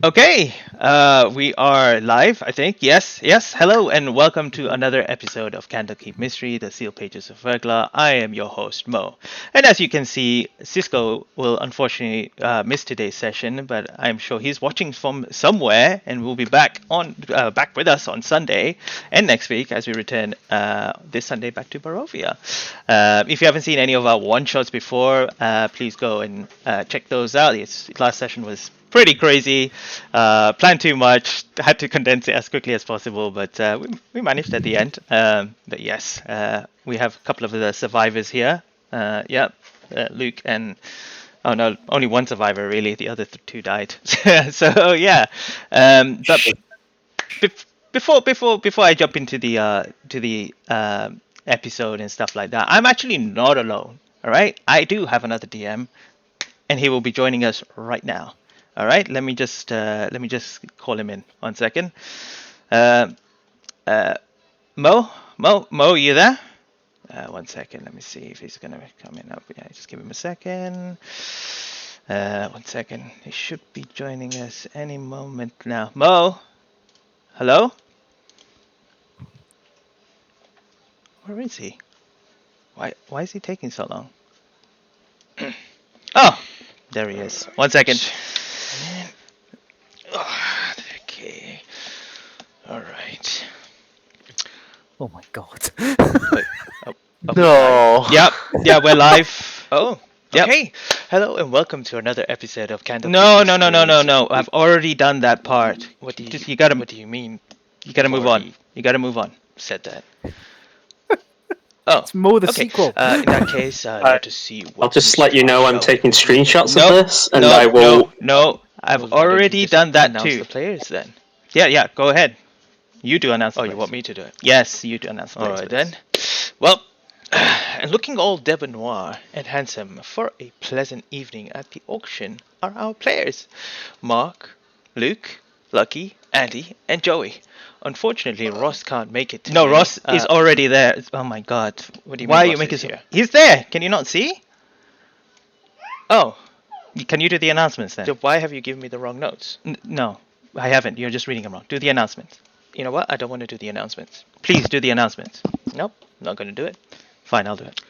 Okay, we are live, I think. Yes. Hello, and welcome to another episode of Candlekeep Mystery, the Sealed Pages of Verglas. I am your host, Mo. And as you can see, Cisco will unfortunately miss today's session, but I'm sure he's watching from somewhere and will be back with us on Sunday and next week as we return this Sunday back to Barovia. If you haven't seen any of our one-shots before, please go and check those out. Last session was pretty crazy. Planned too much. Had to condense it as quickly as possible, but we managed at the end. But yes, we have a couple of the survivors here. Luke and oh no, only one survivor really. The other two died. So yeah, but before I jump into the episode and stuff like that, I'm actually not alone. All right, I do have another DM, and he will be joining us right now. All right, let me just call him in 1 second. Uh, uh, Mo, you there? 1 second. Let me see if he's gonna come in. Up. Yeah, just give him a second. 1 second. He should be joining us any moment now. Mo, hello? Where is he? Why is he taking so long? Oh, there he is. 1 second. Okay. All right. Oh my god. No. Yep. Yeah, we're live. Oh. Yep. Okay. Hello and welcome to another episode of Candle. No. I've already done that part. What do you? Just you gotta. What do you mean? You gotta move on. already You gotta move on. Said that. Oh. It's Mo the Okay. sequel. In that case, let us see. What I'll just let you know I'm taking screenshots No, of this, and I will. No. I've already done that announce too. the players then. Yeah. Go ahead. You do announce. Oh, the you players. want me to do it? Yes, you do announce. The All players right first. then. Well, and looking all debonair and handsome for a pleasant evening at the auction are our players: Mark, Luke, Lucky, Andy, and Joey. Unfortunately, Ross can't make it. No, today. Ross is already there. Oh my god. What do you Why mean are you Ross making is so? here? He's there. Can you not see? Oh, Can you do the announcements then? so why have you given me the wrong notes? No, I haven't. You're just reading them wrong. Do the announcements. You know what? I don't want to do the announcements. Please do the announcements. Nope, not going to do it. Fine, I'll do it.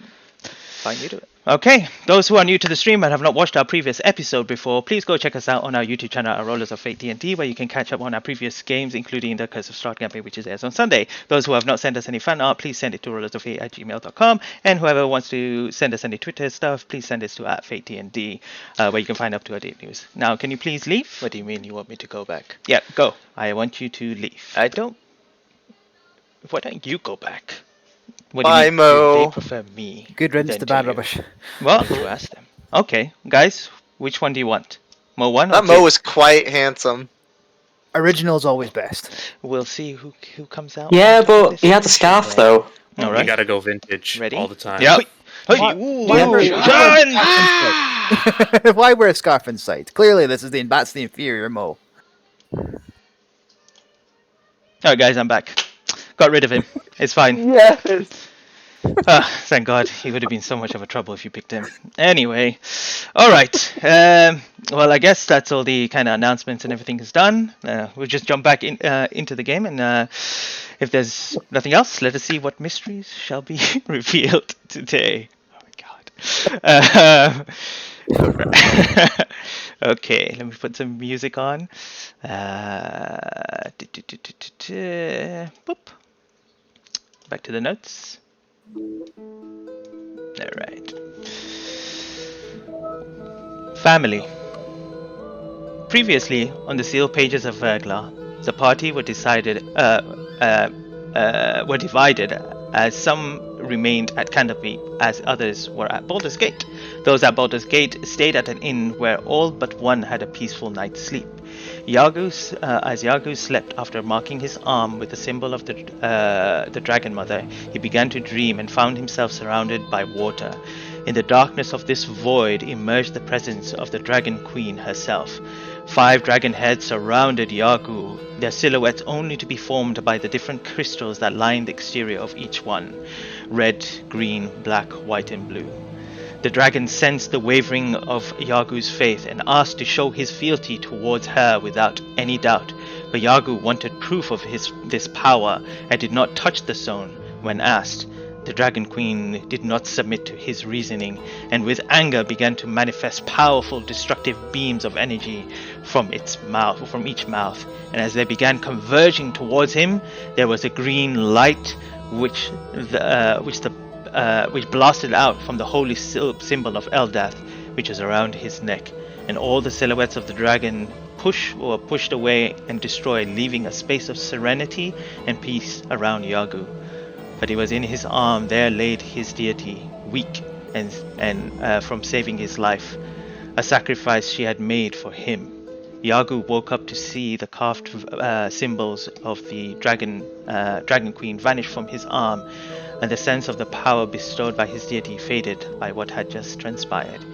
Fine, you do it. Okay, those who are new to the stream and have not watched our previous episode before, please go check us out on our YouTube channel, our Rollers of Fate D&D, where you can catch up on our previous games, including the Curse of Strahd campaign, which is airs on Sunday. Those who have not sent us any fan art, please send it to rollersofate@gmail.com, and whoever wants to send us any Twitter stuff, please send it to @FateDND, where you can find up-to-date news. Now, can you please leave? What do you mean you want me to go back? Yeah, go. I want you to leave. I don't. Why don't you go back? What do you Bye, mean? Mo. They prefer me. Good riddance than to bad you. rubbish. Well, To ask them. okay, guys, which one do you want? Mo 1 or That 2? Mo is quite handsome. Original's always best. We'll see who comes out. Yeah, on top but of this he had the scarf today. though. All You right. gotta go vintage Ready? all the time. Yep. Why- Ooh, why wear- done! Why wear a scarf in sight? Clearly, that's the inferior Mo. Alright, guys, I'm back. Got rid of him. It's fine. Yes. Thank God. He would have been so much of a trouble if you picked him. Anyway, alright. Well, I guess that's all the kind of announcements and everything is done. We'll just jump back into the game, and if there's nothing else, let us see what mysteries shall be revealed today. Oh my God. Okay, let me put some music on. Boop. Back to the notes. Alright. Family. Previously, on the sealed pages of Verglas, the party were divided as some remained at Candlekeep as others were at Baldur's Gate. Those at Baldur's Gate stayed at an inn where all but one had a peaceful night's sleep. As Yagu slept after marking his arm with the symbol of the Dragon Mother, he began to dream and found himself surrounded by water. In the darkness of this void emerged the presence of the Dragon Queen herself. 5 dragon heads surrounded Yagu, their silhouettes only to be formed by the different crystals that lined the exterior of each one: red, green, black, white, and blue. The dragon sensed the wavering of Yagu's faith and asked to show his fealty towards her without any doubt. But Yagu wanted proof of this power and did not touch the stone when asked. The Dragon Queen did not submit to his reasoning, and with anger began to manifest powerful destructive beams of energy from each mouth. And as they began converging towards him, there was a green light which blasted out from the holy symbol of Eldath, which was around his neck, and all the silhouettes of the dragon were pushed away and destroyed, leaving a space of serenity and peace around Yagu. But it was in his arm there laid his deity, weak and from saving his life, a sacrifice she had made for him. Yagu woke up to see the carved symbols of the Dragon Queen vanish from his arm, and the sense of the power bestowed by his deity faded by what had just transpired.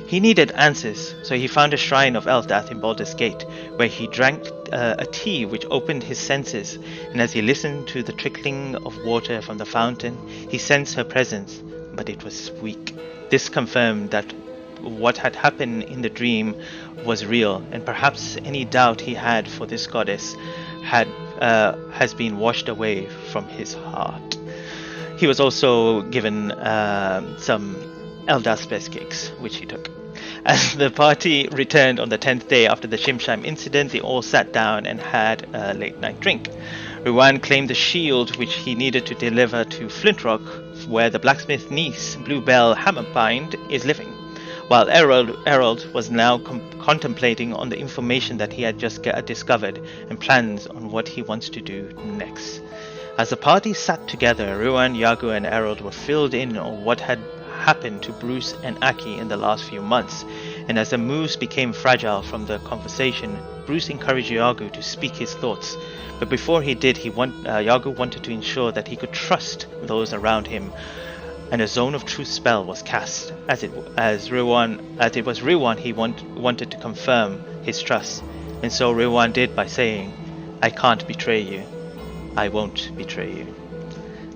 He needed answers, so he found a shrine of Eldath in Baldur's Gate, where he drank a tea which opened his senses, and as he listened to the trickling of water from the fountain, he sensed her presence, but it was weak. This confirmed that what had happened in the dream was real, and perhaps any doubt he had for this goddess has been washed away from his heart. He was also given some Eldath space cakes, which he took. As the party returned on the 10th day after the Shimsham incident, they all sat down and had a late-night drink. Ruan claimed the shield which he needed to deliver to Flintrock, where the blacksmith's niece, Bluebell Hammerbind, is living, while Errol was now contemplating on the information that he had just discovered and plans on what he wants to do next. As the party sat together, Ruan, Yagu, and Errol were filled in on what had happened to Bruce and Aki in the last few months, and as the moves became fragile from the conversation, Bruce encouraged Yagu to speak his thoughts. But before he did, Yagu wanted to ensure that he could trust those around him, and a zone of truth spell was cast. As it was Ruan he wanted to confirm his trust, and so Ruan did by saying, "I can't betray you. I won't betray you."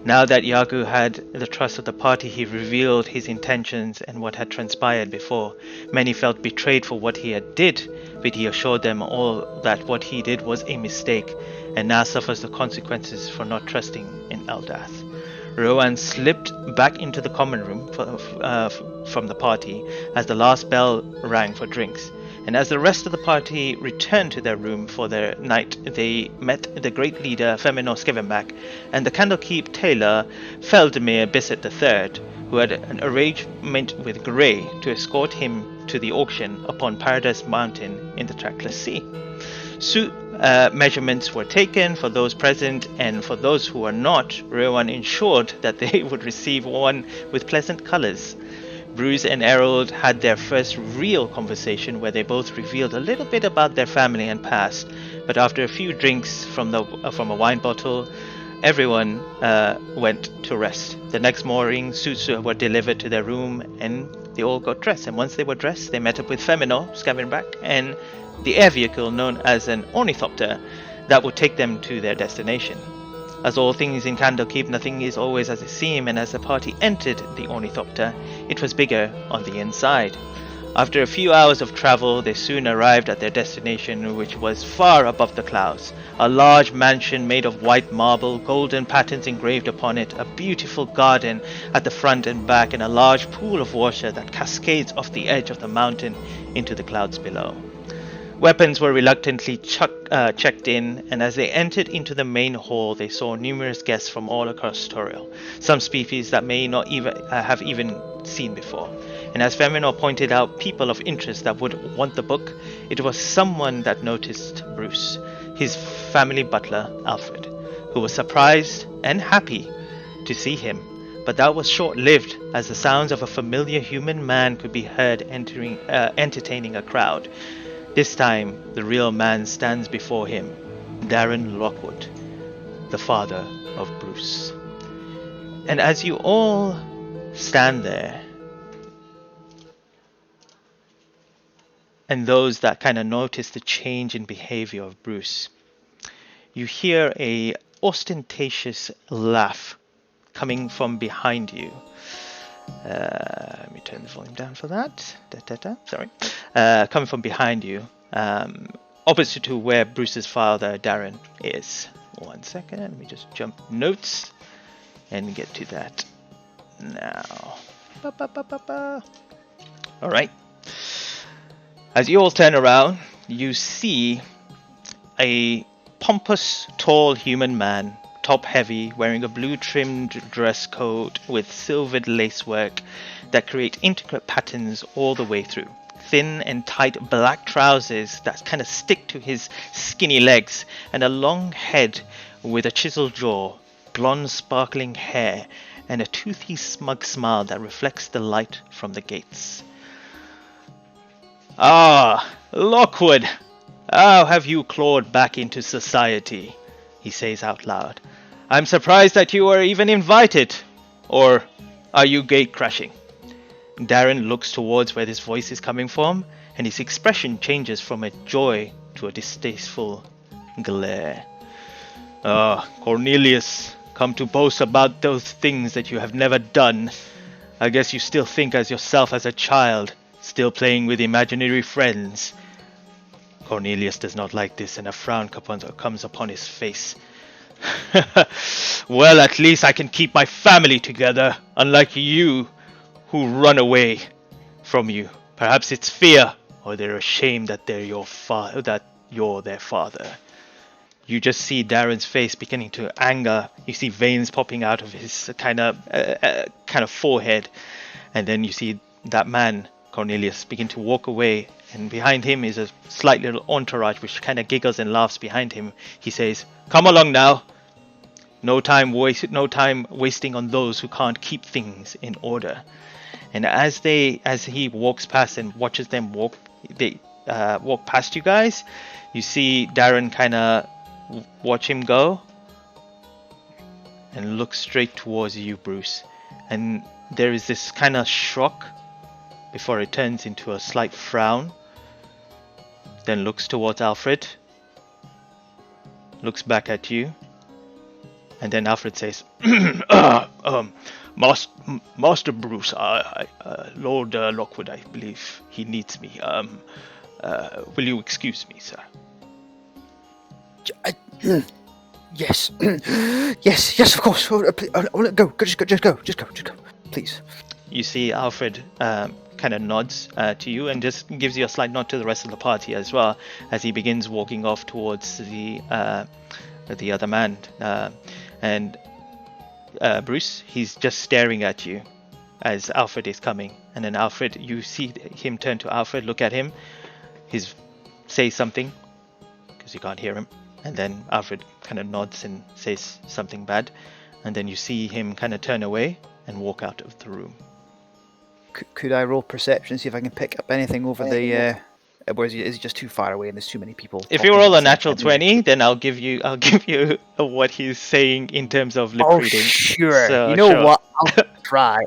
Now that Yagu had the trust of the party, he revealed his intentions and what had transpired before. Many felt betrayed for what he did, but he assured them all that what he did was a mistake, and now suffers the consequences for not trusting in Eldath. Rowan slipped back into the common room from the party as the last bell rang for drinks. And as the rest of the party returned to their room for their night, they met the great leader Feminor Skevenback and the Candlekeep tailor Feldemir Bisset III, who had an arrangement with Grey to escort him to the auction upon Paradise Mountain in the Trackless Sea. Suit measurements were taken for those present, and for those who were not, Rowan ensured that they would receive one with pleasant colors. Bruce and Errol had their first real conversation where they both revealed a little bit about their family and past, but after a few drinks from a wine bottle, everyone went to rest. The next morning, suits were delivered to their room and they all got dressed. And once they were dressed, they met up with Feminor, Scavenback, and the air vehicle known as an ornithopter that would take them to their destination. As all things in Candlekeep, nothing is always as it seems, and as the party entered the ornithopter, it was bigger on the inside. After a few hours of travel, they soon arrived at their destination, which was far above the clouds. A large mansion made of white marble, golden patterns engraved upon it, a beautiful garden at the front and back, and a large pool of water that cascades off the edge of the mountain into the clouds below. Weapons were reluctantly checked in, and as they entered into the main hall, they saw numerous guests from all across Toriel, some species that may not have even seen before. And as Feminor pointed out, people of interest that would want the book, it was someone that noticed Bruce, his family butler, Alfred, who was surprised and happy to see him. But that was short-lived, as the sounds of a familiar human man could be heard entertaining a crowd. This time, the real man stands before him, Darren Lockwood, the father of Bruce. And as you all stand there, and those that kind of notice the change in behavior of Bruce, you hear a ostentatious laugh coming from behind you. Let me turn the volume down for that. Sorry. Coming from behind you, opposite to where Bruce's father, Darren, is. 1 second, let me just jump notes and get to that now. Alright. As you all turn around, you see a pompous, tall human man, top heavy, wearing a blue trimmed dress coat with silvered lacework that create intricate patterns all the way through. Thin and tight black trousers that kind of stick to his skinny legs, and a long head with a chiseled jaw, blonde sparkling hair, and a toothy smug smile that reflects the light from the gates. Ah, Lockwood! How have you clawed back into society? He says out loud. I'm surprised that you were even invited. Or are you gate crashing? Darren looks towards where this voice is coming from, and his expression changes from a joy to a distasteful glare. Ah, Cornelius, come to boast about those things that you have never done. I guess you still think as yourself as a child, still playing with imaginary friends. Cornelius does not like this, and a frown comes upon his face. Well, at least I can keep my family together, unlike you, who run away from you. Perhaps it's fear, or they're ashamed that you're their father. You just see Darren's face beginning to anger. You see veins popping out of his kind of forehead, and then you see that man, Cornelius, begin to walk away. And behind him is a slight little entourage which kind of giggles and laughs behind him. He says, "Come along now. No time wasting on those who can't keep things in order." And as he walks past and watches them walk past you guys, you see Darren kind of watch him go and look straight towards you, Bruce. And there is this kind of shock before it turns into a slight frown. Then looks towards Alfred, looks back at you, and then Alfred says, Master Bruce, Lord Lockwood, I believe he needs me. Will you excuse me, sir? Yes. yes, of course. Go. Just go. Please. You see Alfred kind of nods to you and just gives you a slight nod to the rest of the party as well, as he begins walking off towards the other man. And Bruce, he's just staring at you as Alfred is coming. And then Alfred, you see him turn to Alfred, look at him. He's say something because you can't hear him. And then Alfred kind of nods and says something bad. And then you see him kind of turn away and walk out of the room. Could I roll perception, see if I can pick up anything over the... Or is he just too far away and there's too many people? If you roll a natural 20, then I'll give you what he's saying in terms of lip reading. Oh, sure. So, you know sure. what?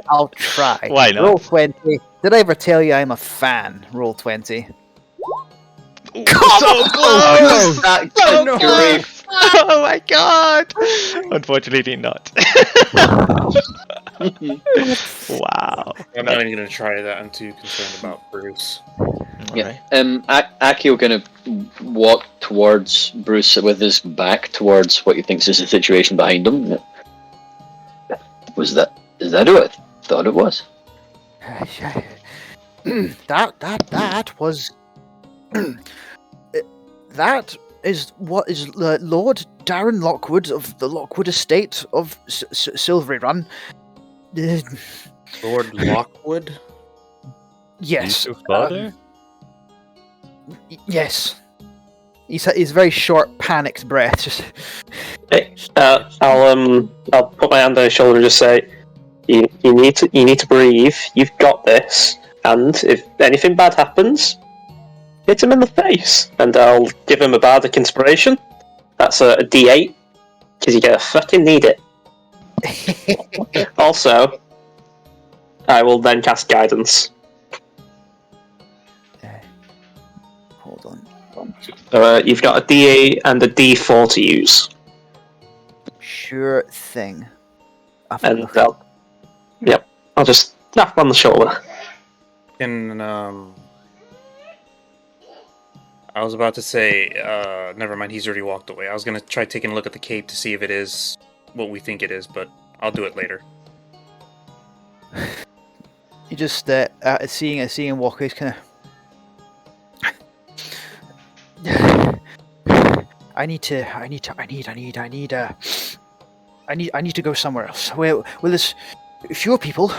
I'll try. Why not? Roll 20. Did I ever tell you I'm a fan? Roll 20. So close! So grief. Oh my god! Unfortunately not. Wow. I'm not even going to try that. I'm too concerned about Bruce. Yeah. Aki will kind of walk towards Bruce with his back towards what he thinks is the situation behind him. Is that who I thought it was? That was... that is what is Lord Darren Lockwood of the Lockwood Estate of Silvery Run. Lord Lockwood? Yes. Your father? Yes. He's very short, panicked breath. Just... Hey, I'll put my hand on his shoulder and just say, you need to breathe. You've got this. And if anything bad happens, hit him in the face, and I'll give him a bardic inspiration. That's a D8, because you get a fucking need it. Also, I will then cast guidance. Hold on. You've got a D8 and a D4 to use. Sure thing. And I'll just Tap on the shoulder. And I was about to say, never mind. He's already walked away. I was gonna try taking a look at the cape to see if it is what we think it is, but I'll do it later. You just seeing him walk, he's kind of. I need to go somewhere else. Well, there's fewer people.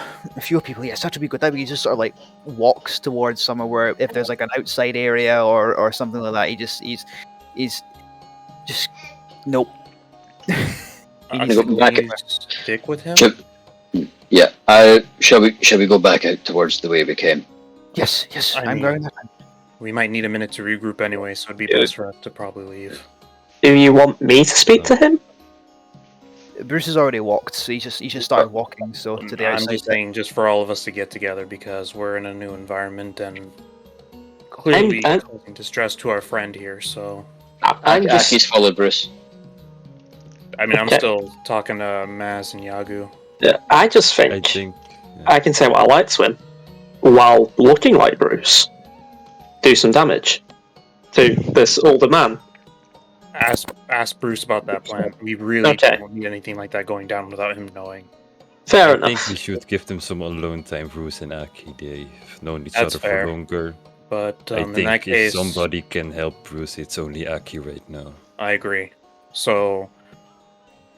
Yes, that would be good. That he just sort of like walks towards somewhere where if there's like an outside area or something like that, he's just nope. I needs to go back. Stick with him. Yeah. Shall we go back out towards the way we came? Yes, I I'm mean- going that. We might need a minute to regroup anyway, so it'd be best for us to probably leave. Do you want me to speak to him? Bruce has already walked, so he just started walking. So to the I'm outside. just saying, just for all of us to get together because we're in a new environment and clearly causing distress to our friend here. So, I'm just. Aki's followed Bruce. I mean, I'm Okay. still talking to Maz and Yagu. Yeah, I just think I think. I can say what I like to him while looking like Bruce. Do some damage to this older man. Ask Bruce about that plan. We really Okay. don't need anything like that going down without him knowing. Fair I enough. think we should give them some alone time, Bruce and Aki. They've known each That's other fair. for longer. But I in think that if case, somebody can help Bruce, it's only Aki right now. I agree. So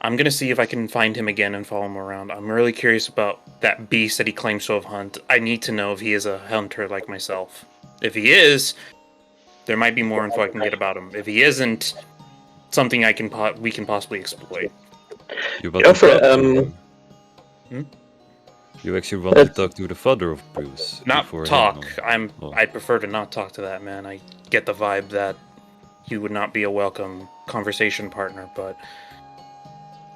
I'm gonna see if I can find him again and follow him around. I'm really curious about that beast that he claims to have hunted. I need to know if he is a hunter like myself. If he is, there might be more info I can get about him. If he isn't, something we can possibly exploit. You want Go to for it, talk to him? Hmm? You actually want to talk to the father of Bruce? Not before talk. him, or- I prefer to not talk to that man. I get the vibe that he would not be a welcome conversation partner, but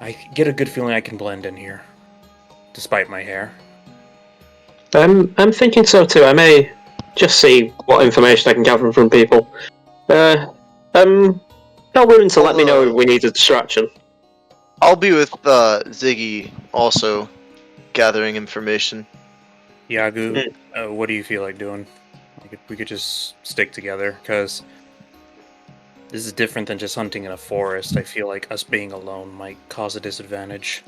I get a good feeling I can blend in here, despite my hair. I'm thinking so too. I may just see what information I can gather from people. Not willing to let me know if we need a distraction. I'll be with Ziggy also, gathering information. Yagu, what do you feel like doing? We could just stick together, because this is different than just hunting in a forest. I feel like us being alone might cause a disadvantage.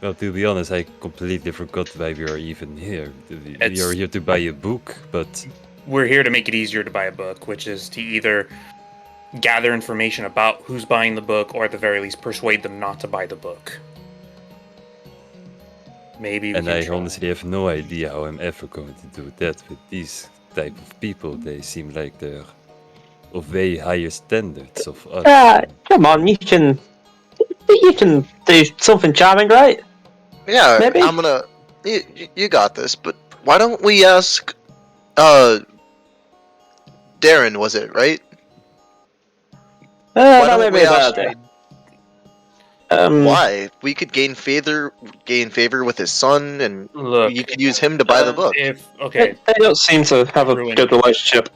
Well, to be honest, I completely forgot why we are even here. We It's- are here to buy a book, but We're here to make it easier to buy a book, which is to either gather information about who's buying the book, or at the very least persuade them not to buy the book. Maybe we and can I try. honestly have no idea how I'm ever going to do that with these type of people. They seem like they're of way higher standards of us. Come on, you can do something charming, right? Yeah, Maybe. I'm gonna. You got this, but why don't we ask, Darren, was it, right? Why That may don't be we a ask? bad idea. Why? We could gain favor with his son, and Look, you could use him to buy the book. They don't seem to have a Ruined. good relationship.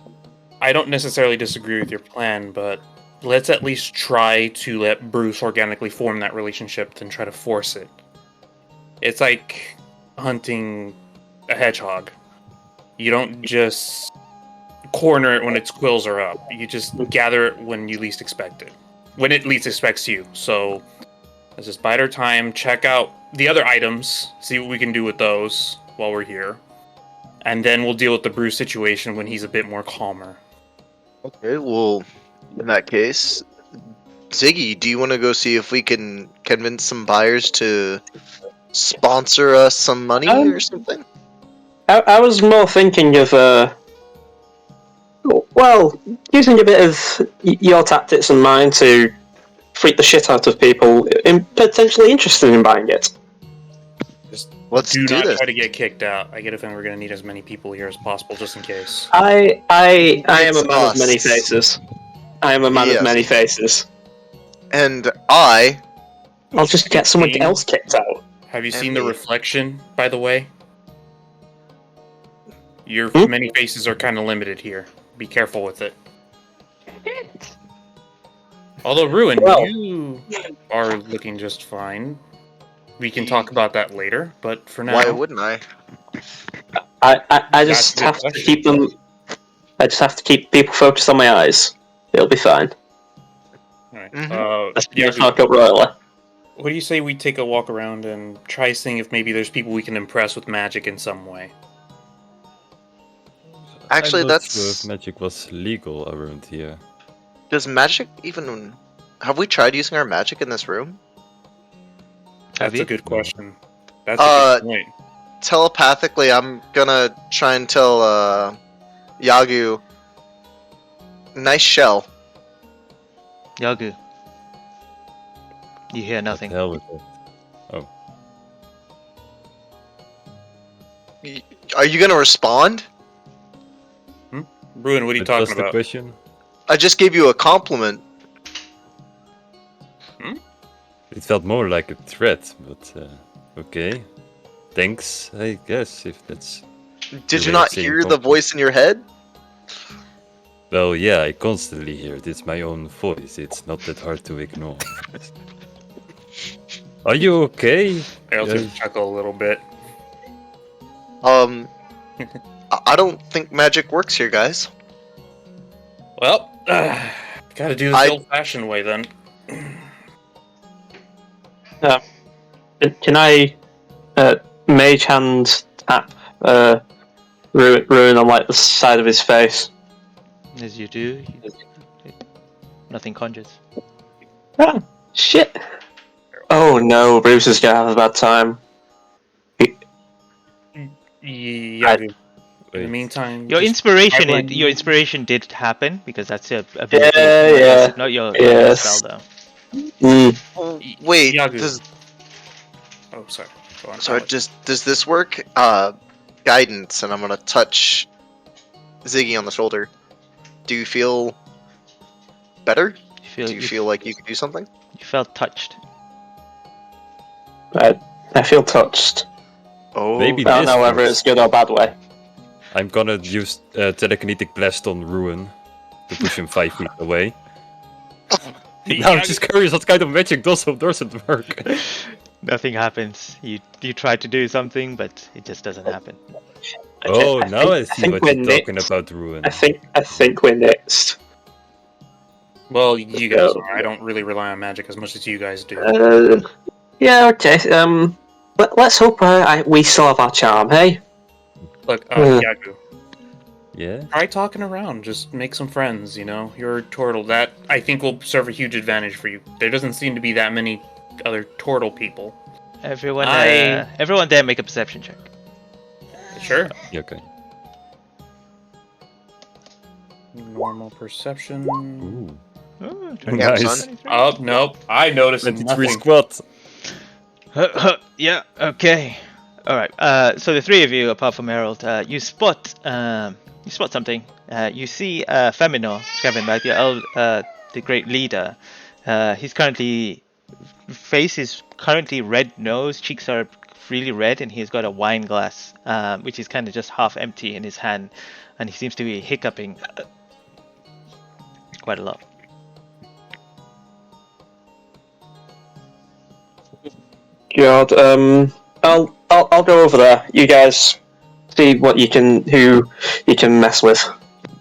I don't necessarily disagree with your plan, but let's at least try to let Bruce organically form that relationship than try to force it. It's like hunting a hedgehog. You don't just corner it when its quills are up. You just gather it when you least expect it. When it least expects you. So let's just bide our time, check out the other items, see what we can do with those while we're here. And then we'll deal with the Bruce situation when he's a bit more calmer. Okay, well, in that case, Ziggy, do you want to go see if we can convince some buyers to sponsor us some money or something? I was more thinking of, using a bit of your tactics and mine to freak the shit out of people potentially interested in buying it. Let's Do do not this. try to get kicked out. I get a feeling we're going to need as many people here as possible, just in case. I am a It's man of us. many faces. I am a man Yes. of many faces. And I'll just get someone Seen- else kicked out. Have you And seen the me. reflection, by the way? Your Hmm? many faces are kind of limited here. Be careful with it. Although, Ruin, Well- you are looking just fine. we can talk about that later. But for now, Why wouldn't I? I That's just a good have to question. keep them. I just have to keep people focused on my eyes. It'll be fine. all right. Let's Yagu, fuck up royally. what do you say we take a walk around and try seeing if maybe there's people we can impress with magic in some way? Actually, I'm not sure if that's. magic was legal around here. Does magic even? Have we tried using our magic in this room? That's a you? good No. question. That's a good point. Telepathically, I'm gonna try and tell Yagu. Nice shell. Yagu. You hear What nothing. the hell was that? Are you gonna respond? Bruin, what are you What talking was the about? question? I just gave you a compliment. It felt more like a threat, but okay. Thanks, I guess, if that's... Did you way of not saying hear the compliment. voice in your head? Well, yeah, I constantly hear it. It's my own voice. It's not that hard to ignore. Are you okay? I'll Yeah. just chuckle a little bit. I don't think magic works here, guys. Well, gotta do this I- the old-fashioned way then. Can I mage hand tap Ruin on like the side of his face? As you do, nothing conjures. Ah, shit. Oh no, Bruce is gonna have a bad time. Yagu. In the Wait. meantime, Your just inspiration, pipeline- your inspiration did happen because that's your ability, Yeah, not your yes. spell though. Oh, wait, Yagu. does Oh, sorry. Go on. sorry, Alex. does this work? Guidance, and I'm gonna touch Ziggy on the shoulder. Do you feel better? Do you feel like you could do something? you felt touched. I feel touched. Oh, Maybe I don't this know whether works. it's good or bad way. I'm gonna use telekinetic blast on Ruin to push him 5 feet away. Now I'm just curious what kind of magic does or doesn't work. Nothing happens. You try to do something, but it just doesn't happen. Oh, I now I think see what we're you're talking next. about, Ruin. I think we're next. Well, you guys So- are. I don't really rely on magic as much as you guys do. Yeah, okay. Let's hope we still have our charm, hey? Look, uh, Yagu, Yeah? try talking around. Just make some friends, you know? You're a turtle. That, I think, will serve a huge advantage for you. There doesn't seem to be that many other turtle people. Everyone, I- everyone there, make a perception check. Sure. Yeah, okay. Normal perception. Ooh. Oh, Yeah, 23. Nice. Oh, nope. I noticed 23 nothing. squat. Yeah. Okay. All right. So the three of you, apart from Harold, you spot something. You see Feminor, Kevin, right? The great leader. He's currently face is currently red nose, cheeks are really red, and he's got a wine glass, which is kind of just half empty in his hand, and he seems to be hiccuping quite a lot. God, I'll go over there. You guys see what who you can mess with.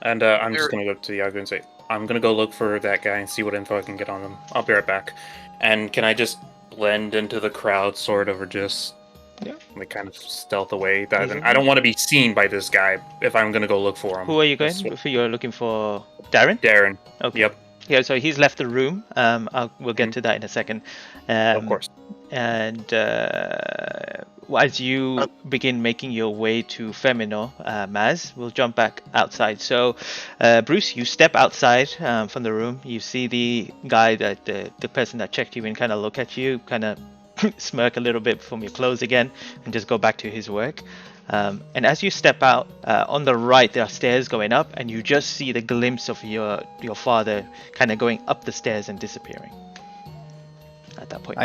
And I'm just gonna go to Yagu and say, I'm gonna go look for that guy and see what info I can get on him. I'll be right back. And can I just blend into the crowd, sort of, or just like kind of stealth away? I don't want to be seen by this guy if I'm gonna go look for him. Who are you going? That's what- If you're looking for Darren? Darren. Okay. Yep. Yeah, so he's left the room. We'll get to that in a second. Of course. And as you begin making your way to Femino, Maz, we'll jump back outside. So, Bruce, you step outside from the room. You see the guy, the person that checked you in, kind of look at you, kind of smirk a little bit from your clothes again, and just go back to his work. And as you step out, on the right there are stairs going up, and you just see the glimpse of your father kind of going up the stairs and disappearing. At that point,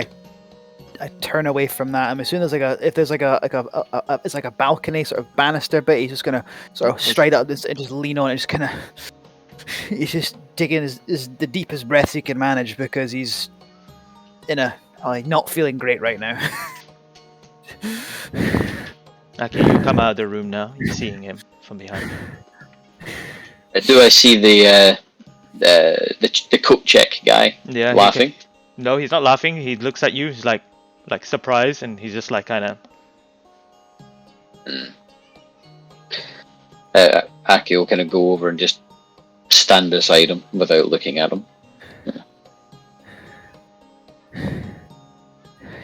I turn away from that. I'm assuming if there's it's like a balcony sort of banister bit. He's just gonna sort of straight up this and just lean on it. Just kind of he's just digging the deepest breaths he can manage because he's in not feeling great right now. Okay, you come out of the room now. You're seeing him from behind. Do I see the coat check guy Yeah, laughing? No, he's not laughing. He looks at you. He's like surprised, and he's just like kind of. Aki will kind of go over and just stand beside him without looking at him.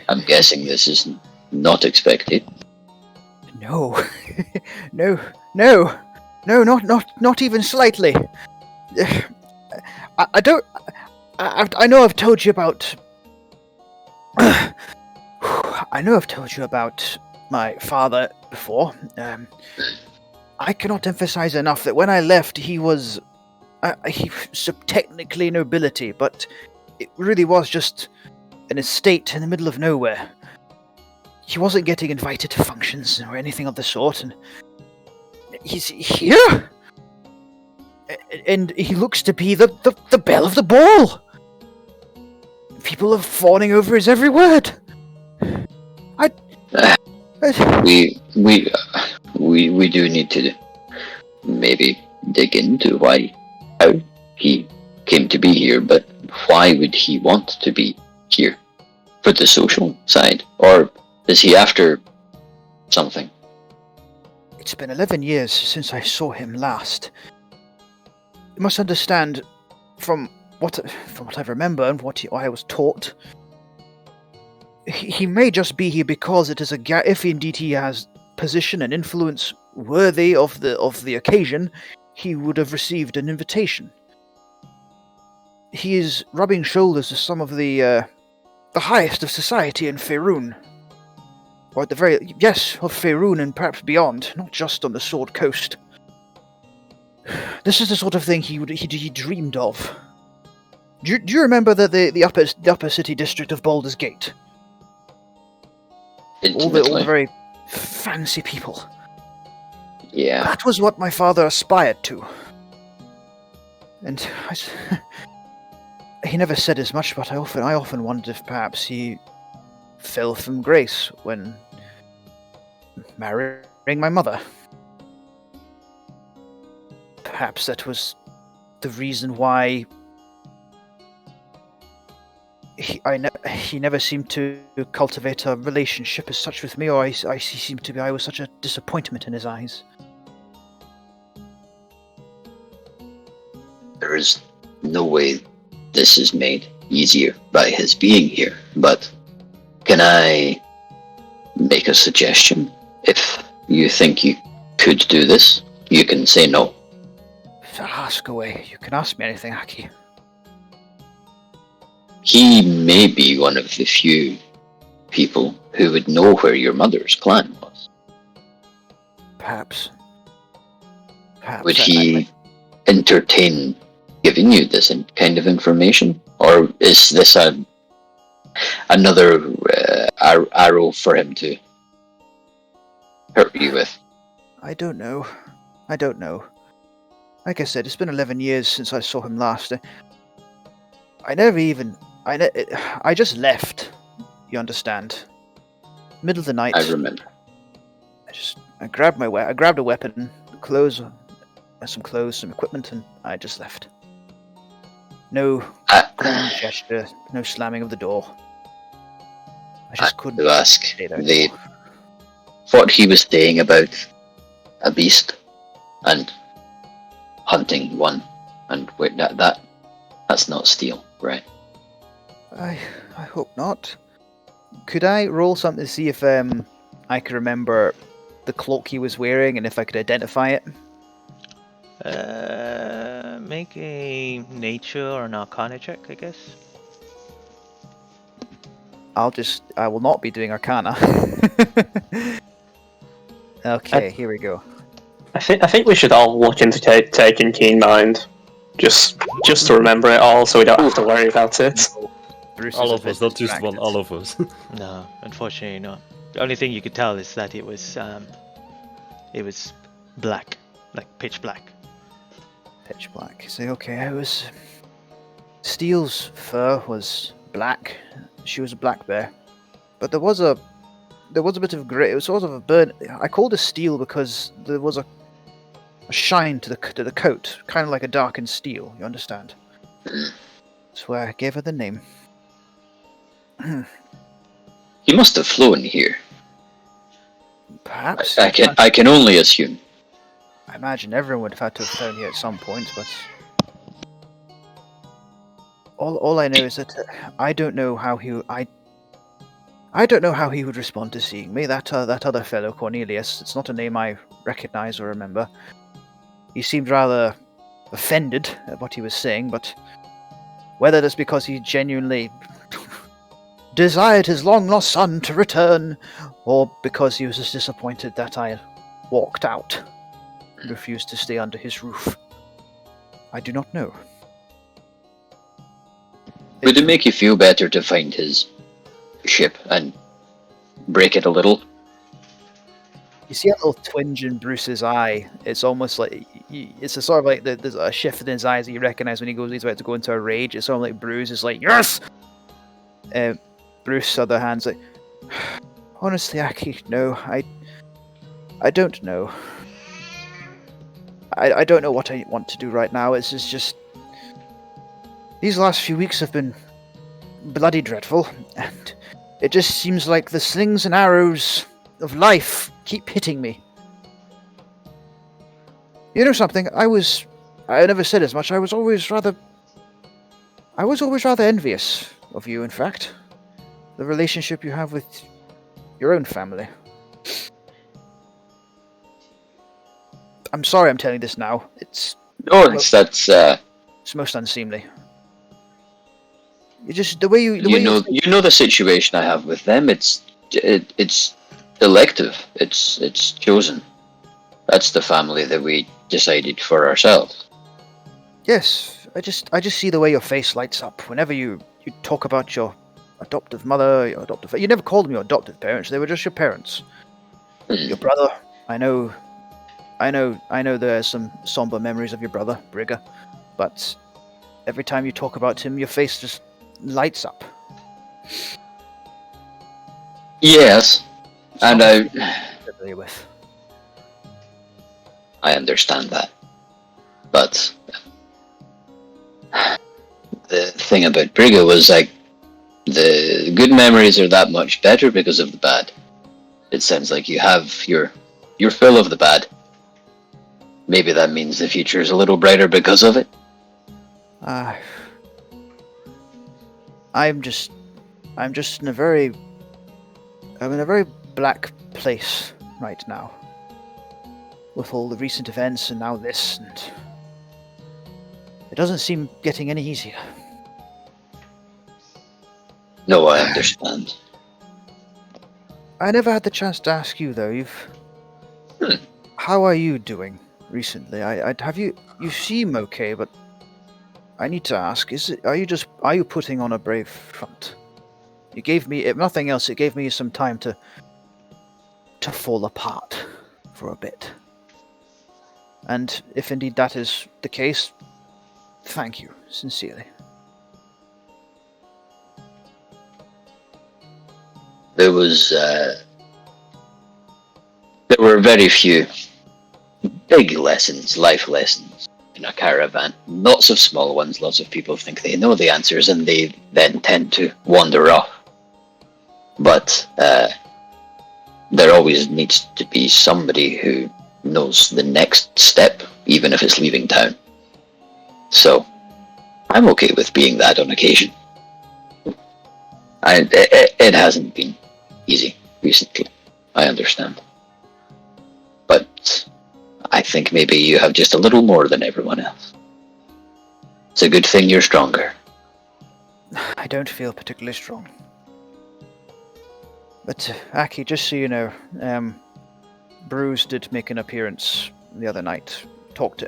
I'm guessing this is not expected. No, no, not even slightly. I don't. I know I've told you about. I know I've told you about my father before. I cannot emphasize enough that when I left, he was technically nobility, but it really was just an estate in the middle of nowhere. He wasn't getting invited to functions or anything of the sort, and he's here, and he looks to be the belle of the ball. People are fawning over his every word. We do need to maybe dig into how he came to be here, but why would he want to be here? For the social side? Or is he after something? It's been 11 years since I saw him last. You must understand, from what I remember and what I was taught, he may just be here because it is if indeed he has position and influence worthy of the occasion, he would have received an invitation. He is rubbing shoulders with some of the highest of society in Faerun. Or at the very... Yes, of Faerun and perhaps beyond, not just on the Sword Coast. This is the sort of thing he dreamed of. Do you remember the upper city district of Baldur's Gate? All the very fancy people. Yeah. That was what my father aspired to. And he never said as much, but I often wondered if perhaps he fell from grace when marrying my mother. Perhaps that was the reason why he never seemed to cultivate a relationship as such with me, or I was such a disappointment in his eyes. There is no way this is made easier by his being here, but can I make a suggestion? If you think you could do this, you can say no. Ask away. You can ask me anything, Aki. He may be one of the few people who would know where your mother's clan was. Perhaps. Would he entertain giving you this kind of information? Or is this another arrow for him to hurt you with? I don't know. Like I said, it's been 11 years since I saw him last. I just left. You understand? Middle of the night. I remember. I grabbed a weapon, some clothes, some equipment, and I just left. No grand gesture, no slamming of the door. I just couldn't to ask stay there anymore. what he was saying about a beast and hunting one, and that's not steal, right? I hope not. Could I roll something to see if I could remember the cloak he was wearing and if I could identify it? Make a nature or an arcana check, I guess. I will not be doing arcana. Okay, here we go. I think we should all look into taking Keen Mind, just to remember it all, so we don't have to worry about it. Bruce All is a of bit us, not just distracted. one, all of us. No, unfortunately not. The only thing you could tell is that it was black, like pitch black. Pitch black. So okay, Steel's fur was black. She was a black bear, but there was a there was a bit of grey. It was sort of a burn. I called it steel because there was a shine to the coat, kind of like a darkened steel. You understand? That's why I gave her the name. He must have flown here. Perhaps. I can only assume. I imagine everyone would have had to have flown here at some point, but all I know is that I don't know how I don't know how he would respond to seeing me. That other fellow, Cornelius. It's not a name I recognize or remember. He seemed rather offended at what he was saying, but whether that's because he genuinely desired his long-lost son to return, or because he was just disappointed that I walked out and refused to stay under his roof, I do not know. Would it make you feel better to find his ship and break it a little? You see a little twinge in Bruce's eye. It's almost like it's a sort of like there's a shift in his eyes that you recognize when he's about to go into a rage. It's sort of like Bruce is like, yes. Bruce, on the other hand's like, honestly, Aki, no, I don't know. I don't know what I want to do right now. It's just these last few weeks have been bloody dreadful, and it just seems like the slings and arrows of life keep hitting me. You know something? I never said as much. I was always rather envious of you, in fact. The relationship you have with your own family. I'm sorry I'm telling this now. It's most unseemly. You just the way you know the situation I have with them. It's elective. It's chosen. That's the family that we decided for ourselves. Yes, I just see the way your face lights up whenever you talk about your adoptive mother, your adoptive. You never called them your adoptive parents; they were just your parents. Your brother, I know. There are some somber memories of your brother, Brigger, but every time you talk about him, your face just lights up. Yes, and with. I understand that, but the thing about Brigger was like the good memories are that much better because of the bad. It sounds like you're full of the bad. Maybe that means the future is a little brighter because of it. I'm in a very black place right now. With all the recent events and now this, and it doesn't seem getting any easier. No, I understand. I never had the chance to ask you though. How are you doing recently? You seem okay, but I need to ask: are you putting on a brave front? You gave me, if nothing else, it gave me some time to fall apart for a bit. And if indeed that is the case, thank you sincerely. There were very few big lessons, life lessons in a caravan. Lots of small ones. Lots of people think they know the answers and they then tend to wander off. But there always needs to be somebody who knows the next step, even if it's leaving town. So I'm okay with being that on occasion. It hasn't been easy recently, I understand. But I think maybe you have just a little more than everyone else. It's a good thing you're stronger. I don't feel particularly strong. But, Aki, just so you know, Bruce did make an appearance the other night.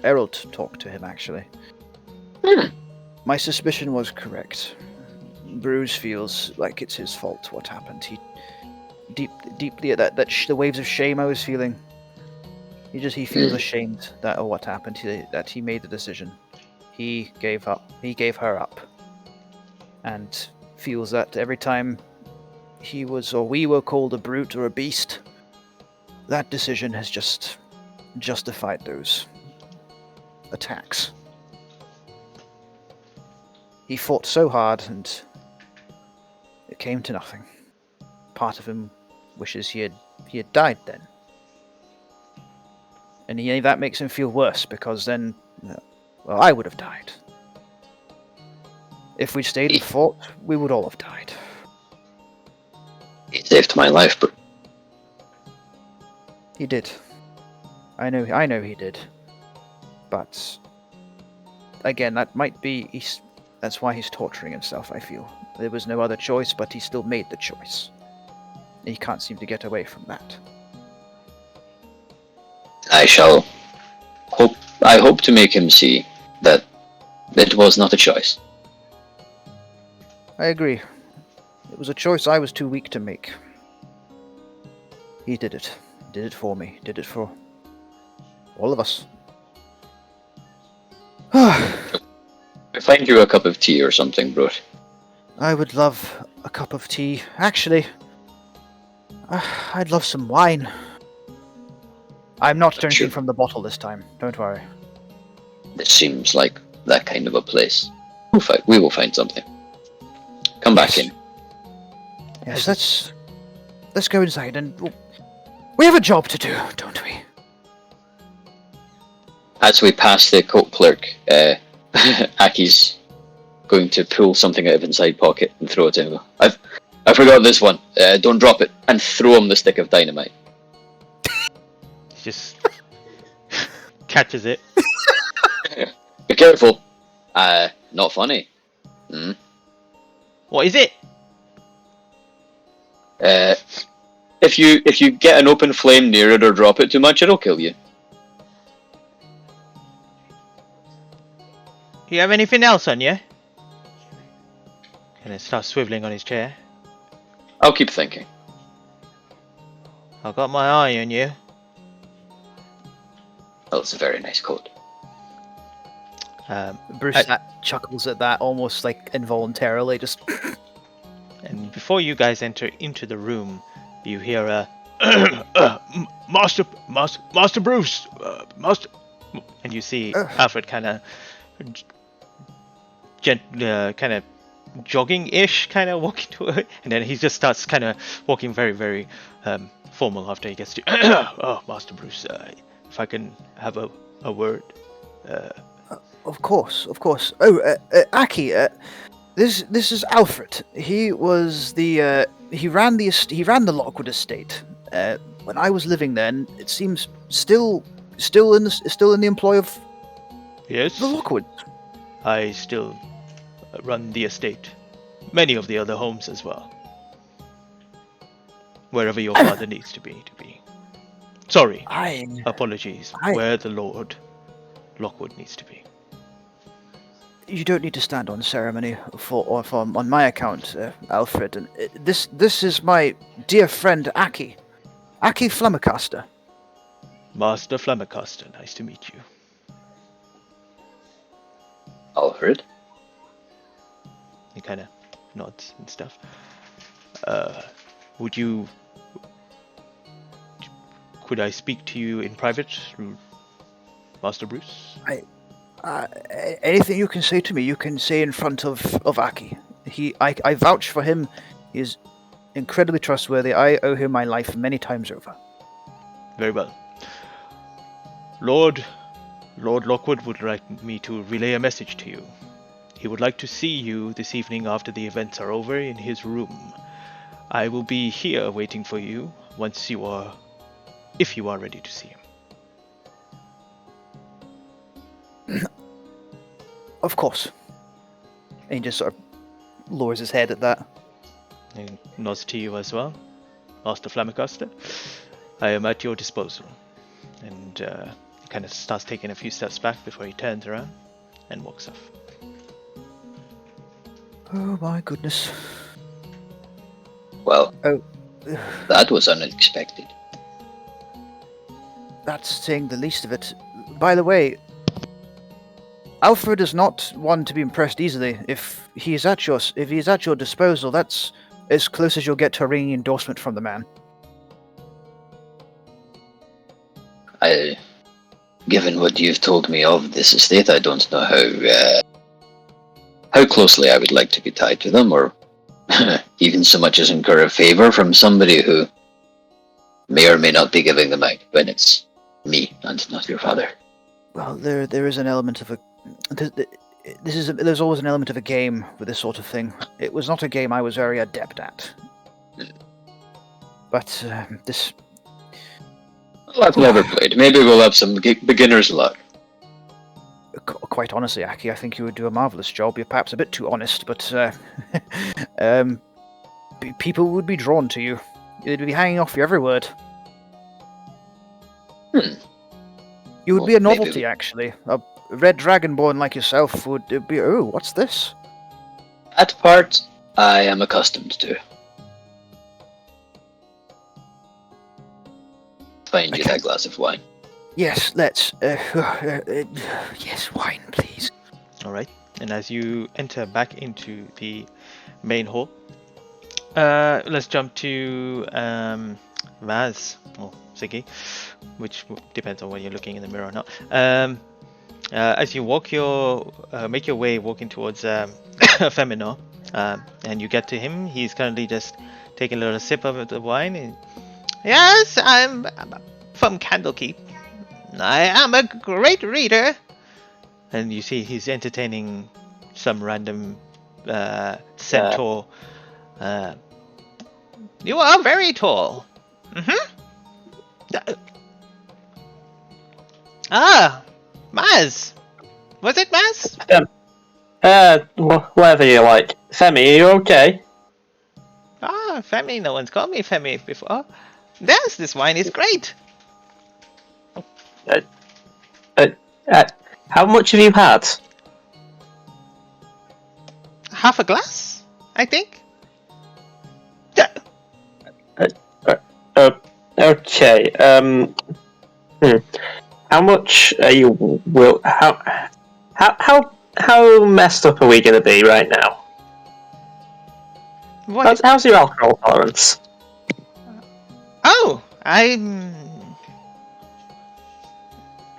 Errol talked to him, actually. My suspicion was correct. Bruce feels like it's his fault what happened. He deeply the waves of shame I was feeling. He feels ashamed that of what happened. That he made the decision. He gave her up, and feels that every time he was or we were called a brute or a beast, that decision has just justified those attacks. He fought so hard and it came to nothing. Part of him wishes he had died then. And that makes him feel worse because then, well, I would have died. If we'd stayed and fought, we would all have died. He saved my life, bro. He did. I know he did. But again, that might be that's why he's torturing himself, I feel. There was no other choice, but he still made the choice. He can't seem to get away from that. I hope to make him see that it was not a choice. I agree. It was a choice I was too weak to make. He did it. He did it for me. He did it for all of us. Find you a cup of tea or something, bro. I would love a cup of tea. Actually, I'd love some wine. I'm not drinking Sure. from the bottle this time. Don't worry. This seems like that kind of a place. We will find something. Come back in. Yes, let's go inside and we have a job to do, don't we? As we pass the coat clerk, Aki's going to pull something out of inside pocket and throw it to him. I forgot this one. Don't drop it. And throw him the stick of dynamite. He just catches it. Be careful. Not funny. Hmm? What is it? If you get an open flame near it or drop it too much, it'll kill you. You have anything else on you? And it starts swiveling on his chair. I'll keep thinking. I've got my eye on you. Well, it's a very nice coat. Bruce chuckles at that almost like involuntarily, just. And before you guys enter into the room, you hear a Master Bruce, Master, and you see Alfred kind of jogging-ish, kind of walking to it, and then he just starts kind of walking very, very formal after he gets to. Oh, Master Bruce, if I can have a word. Of course. Oh, Aki, this is Alfred. He was the he ran the Lockwood estate. When I was living then, it seems still in the employ of Yes, the Lockwood. I still run the estate. Many of the other homes as well. Wherever your father needs to be. Sorry, apologies. Where the Lord Lockwood needs to be. You don't need to stand on ceremony on my account, Alfred. And this is my dear friend Aki Flummercaster. Master Flummercaster, nice to meet you. Alfred? He kind of nods and stuff. Could I speak to you in private, Master Bruce? Anything you can say to me, you can say in front of Aki. I vouch for him. He is incredibly trustworthy. I owe him my life many times over. Very well. Lord Lockwood would like me to relay a message to you. He would like to see you this evening after the events are over in his room. I will be here waiting for you if you are ready to see him. Of course. And he just sort of lowers his head at that. He nods to you as well, Master Flummercaster. I am at your disposal. And he kind of starts taking a few steps back before he turns around and walks off. Oh my goodness. Well, Oh, that was unexpected. that's saying the least of it. By the way, Alfred is not one to be impressed easily. If he is at your disposal, that's as close as you'll get to a ringing endorsement from the man. Given what you've told me of this estate, I don't know how closely I would like to be tied to them, or even so much as incur a favor from somebody who may or may not be giving them out when it's me and not your father. Well, there is an element of a. There's always an element of a game with this sort of thing. It was not a game I was very adept at, but this. Well, I've never played. Maybe we'll have some beginner's luck. Quite honestly, Aki, I think you would do a marvelous job. You're perhaps a bit too honest, but people would be drawn to you. They'd be hanging off your every word. You would Well, be a maybe novelty, actually. A red dragonborn like yourself would be. Oh, what's this? That part I am accustomed to. Find you that glass of wine. Yes, let's. Yes, wine, please. All right. And as you enter back into the main hall, let's jump to Vaz or Ziggy, which depends on when you're looking in the mirror or not. As you make your way walking towards Feminor, and you get to him, he's currently just taking a little sip of the wine. And, yes, I'm from Candlekeep. I am a great reader. And you see he's entertaining some random centaur. You are very tall. Maz. Was it Maz? Whatever you like. Femi, are you okay? Femi. No one's called me Femi before. Yes, this wine is great. How much have you had? Half a glass, I think. Okay. How much are you how messed up are we going to be right now? How's your alcohol tolerance? Oh,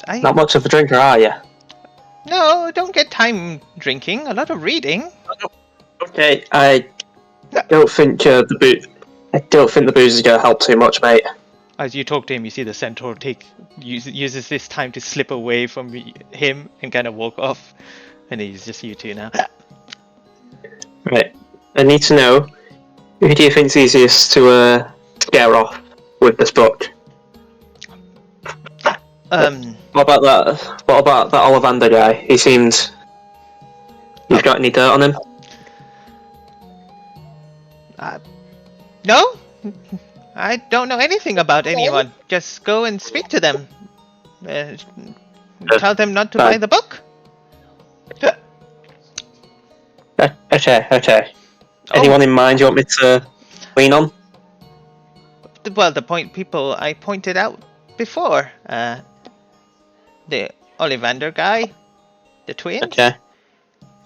Not much of a drinker, are you? No, don't get time drinking. A lot of reading. Okay, I don't think the booze is going to help too much, mate. As you talk to him, you see the centaur uses this time to slip away from him and kind of walk off, and he's just you two now. Right, I need to know, who do you think's easiest to scare off with this book? What about that Ollivander guy? He seemed. You've got any dirt on him? No, I don't know anything about anyone. Just go and speak to them. Tell them not to buy the book. Okay. Anyone in mind you want me to lean on? Well, the people I pointed out before. The Ollivander guy, the twins. Okay.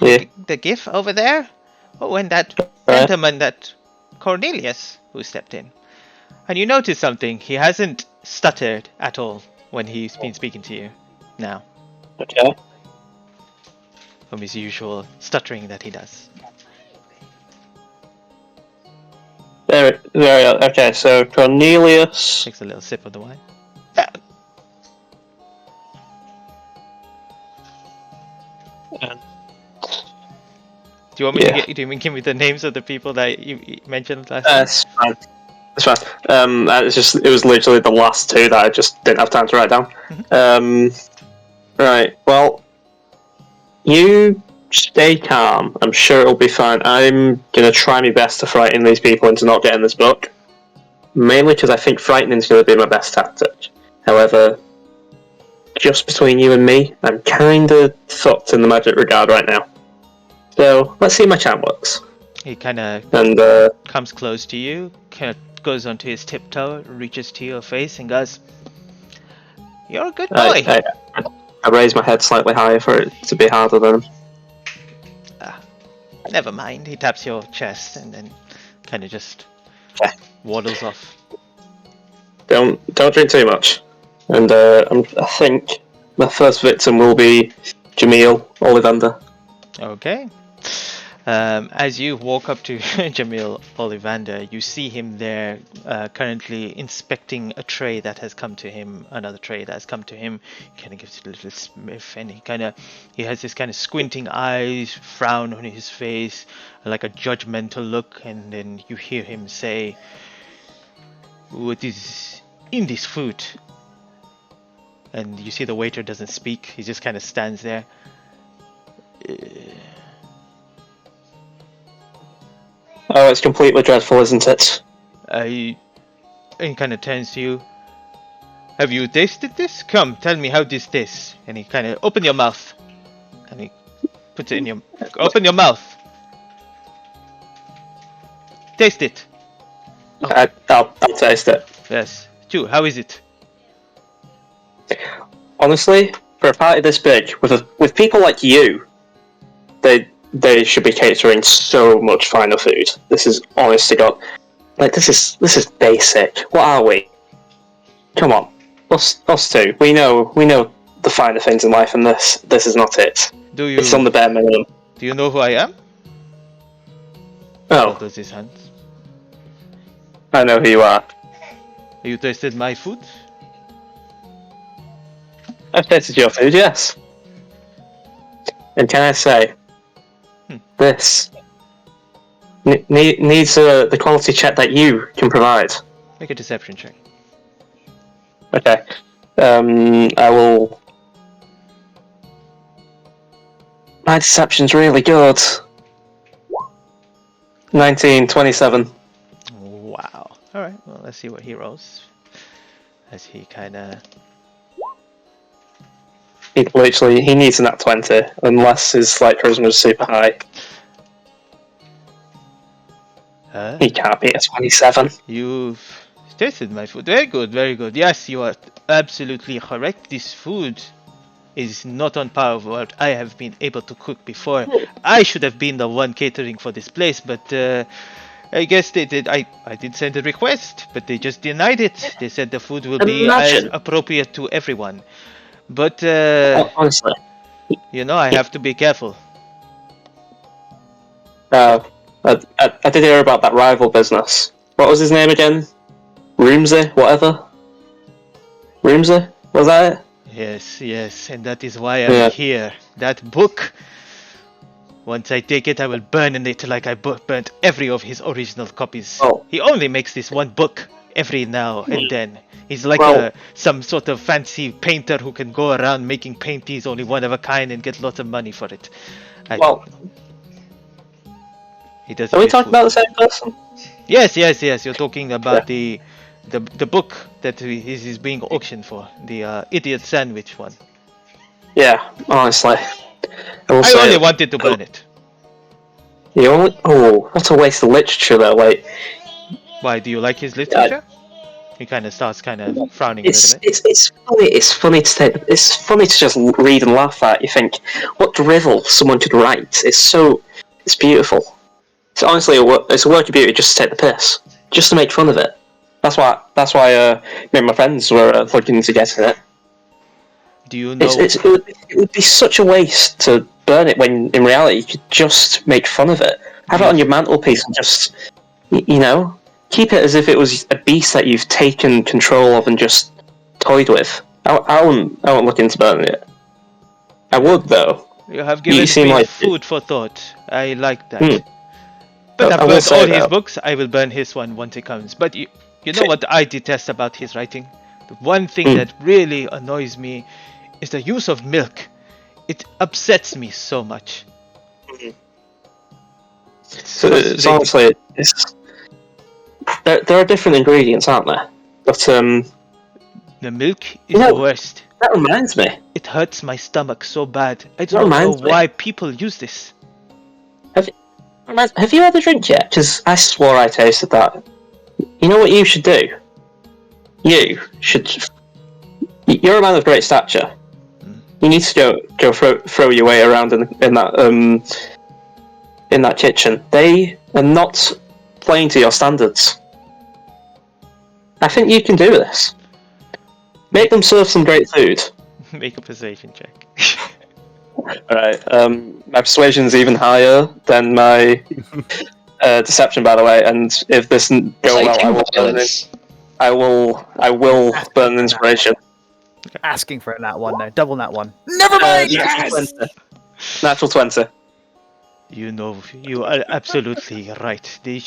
Yeah. The GIF over there. Oh, and that gentleman, that Cornelius, who stepped in. And you notice something. He hasn't stuttered at all when he's been speaking to you now. Okay. From his usual stuttering that he does. There. Okay, so Cornelius. Takes a little sip of the wine. Do you want me to give me the names of the people that you mentioned last time? That's fine. It was literally the last two that I just didn't have time to write down. Right, well, you stay calm. I'm sure it'll be fine. I'm going to try my best to frighten these people into not getting this book. Mainly because I think frightening is going to be my best tactic. However, just between you and me, I'm kind of fucked in the magic regard right now. So, let's see how my charm works. He kind of comes close to you, kind of goes onto his tiptoe, reaches to your face and goes, "You're a good boy." I raise my head slightly higher for it to be harder than him. Never mind. He taps your chest and then kind of just Okay. waddles off. Don't drink too much. And I think my first victim will be Jamil Ollivander. Okay. As you walk up to Jamil Ollivander, you see him there currently inspecting a tray that has come to him, another tray that has come to him. He kind of gives it a little sniff, and he has this kind of squinting eyes, frown on his face, like a judgmental look, and then you hear him say, "What is in this food?" And you see the waiter doesn't speak, he just kind of stands there. Oh, it's completely dreadful, isn't it? And he kind of turns to you. Have you tasted this? Come, tell me how this tastes. And he kind of open your mouth, and he puts it in your. Open your mouth. Taste it. I'll taste it. Yes. Stu, how is it? Honestly, for a party this big, with people like you, they should be catering so much finer food. This is honest to God. Like this is basic. What are we? Come on, us two. We know the finer things in life, and this is not it. It's on the bare minimum. Do you know who I am? Oh, Does his hands. I know who you are. You tasted my food? I've tasted your food, yes. And can I say, this needs the quality check that you can provide. Make a deception check. Okay. I will. My deception's really good. 1927. Wow. Alright, well, let's see what he rolls. As he kind of. He needs a nat 20, unless his like charisma is super high. He can't beat a 27. You've tasted my food. Very good, very good. Yes, you are absolutely correct. This food is not on par with what I have been able to cook before. I should have been the one catering for this place, but I guess they did. I did send a request, but they just denied it. They said the food will be as appropriate to everyone. But honestly, I have to be careful. I did hear about that rival business. What was his name again? Roomsy, whatever. Roomsy, was that it? Yes, and that is why I'm here. That book. Once I take it, I will burn it like I burnt every of his original copies. Oh. He only makes this one book every now and then. He's like some sort of fancy painter who can go around making paintings only one of a kind and get lots of money for it. He does. Are we talking about the same person? Yes. You're talking about the book that is being auctioned for, the idiot sandwich one. Yeah, honestly. I only wanted to burn it. What a waste of literature though, like. Why, do you like his literature? He kind of starts frowning a little bit. It's funny to just read and laugh at. You think, what drivel someone could write. It's beautiful. It's honestly it's a work of beauty just to take the piss. Just to make fun of it. That's why me and my friends were looking into getting it. Do you know? It would be such a waste to burn it when in reality you could just make fun of it. Have it on your mantelpiece and just, keep it as if it was a beast that you've taken control of and just toyed with. I wouldn't look into burning it. I would though. You have given me like food for thought. I like that. But I've burned all his books. I will burn his one once it comes. But you know what I detest about his writing? The one thing that really annoys me is the use of milk. It upsets me so much. It's honestly, there are different ingredients, aren't there? But the milk is the worst. That reminds me. It hurts my stomach so bad. I don't know why people use this. Have you had a drink yet? Because I swore I tasted that. You know what you should do? You're a man of great stature. You need to go throw your way around in that kitchen. They are not playing to your standards. I think you can do this. Make them serve some great food. Make a persuasion check. Alright, my persuasion's even higher than my deception, by the way, and if this doesn't go well, I will burn an inspiration. Asking for a nat one now. Double nat one. Never mind! Natural 20. You know, you are absolutely right. They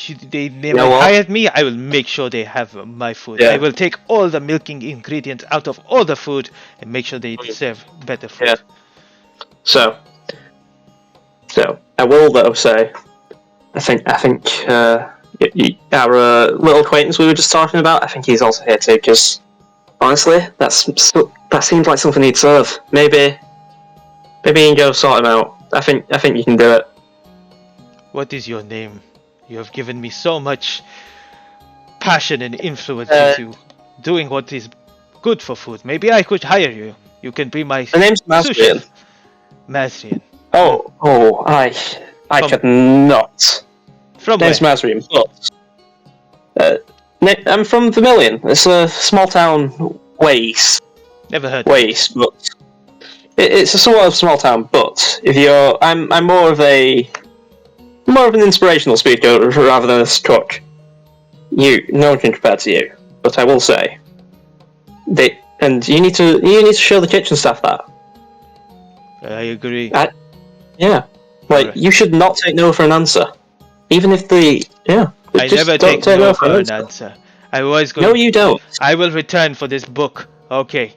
know might what? hire me. I will make sure they have my food. Yeah. I will take all the milking ingredients out of all the food and make sure they serve better food. Yeah. So I will though say, I think our little acquaintance we were just talking about, I think he's also here too. Because honestly, that seems like something he'd serve. Maybe you can go sort him out. I think you can do it. What is your name? You have given me so much passion and influence into doing what is good for food. Maybe I could hire you. You can be my The name's sous Masrian. chef. Masrian. I could not. From where? Name's Masrian, but I'm from Vermilion. It's a small town ways. Never heard. Ways, but it's a sort of small town. But I'm more of an inspirational speaker rather than a cook. No one can compare to you. But I will say, you need to show the kitchen staff that. I agree. Yeah, Alright. you should not take no for an answer, even if I just never don't take no for an answer. I was going. No, you don't. I will return for this book. Okay.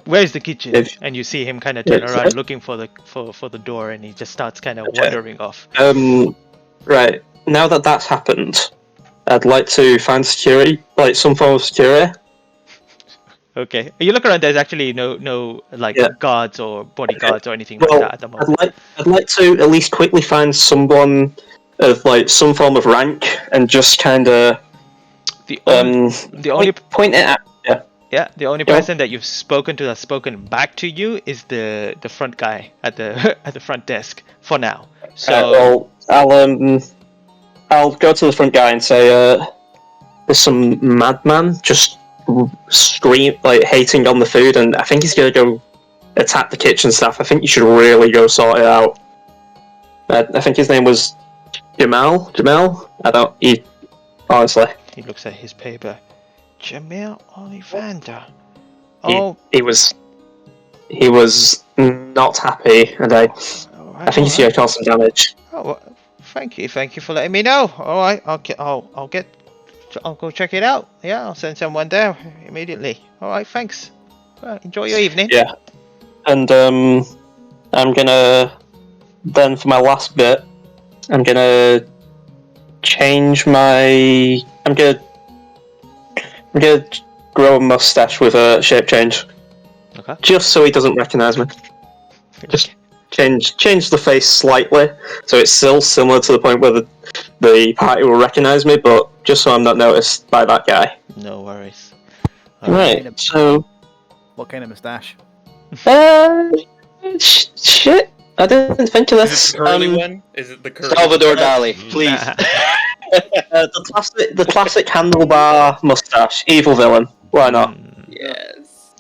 Where's the kitchen? And you see him kind of turn around, looking for the door, and he just starts kind of wandering off. Right. Now that that's happened, I'd like to find security, like some form of security. Okay. You look around. There's actually no guards or bodyguards or anything Well, like that at the moment. I'd like to at least quickly find someone of like some form of rank and just kind of The only point it at. Yeah, the only person that you've spoken to that's spoken back to you is the front guy at the at the front desk for now. So I'll go to the front guy and say, there's some madman just hating on the food, and I think he's gonna go attack the kitchen staff. I think you should really go sort it out. I think his name was Jamal. Honestly. He looks at his paper. Jamil Ollivander. He was not happy, and I think he's gonna cause some damage. Oh, well, thank you for letting me know. All right, I'll go check it out. Yeah, I'll send someone there immediately. All right, thanks. Well, enjoy your evening. Yeah, and I'm gonna then for my last bit, I'm gonna change my. I'm gonna grow a mustache with a shape change. Okay. Just so he doesn't recognise me. Just change the face slightly, so it's still similar to the point where the party will recognise me, but just so I'm not noticed by that guy. No worries. Right. So. What kind of moustache? Shit. I didn't think of Is this. it the curly one? Is it the curly Salvador Dali, please. The classic handlebar mustache, evil villain. Why not? Yes.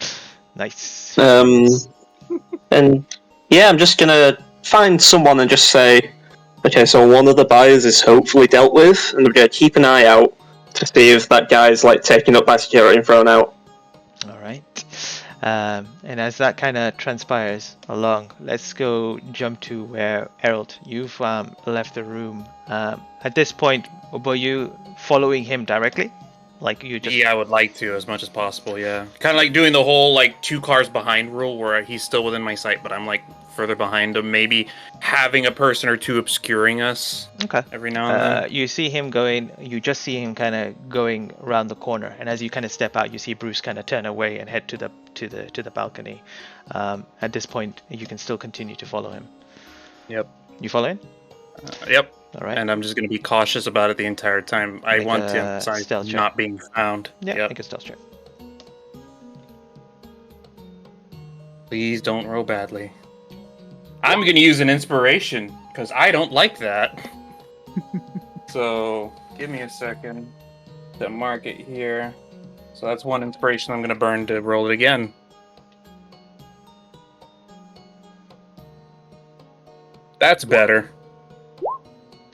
Nice. And yeah, I'm just gonna find someone and just say, okay, so one of the buyers is hopefully dealt with, and I'm gonna keep an eye out to see if that guy's like taken up by security and thrown out. All right. And as that kind of transpires along, let's go jump to where Harold, you've left the room. At this point, were you following him directly? Like you just... Yeah, I would like to as much as possible. Yeah, kind of like doing the whole like 2 cars behind rule, where he's still within my sight, but I'm like further behind him. Maybe having a person or two obscuring us. Okay. Every now and then. You see him going. You just see him kind of going around the corner, and as you kind of step out, you see Bruce kind of turn away and head to the balcony. At this point, you can still continue to follow him. Yep. You follow him? Yep. All right. And I'm just going to be cautious about it the entire time. I Make want to a emphasize stealth check. not being found. Yeah. Yep. Make a stealth check. Please don't roll badly. I'm going to use an inspiration because I don't like that. So give me a second to mark it here. So that's one inspiration I'm going to burn to roll it again. That's better.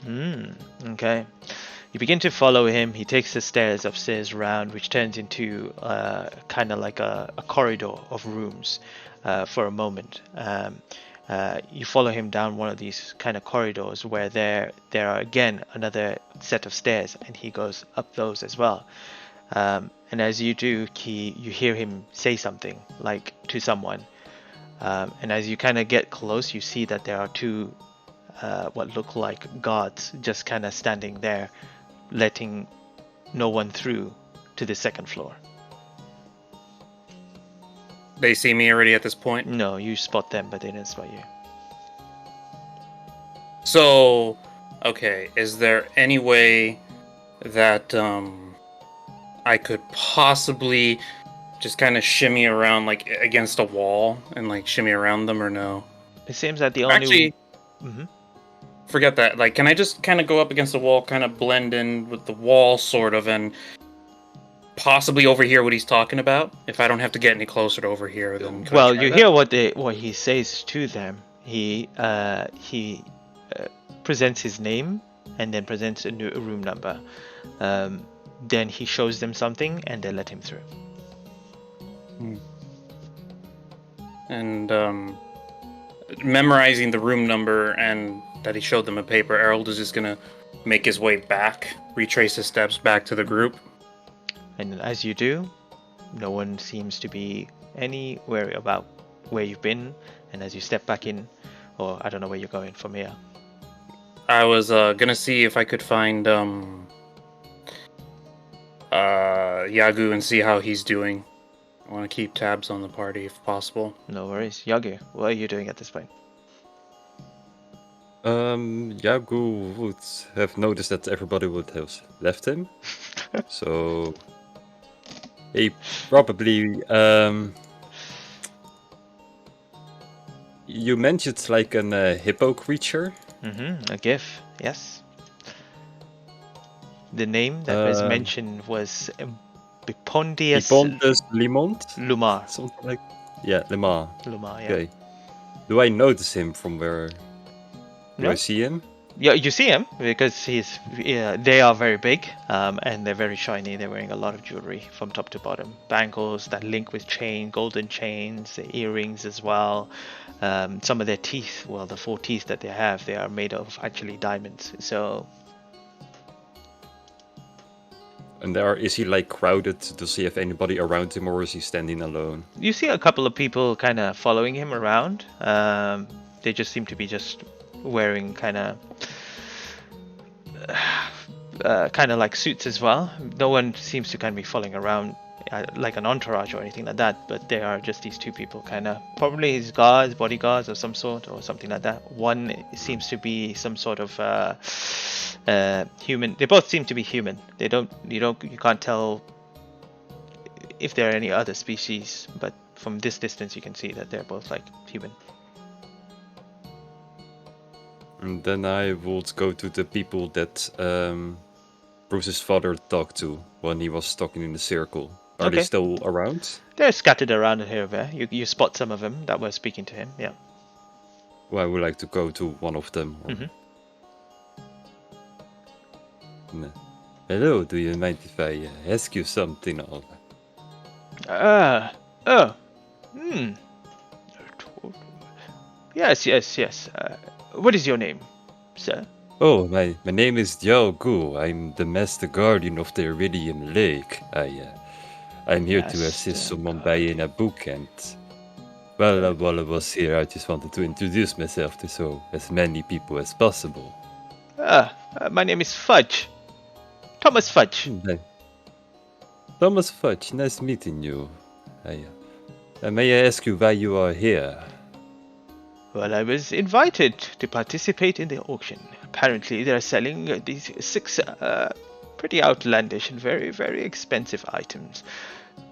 Okay. You begin to follow him. He takes the stairs upstairs round, which turns into kind of like a corridor of rooms for a moment. You follow him down one of these kind of corridors where there are again another set of stairs, and he goes up those as well. And as you do, you hear him say something like to someone. And as you kind of get close, you see that there are two what look like guards just kind of standing there, letting no one through to the second floor. They see me already at this point. No, you spot them, but they didn't spot you. So, okay, is there any way that I could possibly just kind of shimmy around like against a wall and like shimmy around them, or no? It seems that the only Actually, Mhm. forget that. Like, can I just kind of go up against the wall, kind of blend in with the wall, sort of, and possibly overhear what he's talking about? If I don't have to get any closer to overhear, then can I Well, try you that? hear what he says to them. He presents his name and then presents a room number. Then he shows them something and they let him through. And memorizing the room number and that he showed them a paper, Harold is just gonna make his way back, retrace his steps back to the group. And as you do, no one seems to be anywhere about where you've been. And as you step back in, or I don't know where you're going from here. I was gonna see if I could find Yagu and see how he's doing. I want to keep tabs on the party if possible. No worries. Yagu, what are you doing at this point? Yagu would have noticed that everybody would have left him. So he probably you mentioned like an hippo creature. A GIF, yes. The name that was mentioned was Bipondius Limont? Lumar. Something like Limar. Lumar, yeah. Okay. Do I notice him from where? Do I see him? Yeah, you see him because they are very big and they're very shiny. They're wearing a lot of jewelry from top to bottom. Bangles that link with golden chains, the earrings as well. Some of their teeth, well, the 4 teeth that they have, they are made of actually diamonds. So. And is he like crowded? Does he have anybody around him, or is he standing alone? You see a couple of people kind of following him around. They just seem to be just wearing kind of like suits as well. No one seems to kind of be following around like an entourage or anything like that, but they are just these 2 people, kind of probably his guards, bodyguards of some sort or something like that. One seems to be some sort of human. They both seem to be human. You can't tell if there are any other species, but from this distance you can see that they're both like human. And then I would go to the people that Bruce's father talked to when he was talking in the circle. Are they still around? They're scattered around here or there. You spot some of them that were speaking to him, yeah. Well, I would like to go to one of them. No. Hello, do you mind if I ask you something? Yes. What is your name, sir? Oh, my name is Yao Gu. I'm the Master Guardian of the Iridium Lake. I'm here to assist someone buying a book, and while I was here, I just wanted to introduce myself to as many people as possible. My name is Fudge. Thomas Fudge. Thomas Fudge, nice meeting you. May I ask you why you are here? Well, I was invited to participate in the auction. Apparently, they're selling these 6 pretty outlandish and very, very expensive items.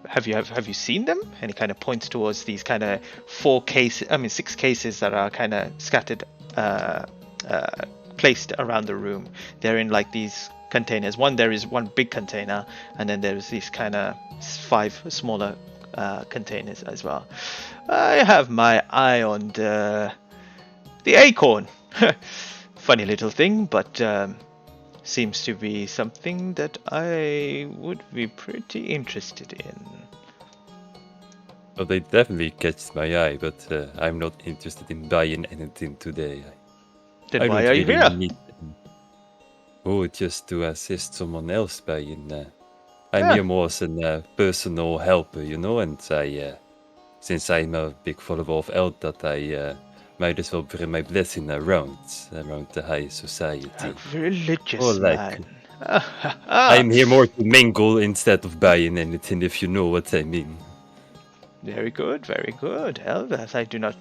Have you seen them? And he kind of points towards these kind of 6 cases that are kind of scattered placed around the room. They're in like these containers. There is one big container, and then there's these kind of 5 smaller containers as well. I have my eye on the acorn. Funny little thing, but seems to be something that I would be pretty interested in. Well, they definitely catch my eye, but I'm not interested in buying anything today. Then I why don't are you really here? need them. Oh, just to assist someone else buying. I'm Yeah. here more as a personal helper, you know, and since I'm a big follower of Eldat, I might as well bring my blessing around the high society. A religious Or like, man. I'm here more to mingle instead of buying anything, if you know what I mean. Very good, very good. Elvis, I do not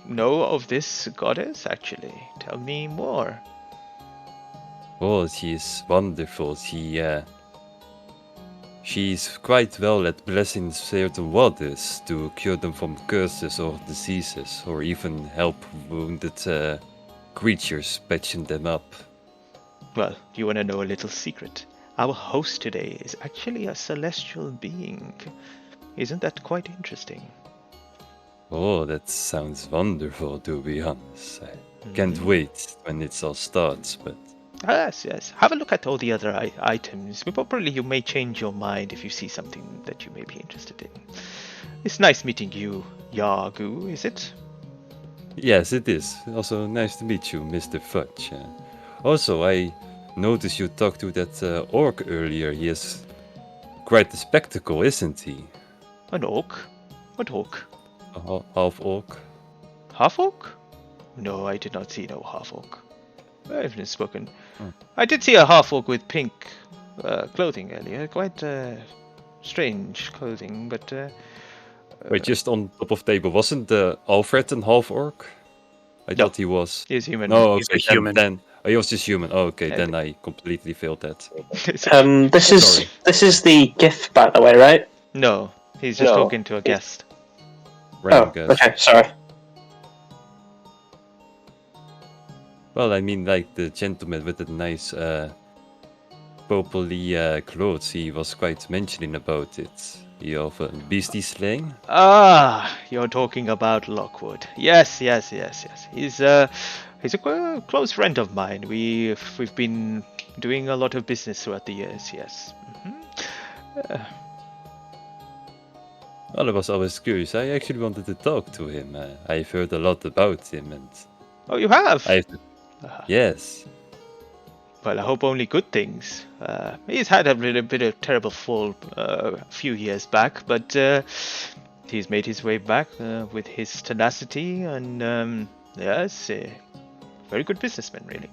know of this goddess, actually. Tell me more. Oh, she is wonderful. She's quite well at blessing certain waters to cure them from curses or diseases, or even help wounded creatures, patching them up. Well, do you want to know a little secret? Our host today is actually a celestial being. Isn't that quite interesting? Oh, that sounds wonderful, to be honest. I can't wait when it all starts, but... Yes, yes. Have a look at all the other items. Probably you may change your mind if you see something that you may be interested in. It's nice meeting you, Yagu, is it? Yes, it is. Also, nice to meet you, Mr. Fudge. Also, I noticed you talked to that orc earlier. He is quite a spectacle, isn't he? An orc? What orc? A half orc? Half orc? No, I did not see no half orc. I haven't spoken. Hmm. I did see a half orc with pink clothing earlier. Quite strange clothing, but. Wait, just on top of the table, wasn't Alfred an half orc? I No. thought he was. He's human. No, He's okay, a human. Then he was just human. Oh, okay, Yeah, then I completely failed that. This is the gift, by the way, right? No, he's just talking to a guest. Random Oh, guess. okay, sorry. Well, I mean, like the gentleman with the nice purpley clothes, he was quite mentioning about it. He of beastie slaying. Ah, you're talking about Lockwood. Yes. He's a close friend of mine. We've been doing a lot of business throughout the years. Yes. Well, I was always curious. I actually wanted to talk to him. I've heard a lot about him, and Oh, you have? yes. Well, I hope only good things. He's had a little bit of terrible fall a few years back, but he's made his way back with his tenacity, and yes, very good businessman, really.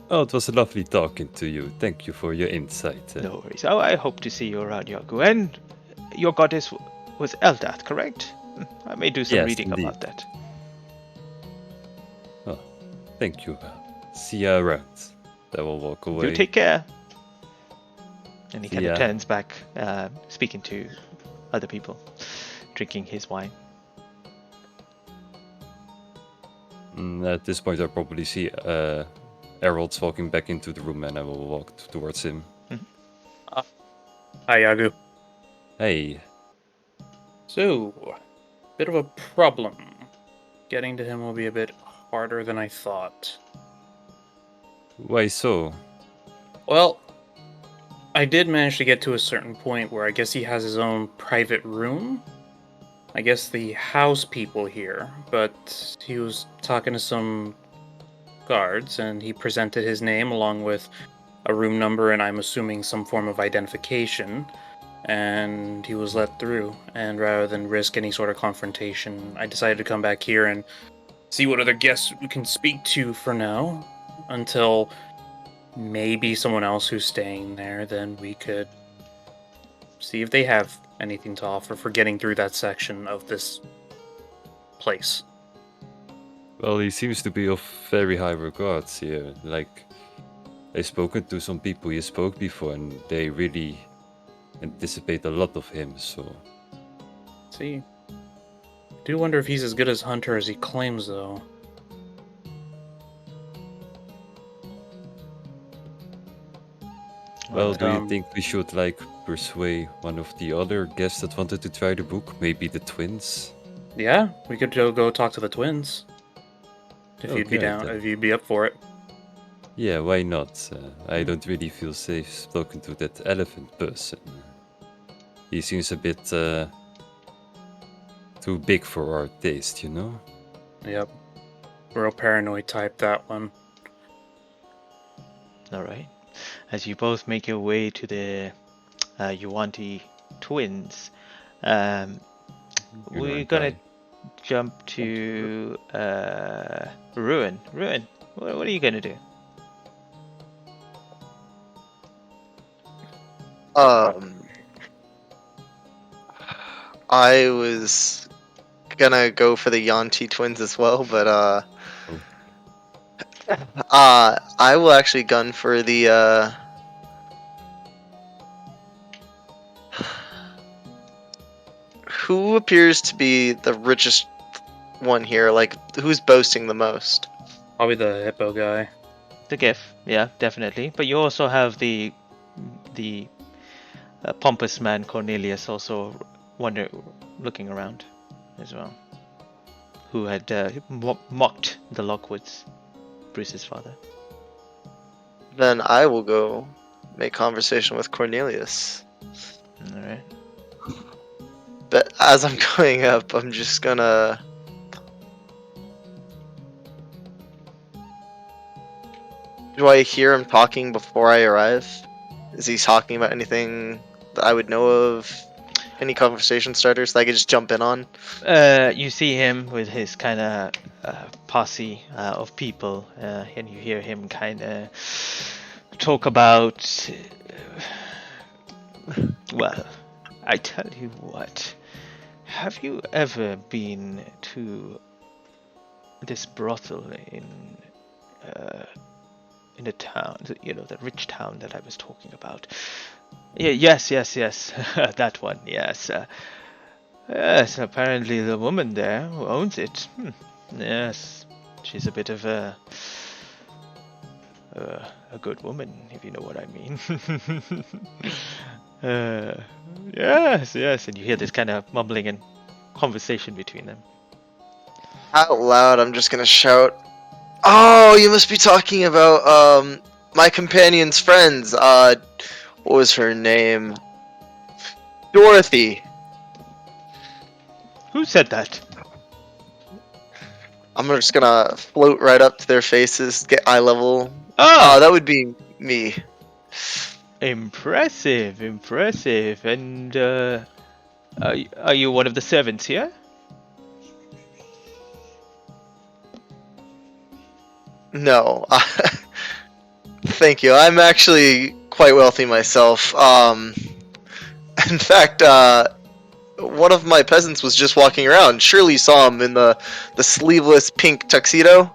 Oh, it was lovely talking to you. Thank you for your insight. No worries. Oh, I hope to see you around, Yaku. And your goddess was Eldath, correct? I may do some Yes, reading indeed. about that. Oh, thank you. See you around. I will walk away. Do take care. And he See kind of ya. turns back, speaking to other people, drinking his wine. At this point, I'll probably see Harold's walking back into the room, and I will walk towards him. Hi, Yagu. Hey, So, bit of a problem. Getting to him will be a bit harder than I thought. why so? Well, I did manage to get to a certain point where I guess he has his own private room. I guess the house people here, but he was talking to some guards and he presented his name along with a room number and I'm assuming some form of identification. And he was let through. And rather than risk any sort of confrontation, I decided to come back here and see what other guests we can speak to for now until maybe someone else who's staying there, then we could see if they have anything to offer for getting through that section of this place. Well, he seems to be of very high regards here. Like, I've spoken to some people he spoke before, and they really anticipate a lot of him, so... See, do wonder if he's as good as hunter as he claims, though. Well, do you think we should persuade one of the other guests that wanted to try the book? Maybe the twins? Yeah, we could go talk to the twins. If you'd be Okay, down, then. if you'd be up for it. Yeah, why not? I don't really feel safe talking to that elephant person. He seems a bit too big for our taste, you know? Yep. Real paranoid type, that one. Alright. As you both make your way to the Yuanti twins, we're gonna jump to Ruin. Ruin, what are you gonna do? I was gonna go for the Yanti twins as well, but I will actually gun for the who appears to be the richest one here? Like, who's boasting the most? Probably the hippo guy. The GIF, yeah, definitely. But you also have the pompous man Cornelius also looking around as well, who had mocked the Lockwoods, Bruce's father. Then I will go make conversation with Cornelius. All right. But as I'm going up, I'm just gonna. Do I hear him talking before I arrive? Is he talking about anything that I would know of? Any conversation starters that I could just jump in on? You see him with his kind of posse of people, and you hear him kind of talk about. Well, I tell you what. Have you ever been to this brothel in the town? You know, the rich town that I was talking about. Yeah, yes, that one. Yes. Yes, apparently the woman there who owns it. Yes, she's a bit of a good woman, if you know what I mean. Yes, and you hear this kind of mumbling and conversation between them. Out loud, I'm just gonna shout, "Oh, you must be talking about my companion's friends. What was her name? Dorothy." Who said that? I'm just gonna float right up to their faces, get eye level. Ah, That would be me. impressive. And are you one of the servants here? No. Thank you. I'm actually quite wealthy myself. In fact, one of my peasants was just walking around. Surely you saw him in the sleeveless pink tuxedo.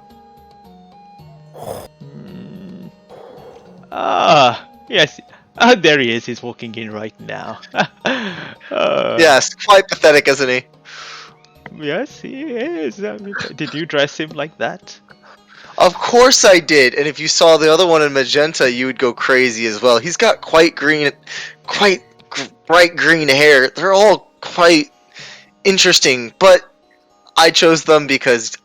Yes. Ah, there he is. He's walking in right now. Yes, quite pathetic, isn't he? Yes, he is. I mean, did you dress him like that? Of course I did. And if you saw the other one in magenta, you would go crazy as well. He's got quite bright green hair. They're all quite interesting, but I chose them because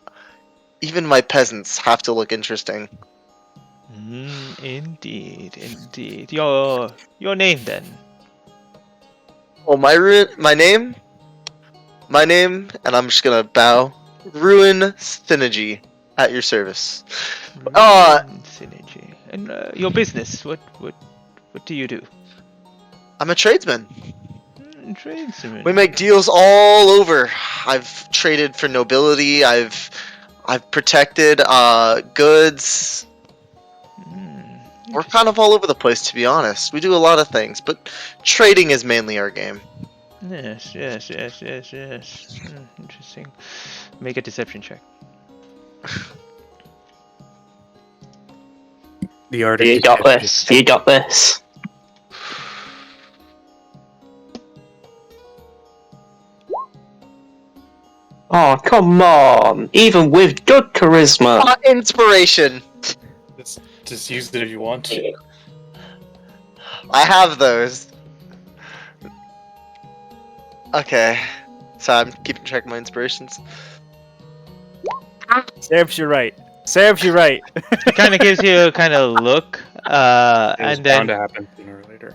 even my peasants have to look interesting. Indeed. Your name then? Oh, my name, and I'm just gonna bow. Ruin Synergy, at your service. Synergy. And your business? What do you do? I'm a tradesman. Tradesman. We make deals all over. I've traded for nobility. I've protected goods. We're kind of all over the place, to be honest. We do a lot of things, but trading is mainly our game. Yes. Interesting. Make a deception check. The art. You got this. You got this. Oh, come on. Even with good charisma. Inspiration. Just use it if you want to. I have those. Okay. So I'm keeping track of my inspirations. Serves you right. Serves you right. He kind of gives you a kind of look, It was and bound then to happen sooner or later.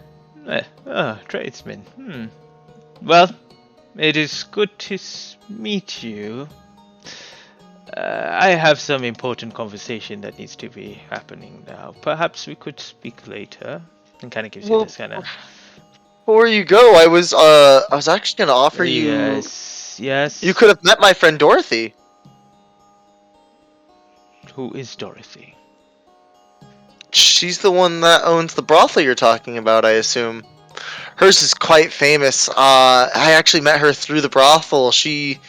tradesman. Well, it is good to meet you. I have some important conversation that needs to be happening now. Perhaps we could speak later. And kind of gives you Well, this kind of. Before you go, I was actually gonna offer you. Yes. You could have met my friend Dorothy. Who is Dorothy? She's the one that owns the brothel you're talking about, I assume. Hers is quite famous. I actually met her through the brothel. She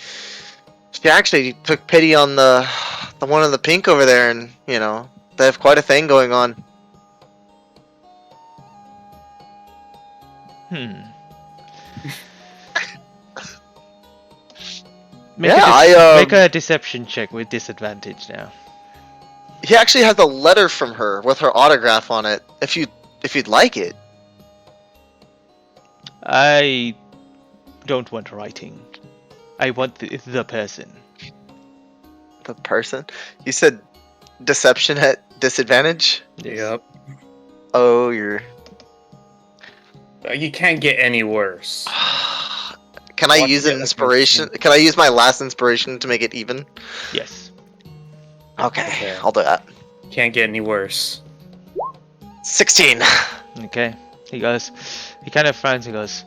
actually took pity on the one in the pink over there, and they have quite a thing going on. Make a deception check with disadvantage now. He actually has a letter from her with her autograph on it. If you'd like it. I don't want writing. I want the person. The person? You said deception at disadvantage? Yes. Yep. Oh, you're. You can't get any worse. Can I use an inspiration? Can I use my last inspiration to make it even? Yes. Okay, I'll do that. Can't get any worse. 16. Okay. He kind of frowns and goes,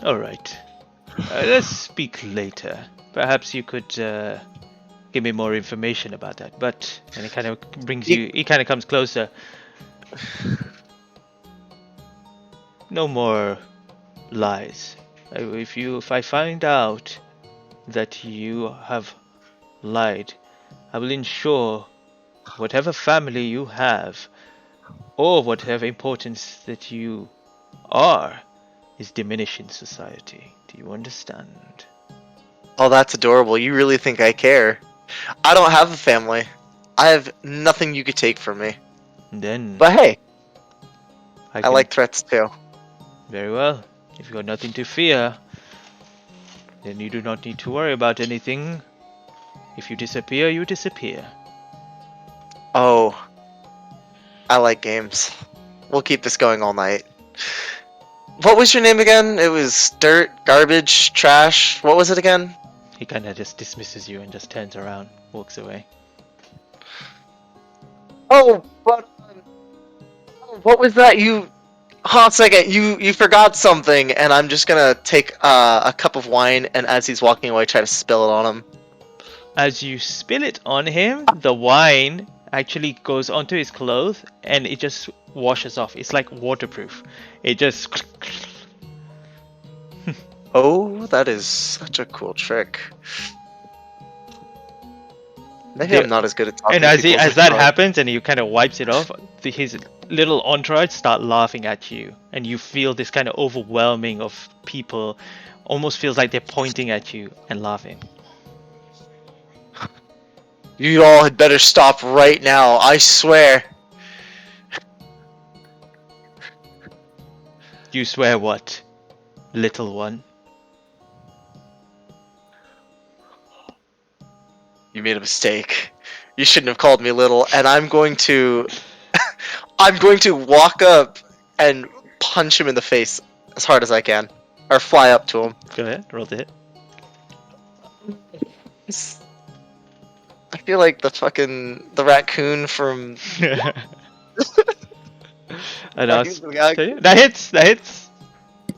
alright. Let's speak later. Perhaps you could give me more information about that. But, and he kind of he kind of comes closer. No more lies. If I find out that you have lied, I will ensure whatever family you have, or whatever importance that you are, is diminished in society. Do you understand? Oh, that's adorable. You really think I care? I don't have a family. I have nothing you could take from me. Then, But hey, I like threats too. Very well. If you got nothing to fear, then you do not need to worry about anything. If you disappear, you disappear. Oh, I like games. We'll keep this going all night. What was your name again? It was dirt, garbage, trash. What was it again? He kind of just dismisses you and just turns around, walks away. Oh, but what was that? Hot second. You forgot something, and I'm just gonna take a cup of wine, and as he's walking away, try to spill it on him. As you spill it on him, the wine actually goes onto his clothes, and it just washes off. It's like waterproof. It just. Oh, that is such a cool trick. Maybe I'm not as good at talking. And as that happens, and he kind of wipes it off, his little entourage start laughing at you, and you feel this kind of overwhelming of people. Almost feels like they're pointing at you and laughing. You all had better stop right now. I swear. You swear what, little one? You made a mistake. You shouldn't have called me little, and I'm going to I'm going to walk up and punch him in the face as hard as I can. Or fly up to him. Go ahead, roll the hit. I feel like the raccoon from And that hits.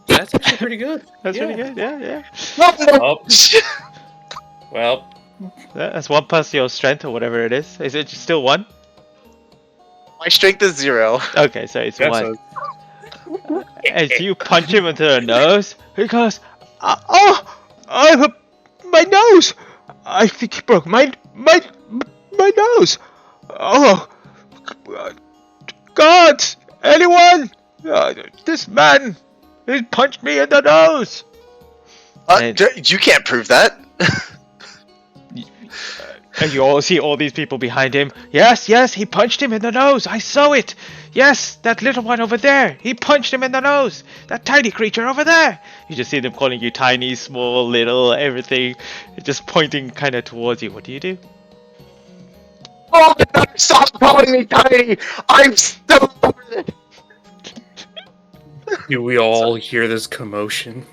That's actually pretty good. That's pretty good. Yeah. Oh. Well, That's 1 plus your strength or whatever it is. Is it still 1? My strength is 0. Okay, so it's guess 1. As you punch him into the nose, he goes, "Oh, my nose! I think he broke my nose! Oh, God! Anyone! This man, he punched me in the nose!" You can't prove that. And you all see all these people behind him. Yes, yes, he punched him in the nose. I saw it. Yes, that little one over there. He punched him in the nose. That tiny creature over there. You just see them calling you tiny, small, little, everything. Just pointing kind of towards you. What do you do? Oh my god, stop calling me tiny! I'm so Do we all hear this commotion?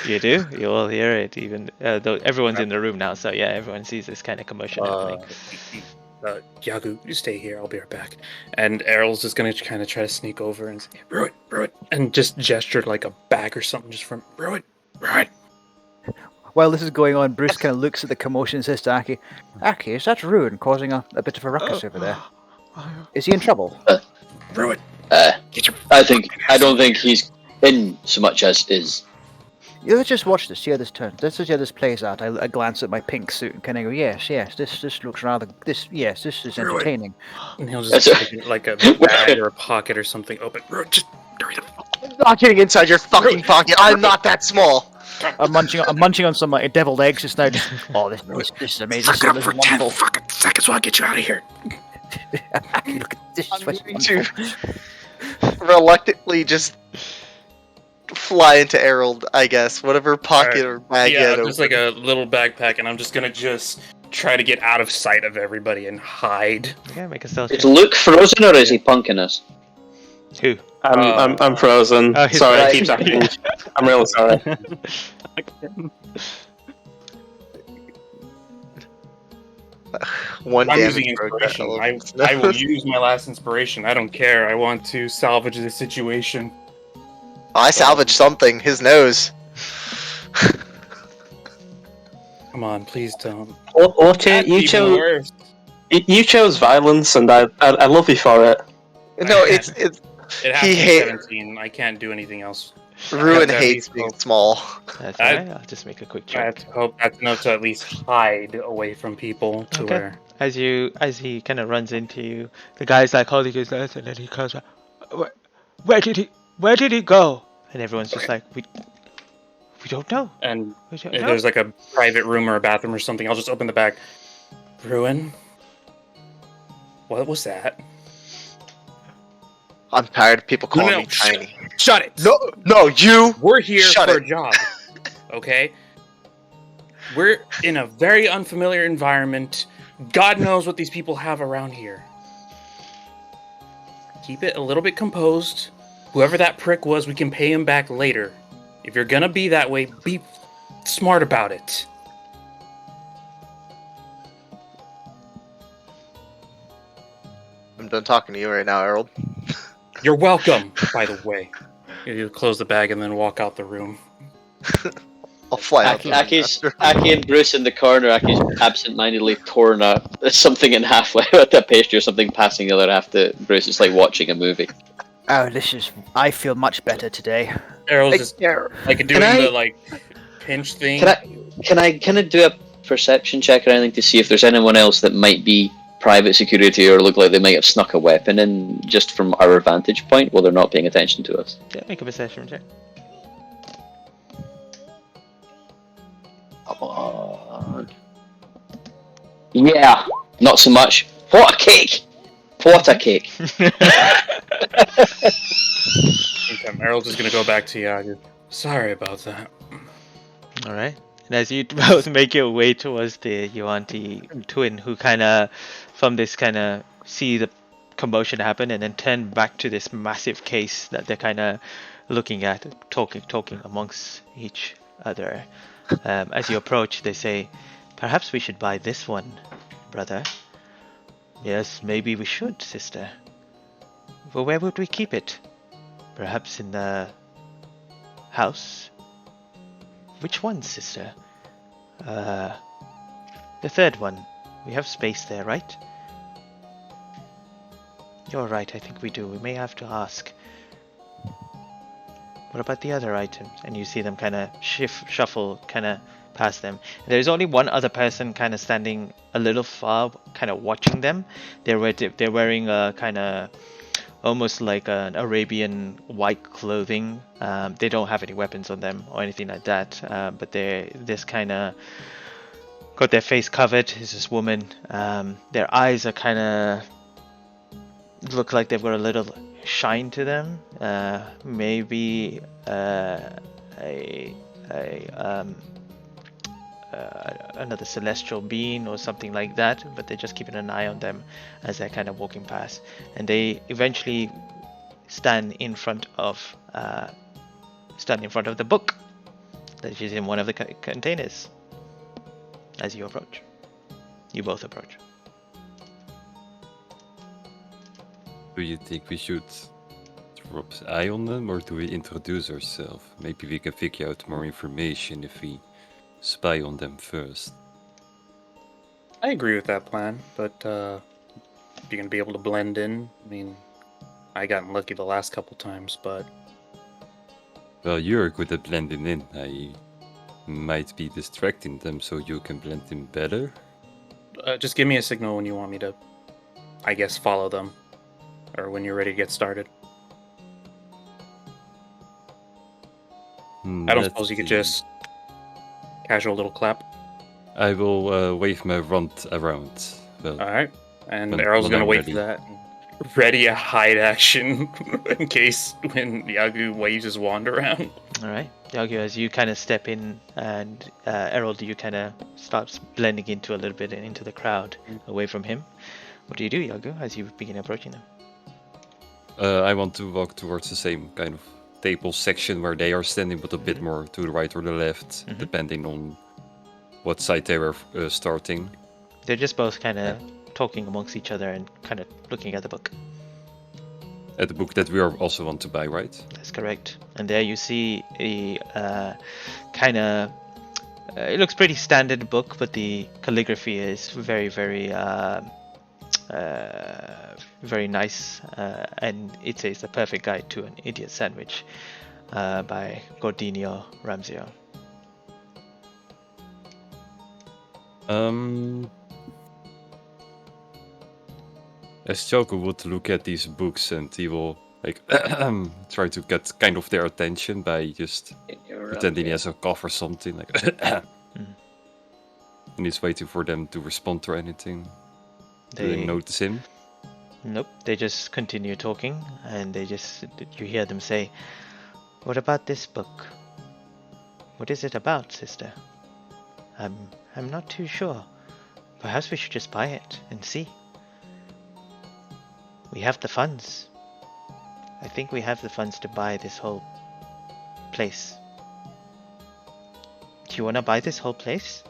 You do. You all hear it. Even though everyone's in the room now, so yeah, everyone sees this kind of commotion happening. Yagu, you stay here. I'll be right back. And Errol's just gonna kind of try to sneak over and say, brew it, and just gesture like a bag or something, just from brew it. While this is going on, Bruce kind of looks at the commotion and says to Aki, Aki, is that Ruin causing a bit of a ruckus over there? Is he in trouble? Brew it. I don't think he's in so much as is. Yeah, let's just watch this, see how this turns. Let's see how this plays out. I glance at my pink suit and kind of go, yes, this looks rather, this is entertaining. And he'll just take like a bag or a pocket or something open. Brew it, just hurry up. I'm not getting inside your fucking pocket. I'm not that small. I'm munching on some deviled eggs just now. Just, oh, this is amazing. Suck it up This for is wonderful. 10 fucking seconds while I get you out of here. Look at this. I'm Is going to reluctantly just fly into Errol, I guess. Whatever pocket or bag you had just like a little backpack, and I'm just gonna try to get out of sight of everybody and hide. Yeah, make a stealth Is check. Luke frozen or is he punking us? Who? I'm frozen. Oh, he's Sorry, I frozen. keep talking. I'm really sorry. one I'm damage. using inspiration. I will use my last inspiration. I don't care. I want to salvage the situation. I salvaged something. His nose. Come on, please don't. Okay, That's you even chose worse. you chose violence, and I love you for it. No, it's It has He to be hate- 17. I can't do anything else. Ruin Yeah, hates he's being cool. small. That's I- alright. I'll just make a quick I check. hope that's enough to at least hide away from people to Okay. where. As he kind of runs into you, the guy's like holding his nose, and then he comes, where did he go? And everyone's just like, we don't know. And We don't if know. there's like a private room or a bathroom or something, I'll just open the back. Ruin? What was that? I'm tired of people calling No, me tiny. Shut it! No, you. We're here Shut for it. a job. Okay? We're in a very unfamiliar environment. God knows what these people have around here. Keep it a little bit composed. Whoever that prick was, we can pay him back later. If you're gonna be that way, be smart about it. I'm done talking to you right now, Errol. You're welcome, by the way. You close the bag and then walk out the room. I'll fly out. Aki and Bruce in the corner. Aki's absent-mindedly torn something in half with a pastry or something, passing the other half to Bruce. It's like watching a movie. Oh, I feel much better today. Errol's just like doing I- the like pinch thing. Can I do a perception check or anything to see if there's anyone else that might be private security or look like they might have snuck a weapon in just from our vantage point while they're not paying attention to us? Yeah, make a perception check. Come on. Yeah, not so much. What a cake! What a cake! Okay, Errol's just gonna go back to Yagu. Sorry about that. All right. And as you both make your way towards the Yuan-Ti twin, who kind of, from this kind of see the commotion happen, and then turn back to this massive case that they're kind of looking at, talking amongst each other. As you approach, they say, "Perhaps we should buy this one, brother." "Yes, maybe we should, sister." "Well, where would we keep it? Perhaps in the house?" "Which one, sister?" The third one. We have space there, right?" "You're right, I think we do. We may have to ask." "What about the other items?" And you see them kind of shuffle kind of past them. There's only one other person kind of standing a little far, kind of watching them. They're wearing a kind of almost like an Arabian white clothing. They don't have any weapons on them or anything like that, but they're this kind of got their face covered. Is this woman? Their eyes are kind of look like they've got a little shine to them. Maybe another celestial being or something like that. But they're just keeping an eye on them as they're kind of walking past, and they eventually stand in front of the book that is in one of the containers. As you approach, you both approach. Do you think we should drop an eye on them, or do we introduce ourselves? Maybe we can figure out more information if we spy on them first. I agree with that plan, but you're gonna be able to blend in. I mean, I got lucky the last couple times, but Well, you're good at blending in. I might be distracting them so you can blend in better. just give me a signal when you want me to, I guess, follow them, or when you're ready to get started. I don't suppose you could just casual little clap. I will wave my wand around. Well, All right, and when- Errol's when gonna I'm wait ready. for that. Ready a hide action in case when Yagu waves his wand around. All right, Yagu, as you kind of step in, and Errol, you kind of starts blending into a little bit into the crowd, away from him. What do you do, Yagu, as you begin approaching them? I want to walk towards the same kind of table section where they are standing, but a bit more to the right or the left, depending on what side they were starting. They're just both kind of talking amongst each other and kind of looking at the book. At the book that we are also want to buy, right? That's correct. And there you see a kind of it looks pretty standard book, but the calligraphy is very, very very nice, and it says The Perfect Guide to an Idiot Sandwich by Gordinio Ramsio. As Choco would look at these books and he will like try to get kind of their attention by just pretending he has a cough or something like and he's waiting for them to respond or anything. Do they notice him? Nope, they just continue talking, and you hear them say, "What about this book? What is it about, sister? I'm not too sure. Perhaps we should just buy it and see. We have the funds. I think we have the funds to buy this whole place. Do you want to buy this whole place?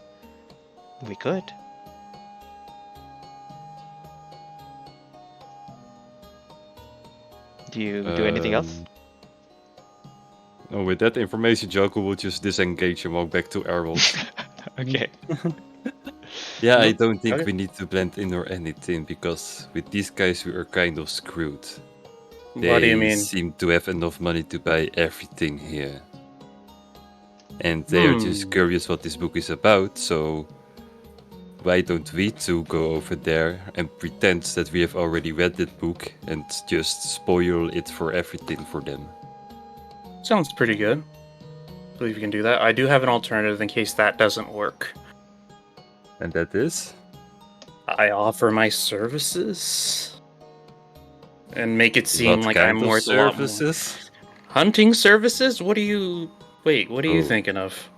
We could." Do you do anything else? No, with that information, Joko will just disengage and walk back to Errol. Okay. Yeah, I don't think we need to blend in or anything, because with these guys we are kind of screwed. What do you mean? They seem to have enough money to buy everything here. And they are just curious what this book is about, so why don't we two go over there and pretend that we have already read that book and just spoil it for everything for them? Sounds pretty good. I believe you can do that. I do have an alternative in case that doesn't work. And that is? I offer my services and make it seem What like kind I'm of worth a lot more. services? Hunting services? What are you thinking of?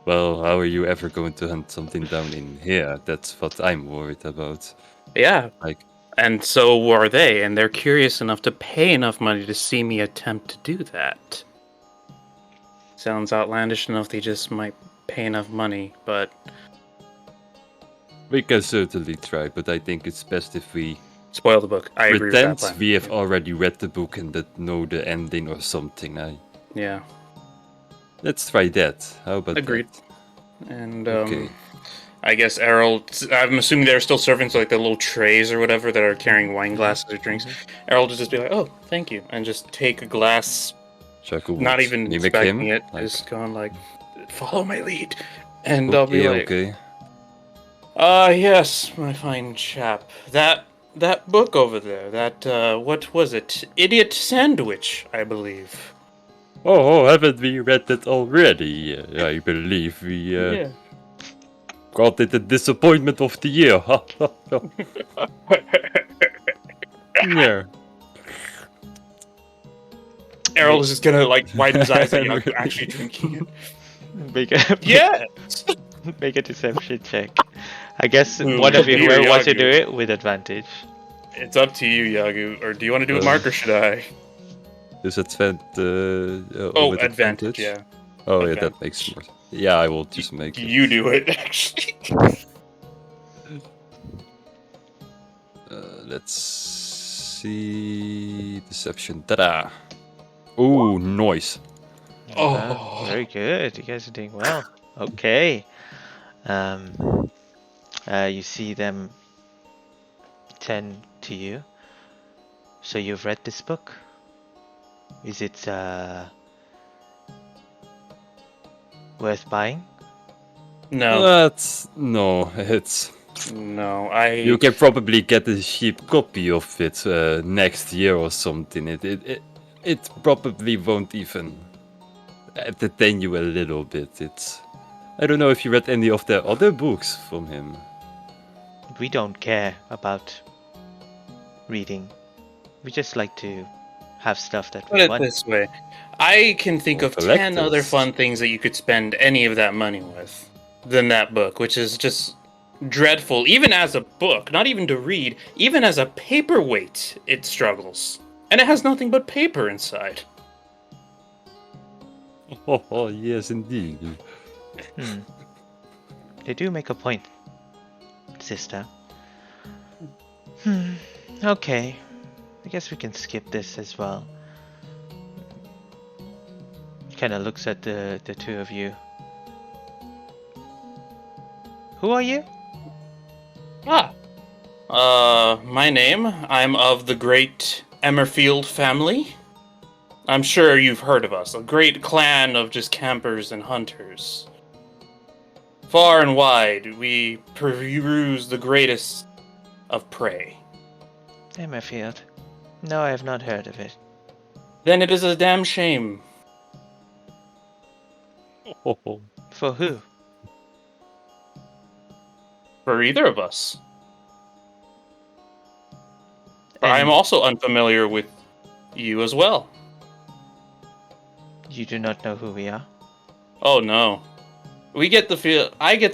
Well, how are you ever going to hunt something down in here? That's what I'm worried about. Yeah. Like, And so are they, and they're curious enough to pay enough money to see me attempt to do that. Sounds outlandish enough they just might pay enough money, but we can certainly try, but I think it's best if we spoil the book. I agree with that pretend plan. we have already read the book and that know the ending or something. Yeah. Let's try that. How about Agreed. that? And Okay. I guess Errol, I'm assuming there are still servants like the little trays or whatever that are carrying wine glasses or drinks. Errol will just be like, "Oh, thank you," and just take a glass, Shaku not would even mimic expecting him, it, like, just going like, "Follow my lead," and I'll be like, okay. Yes, my fine chap. That book over there, what was it? Idiot Sandwich, I believe. Oh, haven't we read that already? I believe we Yeah. Called it the disappointment of the year. Yeah. Errol is just gonna like widen his eyes at Yaku actually drinking it. Make a Yeah. make a deception check. I guess Ooh, one of you, beer, whoever wants to Yagu. do it, with advantage. It's up to you, Yagu. Or do you want to do it, Mark, or should I? There's with Advantage, yeah. Oh, yeah, Advantage. that makes more. Yeah, I will just make it. You do it, actually. Let's see. Deception. Ta-da! Ooh, noise. Oh. Very good. You guys are doing well. Okay. You see them turn to you. So you've read this book? Is it worth buying? No, It's. no, You can probably get a cheap copy of it next year or something. It probably won't even entertain you a little bit. I don't know if you read any of the other books from him. We don't care about reading. We just like to have stuff that Put we it want. this way. I can think Or of 10 other collectors. fun things that you could spend any of that money with than that book, which is just dreadful. Even as a book, not even to read, even as a paperweight, it struggles. And it has nothing but paper inside. Oh, yes, indeed. They do make a point, sister. Okay. I guess we can skip this as well. Kind of looks at the two of you. Who are you? My name, I'm of the great Emmerfield family. I'm sure you've heard of us, a great clan of just campers and hunters. Far and wide, we peruse the greatest of prey. Emmerfield. No, I have not heard of it. Then it is a damn shame. Oh, For who? For either of us. For I am And also unfamiliar with you as well. you do not know who we are? Oh no. I get the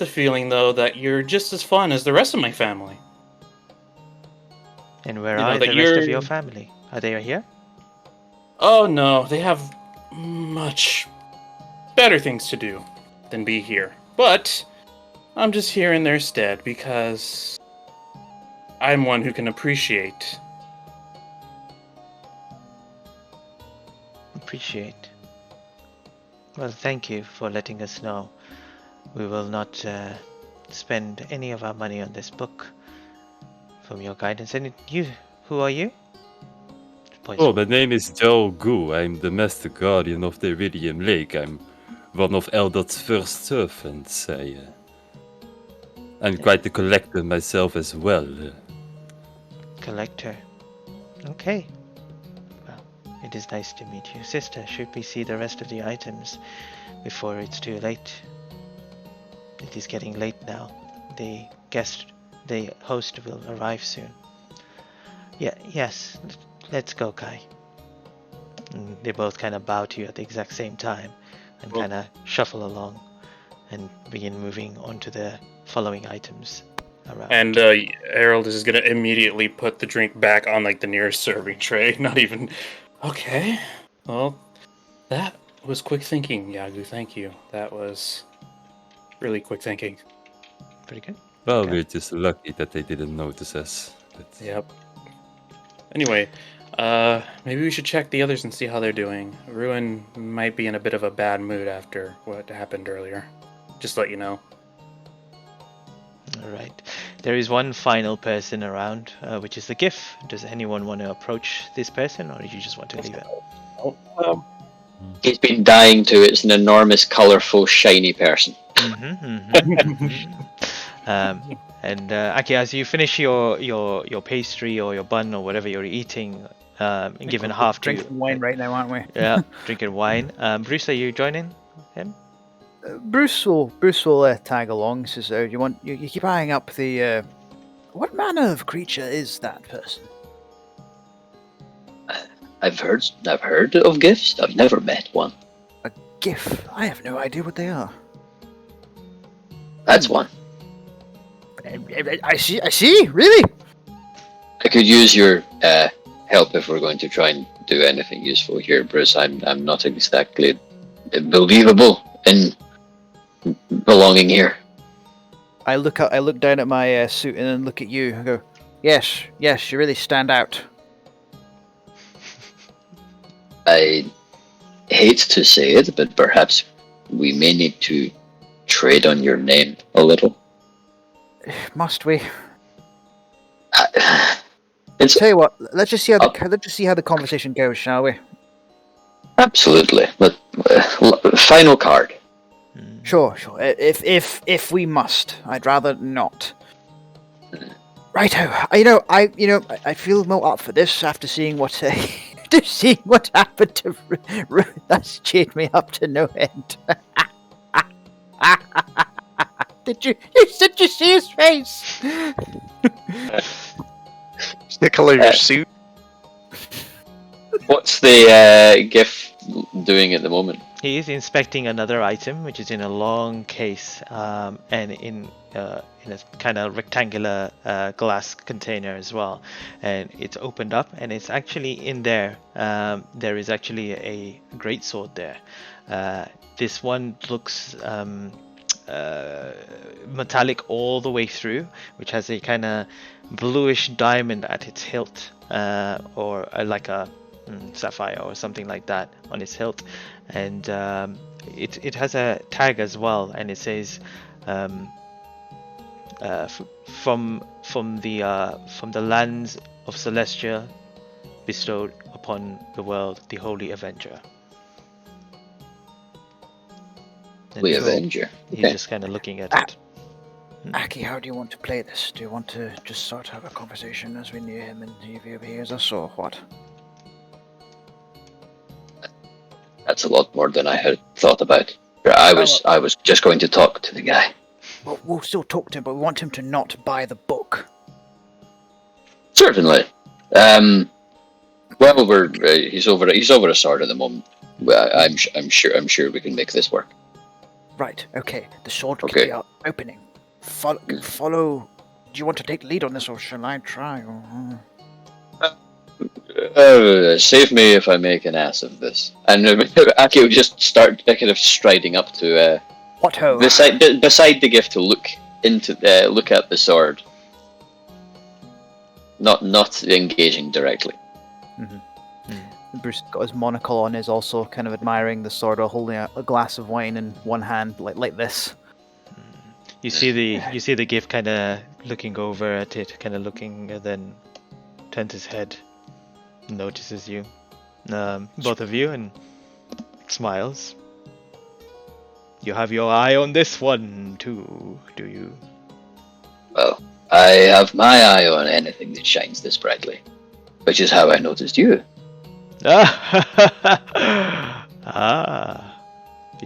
feeling though that you're just as fun as the rest of my family. And where You know, are that the rest of you're- your family? Are they here? Oh no, they have much better things to do than be here. But I'm just here in their stead because I'm one who can appreciate. Appreciate. Well, thank you for letting us know. We will not spend any of our money on this book from your guidance. And who are you? Oh, my name is Joe Gu. I'm the Master Guardian of the Iridium Lake. I'm one of Eldot's first servants. I'm quite a collector myself as well. Collector. Okay. Well, it is nice to meet you. Sister, should we see the rest of the items before it's too late? It is getting late now. The host will arrive soon. Yes. Let's go, Kai. And they both kind of bow to you at the exact same time and kind of shuffle along and begin moving on to the following items around. And Harold is gonna immediately put the drink back on like the nearest serving tray. Not even. Okay. Well, that was quick thinking, Yagu. Thank you. That was really quick thinking. Pretty good. Well, Okay. we're just lucky that they didn't notice us. But... Yep. Anyway, maybe we should check the others and see how they're doing. Ruin might be in a bit of a bad mood after what happened earlier. Just let you know. All right. There is one final person around, which is the GIF. Does anyone want to approach this person, or do you just want to leave it? He's been dying to. It's an enormous, colourful, shiny person. And Aki, as you finish your pastry or your bun or whatever you're eating, given half to drinking wine right now, aren't we? yeah, drinking wine. Bruce, are you joining him? Bruce will tag along. Says, you keep eyeing up the. What manner of creature is that person? I've heard of gifts. I've never met one. A GIF. I have no idea what they are. That's one. I see. Really? I could use your help if we're going to try and do anything useful here, Bruce. I'm not exactly believable in belonging here. I look down at my suit and then look at you and go, yes, you really stand out. I hate to say it, but perhaps we may need to trade on your name a little. Must we? It's Tell you what, let's just see how the conversation goes, shall we? absolutely. But final card. Sure. If we must, I'd rather not. Righto. I feel more up for this after seeing what happened to. That's cheered me up to no end. Did you see his face? The color of your suit. What's the GIF doing at the moment? He is inspecting another item, which is in a long case, and in a kind of rectangular glass container as well. And it's opened up, and it's actually in there. There is actually a greatsword there. This one looks metallic all the way through, which has a kind of bluish diamond at its hilt, or like a sapphire or something like that on its hilt, and it has a tag as well, and it says from the lands of Celestia bestowed upon the world, the Holy Avenger. And The so Avenger. He's Okay. just kind of looking at it. Aki, how do you want to play this? Do you want to just start to have a conversation as we near him and see if he overhears us, or what? That's a lot more than I had thought about. I was just going to talk to the guy. Well, we'll still talk to him, but we want him to not buy the book. Certainly. Well, he's over a sword at the moment. Well, I'm sure we can make this work. Right, okay. The sword Okay. can be opening. Follow. Do you want to take lead on this, or shall I try? Save me if I make an ass of this. And Aki would just start kind of striding up to What ho? beside the gift to look at the sword, not engaging directly. Bruce got his monocle on, is also kind of admiring the sword, or holding a glass of wine in one hand, like this. You see the gift kind of looking over at it, kind of looking, and then turns his head, notices you, both of you, and smiles. You have your eye on this one too, do you? Well, I have my eye on anything that shines this brightly, which is how I noticed you.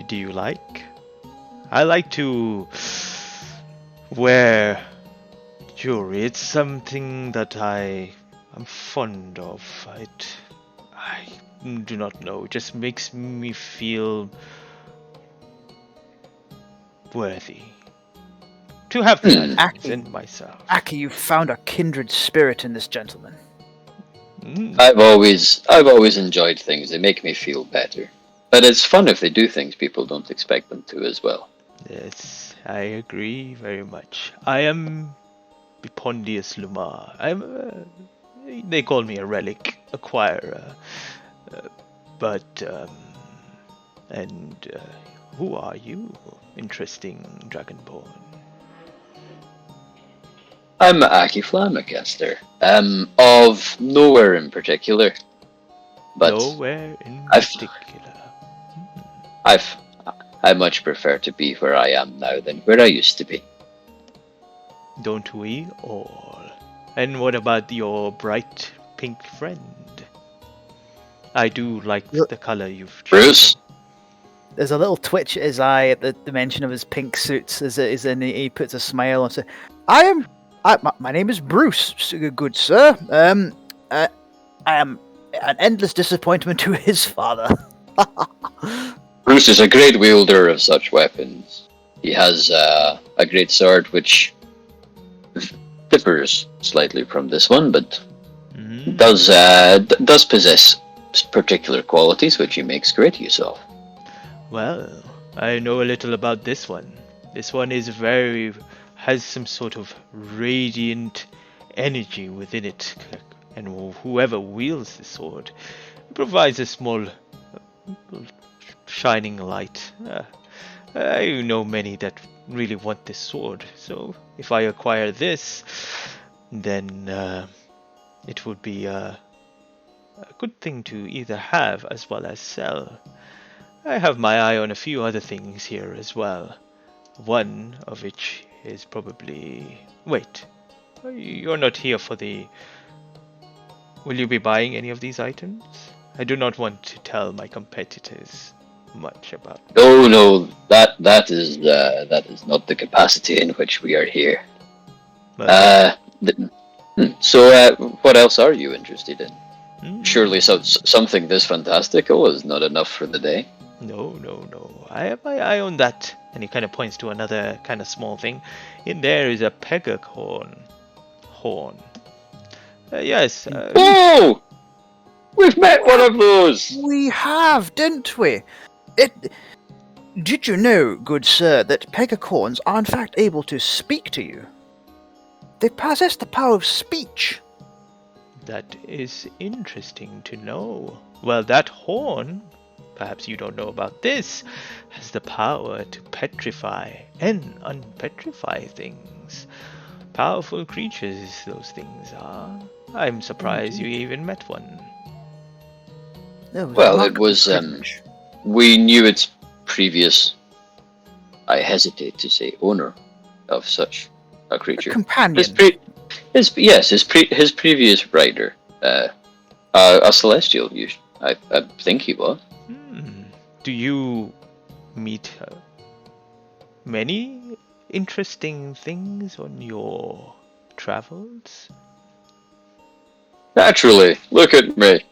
Do you like? I like to wear jewelry. It's something that I am fond of. I do not know. It just makes me feel worthy to have confidence in myself. Aki, you've found a kindred spirit in this gentleman. I've always enjoyed things. They make me feel better. But it's fun if they do things people don't expect them to as well. Yes, I agree very much. I am Bipondius Lumar. They call me a relic acquirer. Who are you, interesting Dragonborn? I'm Aki Flamacaster. Of nowhere in particular. But Nowhere in I've- particular. I much prefer to be where I am now than where I used to be. Don't we all? And what about your bright pink friend? I do like Look- the color you've Bruce? chosen. There's a little twitch at his eye at the mention of his pink suits. He puts a smile and says, my name is Bruce, good sir. I am an endless disappointment to his father. Bruce is a great wielder of such weapons. He has a great sword which differs slightly from this one, but does possess particular qualities which he makes great use of. Well, I know a little about this one. This one has some sort of radiant energy within it, and whoever wields the sword provides a small shining light. I know many that really want this sword, so if I acquire this, then it would be a good thing to either have as well as sell. I have my eye on a few other things here as well. One of which is probably... Wait, you're not here for the... Will you be buying any of these items? I do not want to tell my competitors much about... No, that is not the capacity in which we are here. But, So, what else are you interested in? Surely something this fantastical is not enough for the day. No. I have my eye on that. And he kind of points to another kind of small thing. In there is a pegacorn horn. Yes. Oh! We've met one of those! We have, didn't we? Did you know, good sir, that pegacorns are in fact able to speak to you? They possess the power of speech. That is interesting to know. Well, that horn, perhaps you don't know about this, has the power to petrify and unpetrify things. Powerful creatures, those things are. I'm surprised you even met one. Well, it was, we knew its previous, I hesitate to say owner of such a creature. Companion. His previous rider, a celestial. I think he was. Do you meet many interesting things on your travels? Naturally, look at me.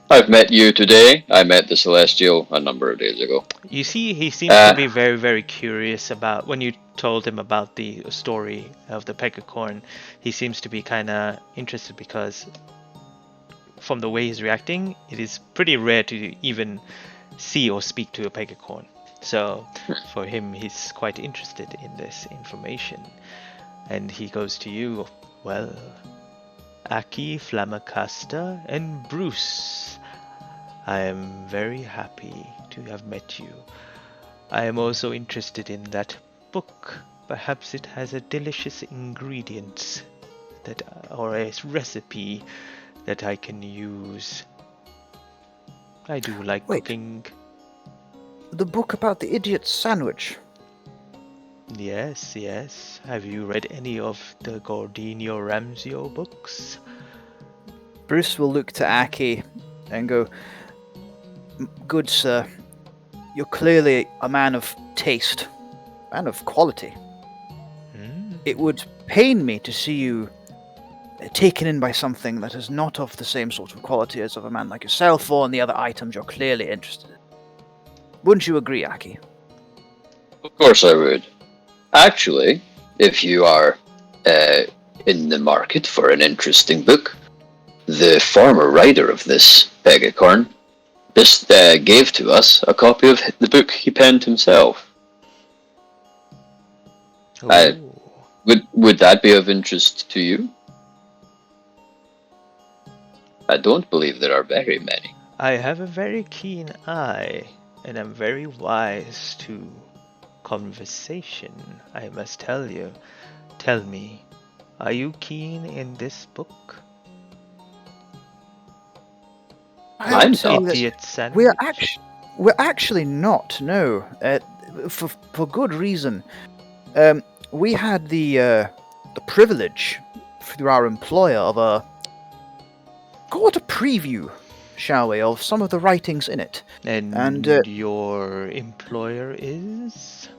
I've met you today. I met the celestial a number of days ago. You see, he seems to be very, very curious about when you told him about the story of the pegacorn. He seems to be kind of interested because from the way he's reacting, it is pretty rare to even see or speak to a pegacorn. So for him, he's quite interested in this information. And he goes to you, well, Aki, Flamacasta, and Bruce. I am very happy to have met you. I am also interested in that book. Perhaps it has a delicious ingredient or a recipe that I can use. I do like cooking. The book about the idiot sandwich. Yes. Have you read any of the Gordinio Ramsio books? Bruce will look to Aki and go, good sir, you're clearly a man of taste, man of quality. It would pain me to see you taken in by something that is not of the same sort of quality as of a man like yourself or in the other items you're clearly interested in. Wouldn't you agree, Aki? Of course I would. Actually, if you are in the market for an interesting book, the former writer of this pegacorn just gave to us a copy of the book he penned himself. Would that be of interest to you? I don't believe there are very many. I have a very keen eye, and am very wise to conversation, I must tell you. Tell me, are you keen in this book? I'm not. Idiot sandwich? We're actually not. No, for good reason. We had the privilege through our employer of call it a preview shall we, of some of the writings in it. And And your employer is?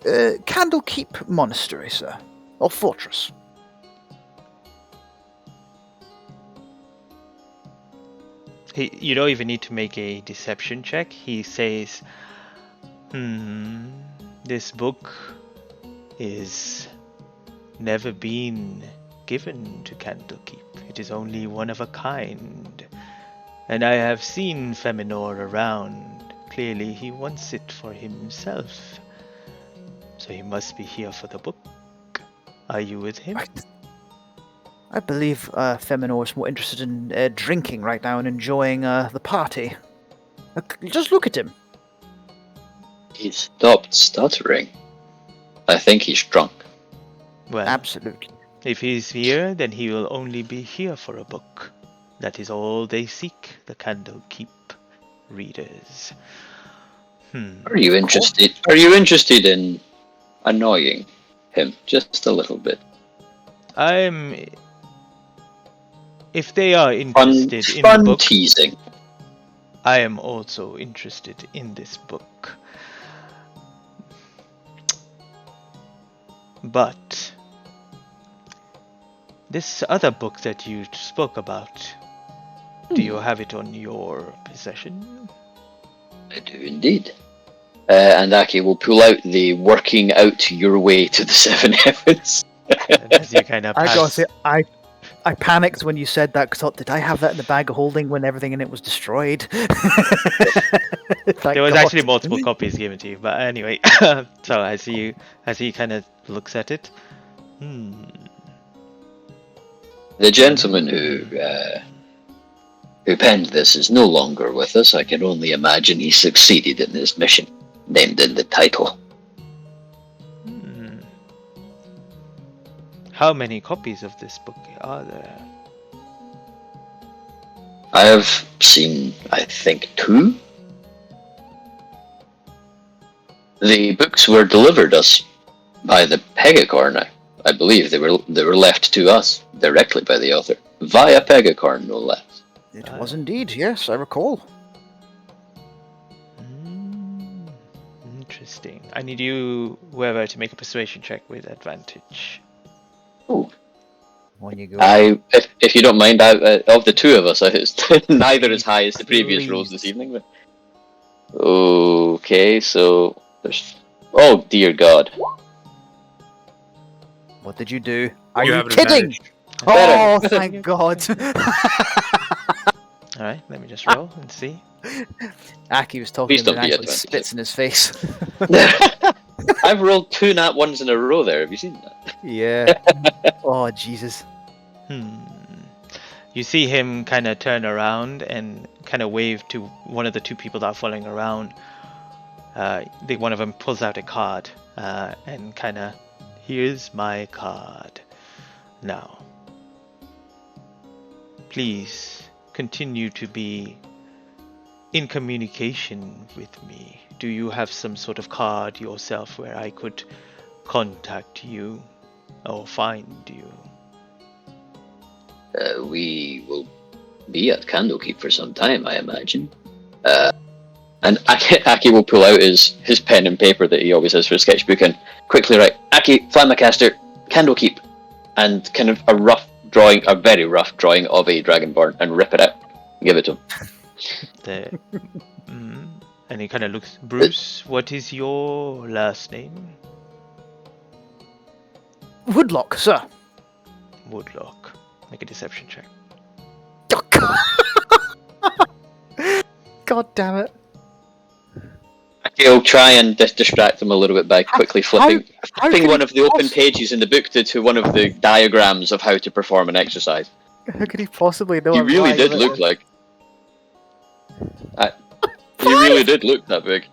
Candlekeep Monastery, sir. Or Fortress. You don't even need to make a deception check. He says, this book is never been given to Candlekeep. It is only one of a kind. And I have seen Feminor around. Clearly he wants it for himself. So he must be here for the book. Are you with him? I believe Feminor is more interested in drinking right now and enjoying the party. Just look at him. He stopped stuttering. I think he's drunk. Well, Absolutely. if he's here, then he will only be here for a book. That is all they seek, the Candlekeep readers. Are you interested? Are you interested in annoying him just a little bit? If they are interested in the Fun book, teasing. I am also interested in this book. But this other book that you spoke about, do you have it on your possession? I do indeed. And Aki will pull out the working out your way to the seven heavens. And as you kind of I gotta pass, say, I panicked when you said that because I thought, did I have that in the bag of holding when everything in it was destroyed? there was actually multiple copies given to you, but anyway. So as he kind of looks at it, The gentleman who penned this is no longer with us. I can only imagine he succeeded in his mission, named in the title. How many copies of this book are there? I have seen, I think, 2. The books were delivered us by the Pegacorn. I believe they were left to us directly by the author, via Pegacorn, no less. It was indeed, yes, I recall. Interesting. I need you, whoever, to make a persuasion check with advantage. Oh. On you go. If you don't mind, of the two of us, it's neither as high as the previous rolls this evening. But okay, so there's. Oh dear God! What did you do? Are you have an kidding? advantage. Oh, thank God. Alright, let me just roll and see. Aki was talking Please to him don't and be actually advanced. spits in his face. I've rolled 2 nat 1s in a row there. Have you seen that? Yeah. Oh, Jesus. You see him kind of turn around and kind of wave to one of the 2 people that are following around. One of them pulls out a card and kind of, here's my card. Now, please continue to be in communication with me. Do you have some sort of card yourself where I could contact you or find you? We will be at Candlekeep for some time, I imagine. And Aki will pull out his pen and paper that he always has for a sketchbook and quickly write, Aki, Flammacaster, Candlekeep, and kind of a very rough drawing of a Dragonborn, and rip it out. Give it to him. And he kind of looks, Bruce, what is your last name? Woodlock, sir. Woodlock. Make a deception check. God damn it. Aki will try and distract him a little bit by quickly flipping one of the open pages in the book to one of the diagrams of how to perform an exercise. How could he possibly know He I'm really lying did about look this? like. He really did look that big.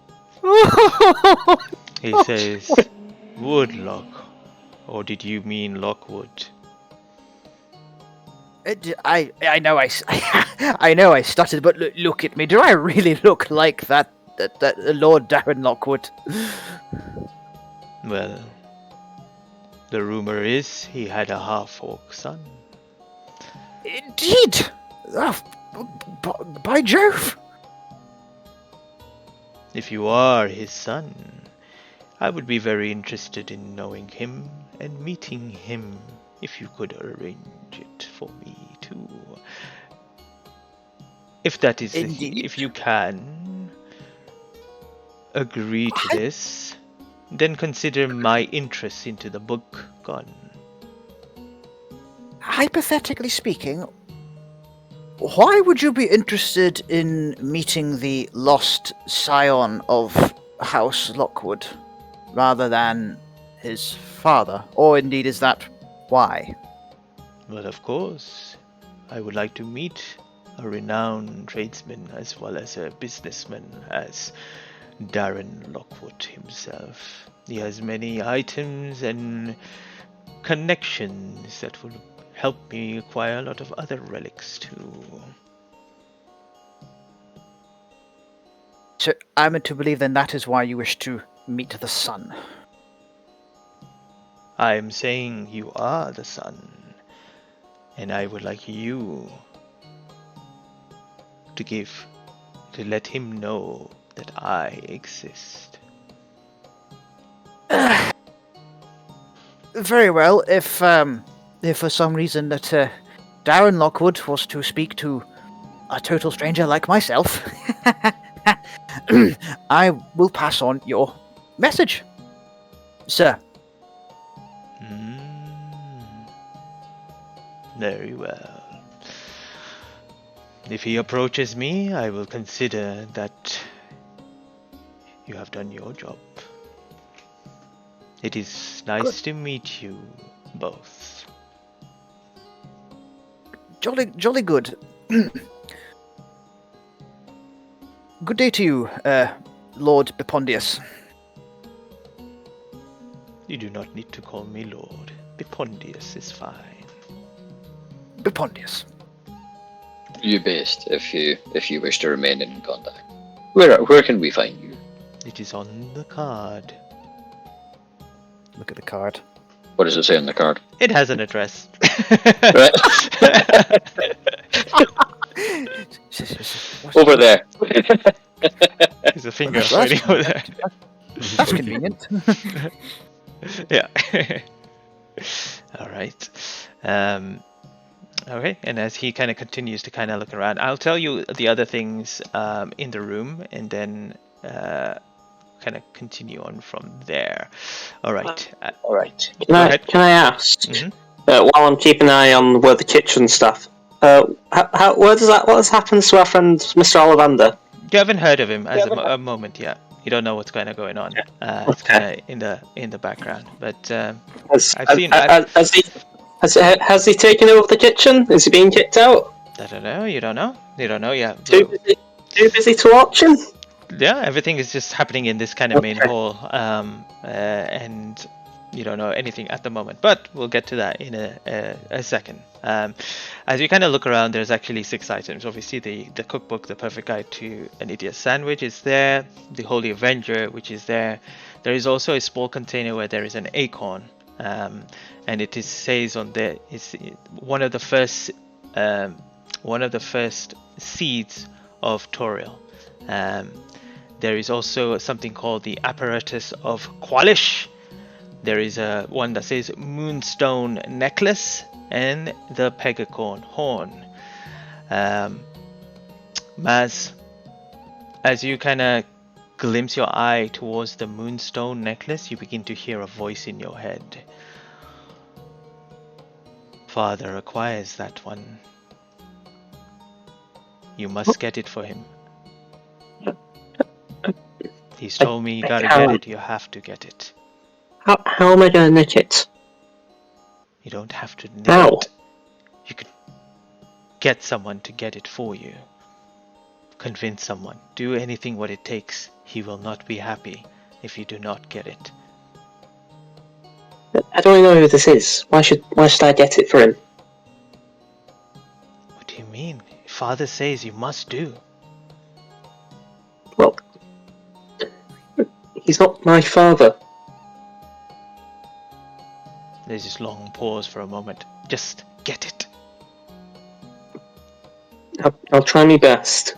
He says, Woodlock. Or did you mean Lockwood? I know I know I stuttered, but look at me. Do I really look like that Lord Darren Lockwood? Well, the rumor is he had a half-orc son. Indeed. Oh, By Jove! If you are his son, I would be very interested in knowing him and meeting him if you could arrange it for me too. If that is Indeed. if you can agree to this, then consider my interest into the book gone. Hypothetically speaking, why would you be interested in meeting the lost scion of House Lockwood rather than his father? Or indeed, is that why? Well, of course, I would like to meet a renowned tradesman as well as a businessman as Darren Lockwood himself. He has many items and connections that will help me acquire a lot of other relics too. So I'm to believe then that is why you wish to meet the son. I am saying you are the son, and I would like you to let him know that I exist. Very well. If for some reason that Darren Lockwood was to speak to a total stranger like myself, I will pass on your message, sir. Very well. If he approaches me, I will consider that you have done your job. It is nice to meet you both. Jolly good. Good day to you, Lord Bepondius. You do not need to call me Lord. Bepondius is fine. Bepondius. You best if you wish to remain in contact. Where can we find you? It is on the card. Look at the card. What does it say on the card? It has an address. Right. Over there. There's a finger That's pointing over there. That's convenient. Yeah. All right. Okay, and as he kind of continues to kind of look around, I'll tell you the other things in the room, and then kind of continue on from there. All right. All right. Go ahead. Can I ask, Mhm. while I'm keeping an eye on where the kitchen stuff, what has happened to our friend Mr. Ollivander? You haven't heard of him as a moment yet. You don't know what's kind of going on. It's kind of in the background, but Has he taken over the kitchen? Is he being kicked out? I don't know. You don't know. You don't know yet. Too busy to watch him? Yeah, everything is just happening in this kind of main hall, and you don't know anything at the moment. But we'll get to that in a second. As you kind of look around, there's actually 6 items. Obviously, the cookbook, The Perfect Guide to an Idiot Sandwich, is there. The Holy Avenger, which is there. There is also a small container where there is an acorn, and it says on there it's one of the first seeds of Toriel. There is also something called the Apparatus of Qualish. There is one that says Moonstone Necklace and the Pegacorn Horn. Maz, as you kind of glimpse your eye towards the Moonstone Necklace, you begin to hear a voice in your head. Father acquires that one. You must get it for him. He's told me you gotta get it, you have to get it. How am I going to nick it? You don't have to nick How? it. You could get someone to get it for you. Convince someone. Do anything what it takes. He will not be happy if you do not get it. I don't know who this is. Why should I get it for him? What do you mean? Father says you must do. Well, he's not my father. There's this long pause for a moment. Just get it. I'll try my best.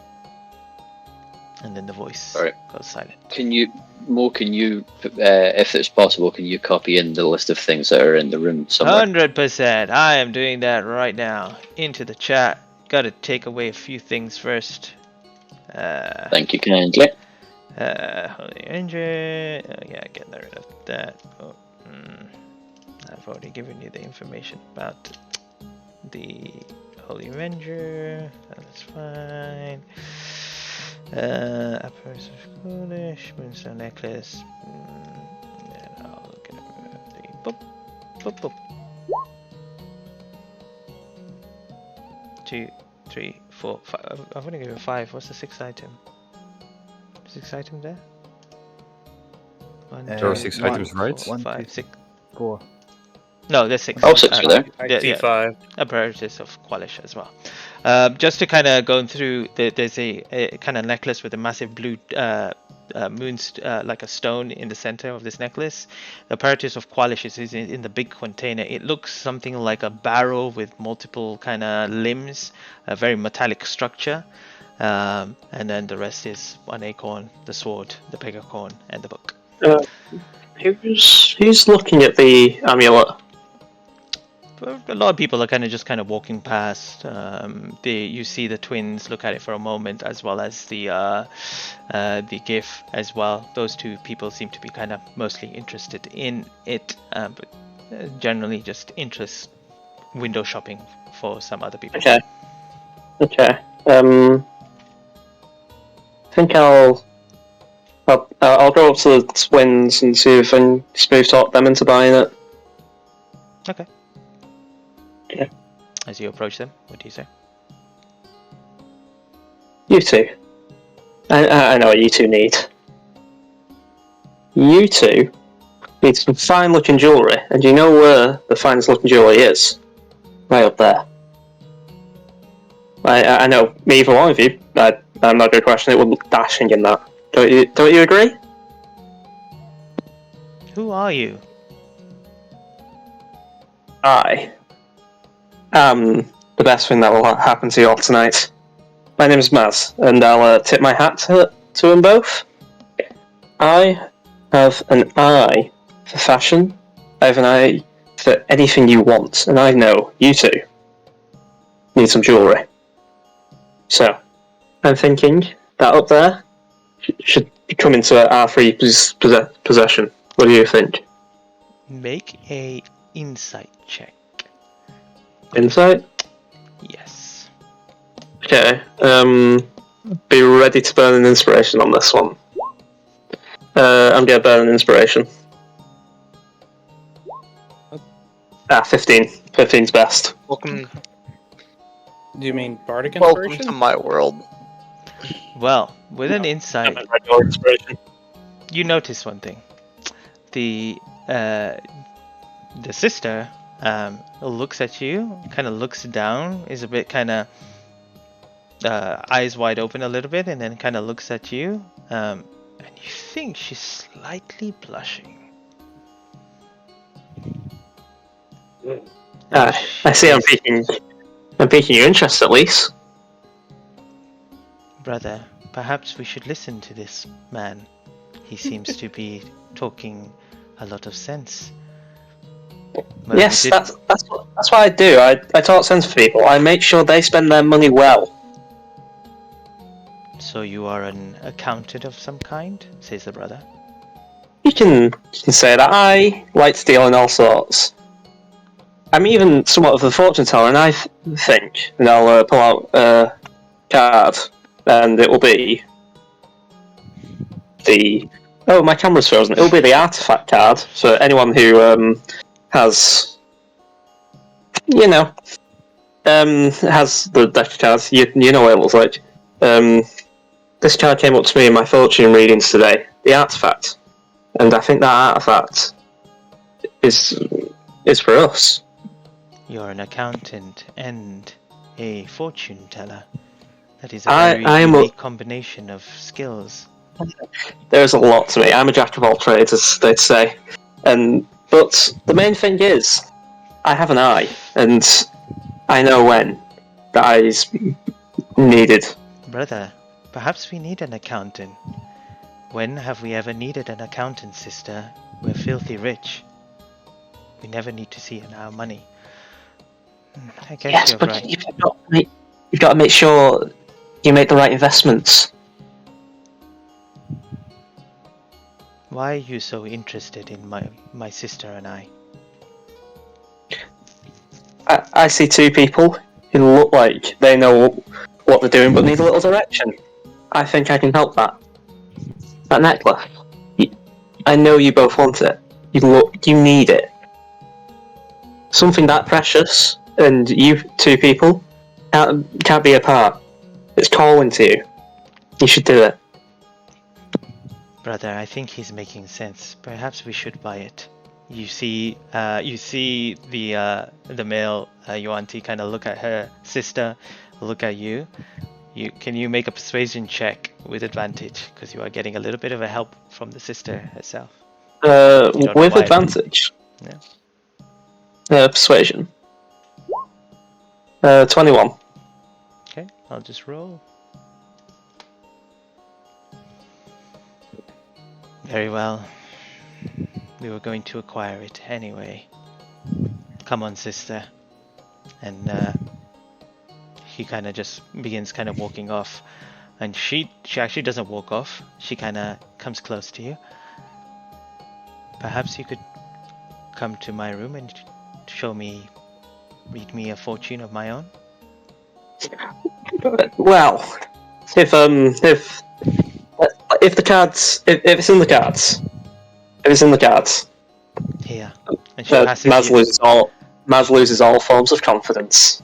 And then the voice Alright. goes silent. Can you, if it's possible, can you copy in the list of things that are in the room somewhere? 100%. I am doing that right now. Into the chat. Gotta take away a few things first. Thank you kindly. Holy Ranger. Oh, yeah, get rid of that. Oh, I've already given you the information about the Holy Ranger. That's fine. A person foolish, moonstone necklace. And I'll get rid of the boop, boop, boop. 2, 3, 4, 5. I've only given 5. What's the 6th item? 6 items there? 1, There are 6 items, right? 4, 5, 6. 4. No, there's 6. Oh, 6 are there. I see 5. Apparatus of Qualish as well. Just to kind of go through, there's a kind of necklace with a massive blue like a stone in the center of this necklace. The apparatus of Qualish is in the big container. It looks something like a barrel with multiple kind of limbs, a very metallic structure. And then the rest is one acorn, the sword, the pegacorn, and the book. Who's looking at the amulet? A lot of people are kind of walking past. You see the twins look at it for a moment, as well as the GIF as well. Those two people seem to be kind of mostly interested in it, but generally just window shopping for some other people. Okay. I think I'll go up to the twins and see if I can smooth talk them into buying it. Okay. Yeah. As you approach them, what do you say? You two. I know what you two need. You two need some fine looking jewellery, and you know where the finest looking jewellery is? Right up there. I know either one of you, I'm not going to question it, would look dashing in that. Don't you agree? Who are you? I am the best thing that will happen to you all tonight. My name is Maz, and I'll tip my hat to them both. I have an eye for fashion. I have an eye for anything you want, and I know you two need some jewellery. So, I'm thinking that up there should come into our free possession. What do you think? Make a insight check. Insight? Yes. Okay. Be ready to burn an inspiration on this one. I'm gonna burn an inspiration. 15. 15's best. Welcome, Do you mean Bardic welcome Inspiration? to my world. Well, with an insight, Regular inspiration. you notice one thing. The sister looks at you, kind of looks down, is a bit kind of eyes wide open a little bit, and then kind of looks at you, and you think she's slightly blushing. I see. I'm piquing your interest at least. Brother, perhaps we should listen to this man. He seems to be talking a lot of sense. Well, Yes, that's what I do. I talk sense for people. I make sure they spend their money well. So you are an accountant of some kind, says the brother. You can say that. I like to deal in all sorts. I'm even somewhat of a fortune teller, and I think, and I'll pull out a card, and it will be the... Oh, my camera's frozen. It will be the artifact card for anyone who has, has the deck of cards. You know what it looks like. This card came up to me in my fortune readings today. The artifact, and I think that artifact is for us. You're an accountant and a fortune teller. That is a very unique combination of skills. There's a lot to me. I'm a jack of all trades, as they'd say. But the main thing is, I have an eye, and I know when the eyes needed. Brother, perhaps we need an accountant. When have we ever needed an accountant, sister? We're filthy rich. We never need to see our money. I guess Yes, you're but right. you've got to make sure you make the right investments. Why are you so interested in my sister and I? I see two people who look like they know what they're doing but need a little direction. I think I can help that. That necklace. I know you both want it. You need it. Something that precious, and you two people can't be apart. It's calling to you. You should do it. Brother, I think he's making sense. Perhaps we should buy it. You see the male Yuan-Ti kind of look at her sister, look at you. Can you make a persuasion check with advantage because you are getting a little bit of a help from the sister herself. You don't know With why, but advantage. yeah. Persuasion. 21. Okay, I'll just roll. Very well. We were going to acquire it anyway. Come on, sister. And he kind of just begins kind of walking off. And she actually doesn't walk off. She kind of comes close to you. Perhaps you could come to my room and read me a fortune of my own. Well, if the cards, if it's in the cards, Here. And she passes Maz you. loses all forms of confidence.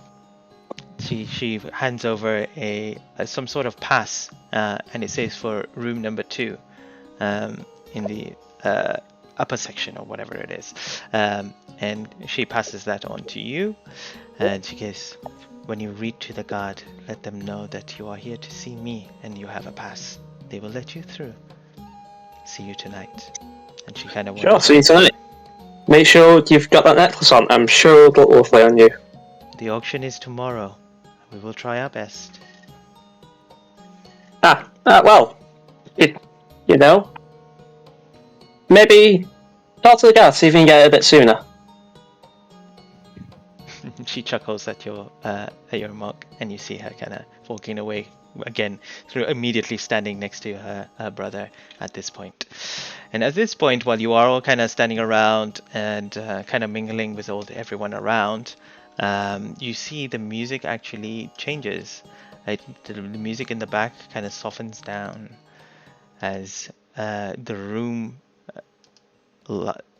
She hands over some sort of pass, and it says for room number 2, in the upper section or whatever it is, and she passes that on to you, and she goes, "When you read to the guard, let them know that you are here to see me and you have a pass. They will let you through. See you tonight." And she kind of Sure, see you tonight. Make sure you've got that necklace on. I'm sure it'll look lovely on you. The auction is tomorrow. We will try our best. Well, you know, maybe talk to the guard, see if you can get it a bit sooner. She chuckles at your remark, and you see her kind of walking away again, immediately standing next to her brother at this point. And at this point, while you are all kind of standing around and kind of mingling with everyone around, you see the music actually changes. The music in the back kind of softens down as the room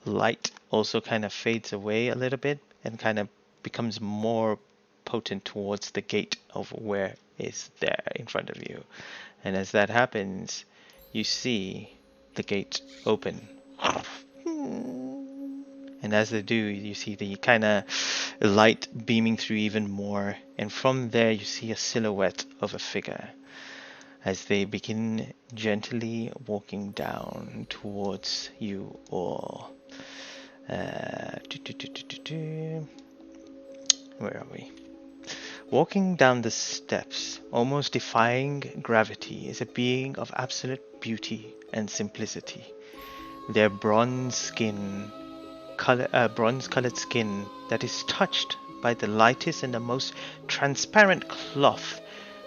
light also kind of fades away a little bit and kind of becomes more potent towards the gate of where is there in front of you. And as that happens, you see the gate open. And as they do, you see the kind of light beaming through even more. And from there, you see a silhouette of a figure as they begin gently walking down towards you all. Where are we? Walking down the steps, almost defying gravity, is a being of absolute beauty and simplicity. Their bronze-colored skin that is touched by the lightest and the most transparent cloth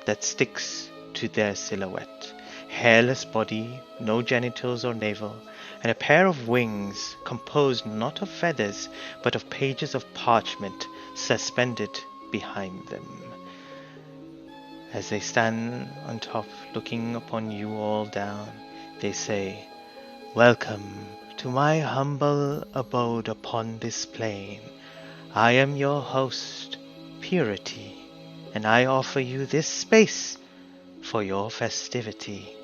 that sticks to their silhouette. Hairless body, no genitals or navel, and a pair of wings composed not of feathers but of pages of parchment suspended behind them. As they stand on top looking upon you all down, they say, "Welcome to my humble abode upon this plane. I am your host, Purity, and I offer you this space for your festivity.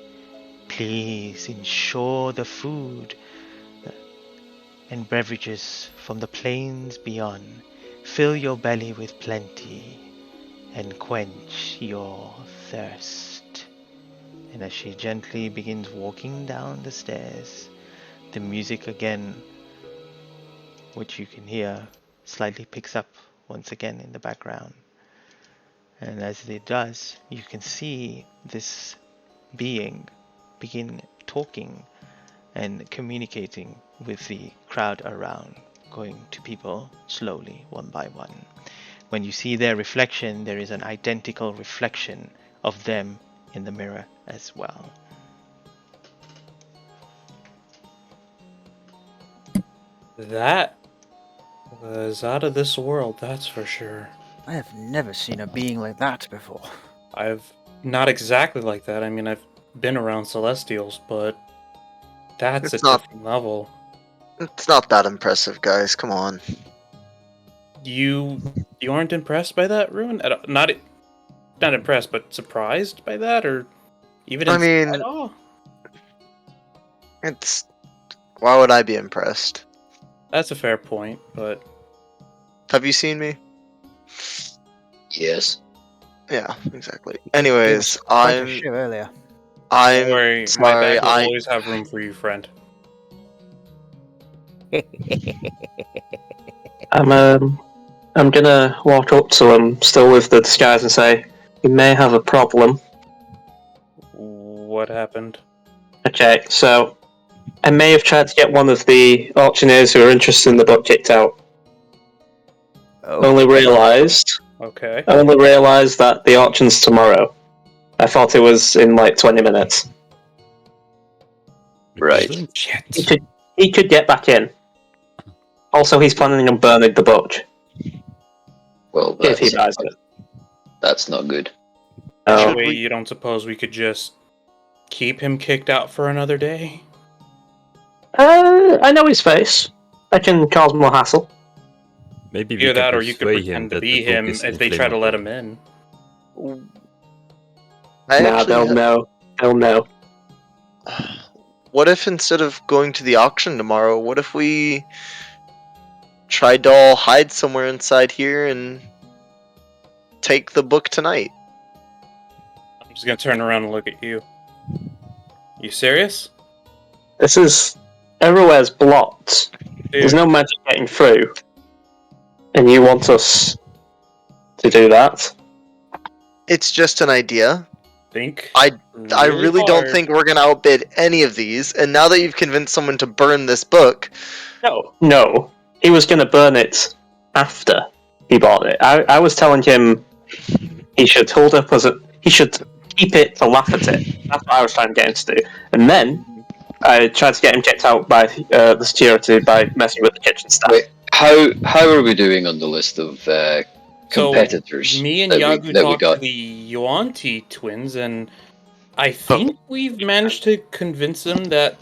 Please ensure the food and beverages from the plains beyond. Fill your belly with plenty and quench your thirst." And as she gently begins walking down the stairs, the music again, which you can hear, slightly picks up once again in the background. And as it does, you can see this being begin talking and communicating with the crowd around, going to people slowly, one by one. When you see their reflection, there is an identical reflection of them in the mirror as well. That was out of this world, that's for sure. I have never seen a being like that before. I've not exactly like that. I mean, I've been around Celestials, but that's It's a not- different level. It's not that impressive, guys. Come on. You aren't impressed by that, Ruin? Not impressed, but surprised by that, or even I in mean- awe? It's. Why would I be impressed? That's a fair point, but Have you seen me? Yes. Yeah, exactly. He Anyways, gave us quite a I'm. shiv earlier. don't worry, my sorry. bag will always have room for you, friend. I'm gonna walk up to him, still with the disguise, and say, "You may have a problem." What happened? Okay, so I may have tried to get one of the auctioneers who are interested in the book kicked out. Oh, Only realised Okay. that the auction's tomorrow. I thought it was in like 20 minutes. Right. Shit. He could get back in. Also, he's planning on burning the book Well, if he buys it. that's not good. Oh, Should Wait, we- you don't suppose we could just keep him kicked out for another day? I know his face. I can cause more hassle. Maybe we Either can that, or you could persuade him pretend to that be the book him is if they try to let inflammable. him in. Nah, they'll know. They'll know. What if instead of going to the auction tomorrow, what if we tried to all hide somewhere inside here and take the book tonight? I'm just gonna turn around and look at you. You serious? This is... Everywhere's blocked. There's no magic getting through. And you want us to do that? It's just an idea. Think. I really don't hard. think we're gonna outbid any of these. And now that you've convinced someone to burn this book, No. He was going to burn it after he bought it. I was telling him he should hold up as a... He should keep it to laugh at it. That's what I was trying to get him to do. And then I tried to get him kicked out by the security by messing with the kitchen staff. Wait, how are we doing on the list of competitors So, me and that Yagu we talked got? to the Yuanti twins, and I think we've managed to convince them that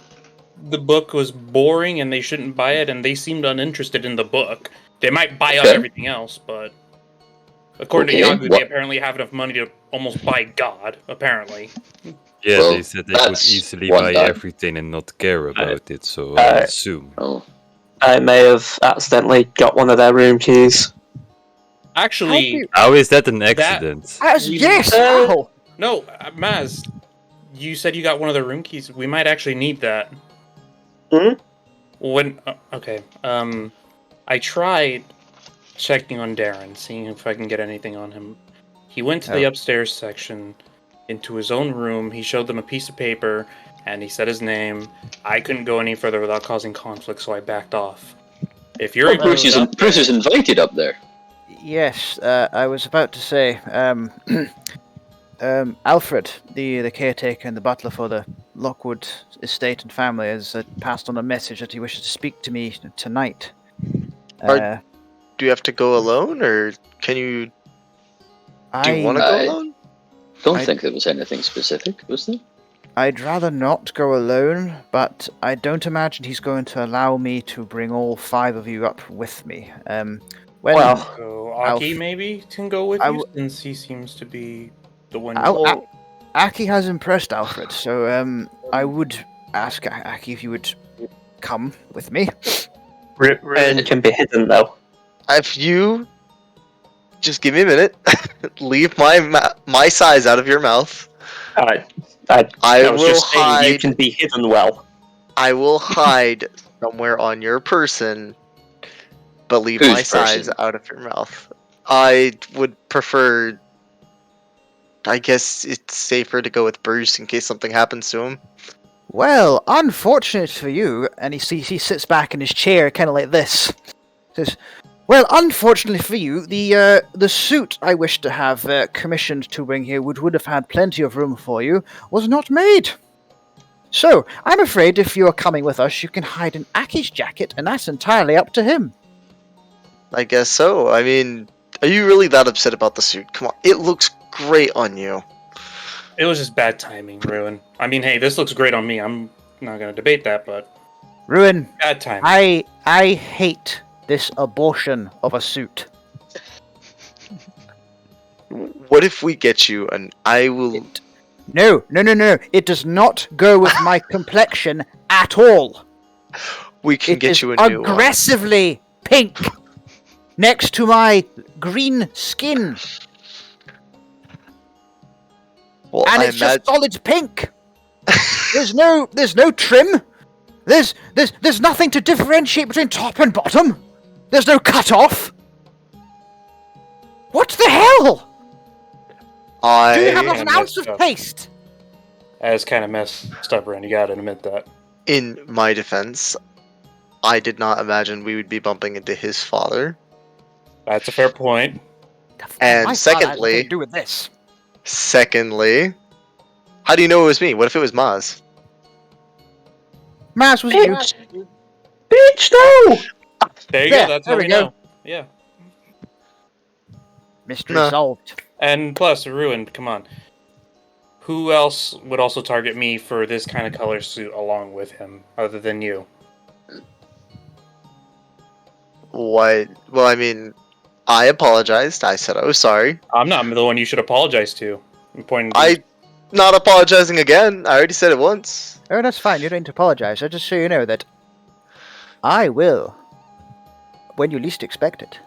the book was boring and they shouldn't buy it, and they seemed uninterested in the book. They might buy up Okay. everything else, but according Okay, to Yagu, what- they apparently have enough money to almost buy God, apparently. Yeah, Well, they said they could that's easily one buy die. everything and not care about it, so I assume. Oh, I may have accidentally got one of their room keys. Actually, How is that an accident? yes! Uh, How? no, Maz, you said you got one of the room keys. We might actually need that. Hmm? When okay, I tried checking on Darren, seeing if I can get anything on him. He went to the upstairs section, into his own room. He showed them a piece of paper, and he said his name. I couldn't go any further without causing conflict, so I backed off. If you're well, able to Bruce is invited up there. Yes, I was about to say, Alfred, the caretaker and the butler for the Lockwood estate and family, has passed on a message that he wishes to speak to me tonight. Are- do you have to go alone, or can you? Do you want to go I- alone? Don't I- think there was anything specific, was there? I'd rather not go alone, but I don't imagine he's going to allow me to bring all 5 of you up with me. Well, So Aki Alf- maybe can go with I you, w- since he seems to be the one. Aki has impressed Alfred, so I would ask Aki if you would come with me. Ruin can be hidden though. If you just give me a minute, leave my size out of your mouth. I I was will just saying you hide. can be hidden well. I will hide somewhere on your person, but leave Whose my size person? out of your mouth. I would prefer I guess it's safer to go with Bruce in case something happens to him. Well, unfortunate for you, and he sits back in his chair, kind of like this. Says, "Well, unfortunately for you, the suit I wish to have commissioned to bring here, which would have had plenty of room for you, was not made. So I'm afraid if you are coming with us, you can hide in Aki's jacket, and that's entirely up to him." I guess so. I mean, are you really that upset about the suit? Come on, it looks great on you. It was just bad timing, Ruin. I mean, hey, this looks great on me. I'm not gonna debate that, but Ruin, bad timing. I hate this abortion of a suit. What if we get you an I will... No. It does not go with my complexion at all. We can It get is you a new one. aggressively pink next to my green skin. Well, And I it's just solid pink. There's no trim. There's nothing to differentiate between top and bottom. There's no cut off. What the hell? Do you have not an ounce of taste? That's kind of messed up, Ren. You gotta admit that. In my defense, I did not imagine we would be bumping into his father. That's a fair point. And My secondly- father had nothing to do with this. Secondly, how do you know it was me? What if it was Maz? Maz was you. Bitch, no! There you There, go. That's there how we we go. know. Yeah. Mystery No. solved. And plus, Ruin, come on. Who else would also target me for this kind of color suit along with him, other than you? What? Well, I mean, I apologized. I said I was sorry. I'm not the one you should apologize to. I'm pointing to I not apologizing again. I already said it once. Oh, that's fine. You don't need to apologize. I just so you know that I will, when you least expect it,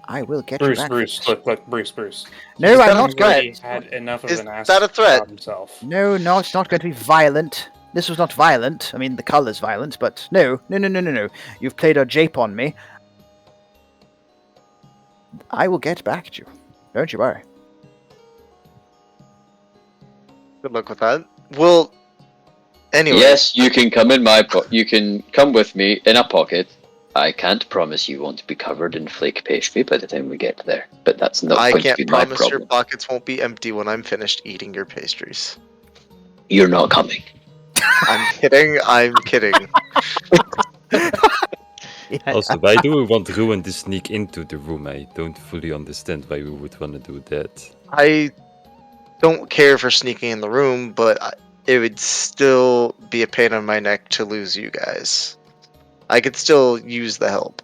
I will get you back. Bruce. Look, Bruce. No, Is I'm that not a going. Already had enough of Is an ass that a threat? job himself. No, it's not going to be violent. This was not violent. I mean, the color's violent, but no. You've played a jape on me. I will get back at you. Don't you worry. Good luck with that. Well, anyway. Yes, you can come in you can come with me in a pocket. I can't promise you won't be covered in flake pastry by the time we get there, but that's not I going to can't be my promise your problem. pockets won't be empty when I'm finished eating your pastries. You're not coming. I'm kidding. I'm kidding. Also, why do we want Ruin to sneak into the room? I don't fully understand why we would want to do that. I don't care for sneaking in the room, but it would still be a pain on my neck to lose you guys. I could still use the help.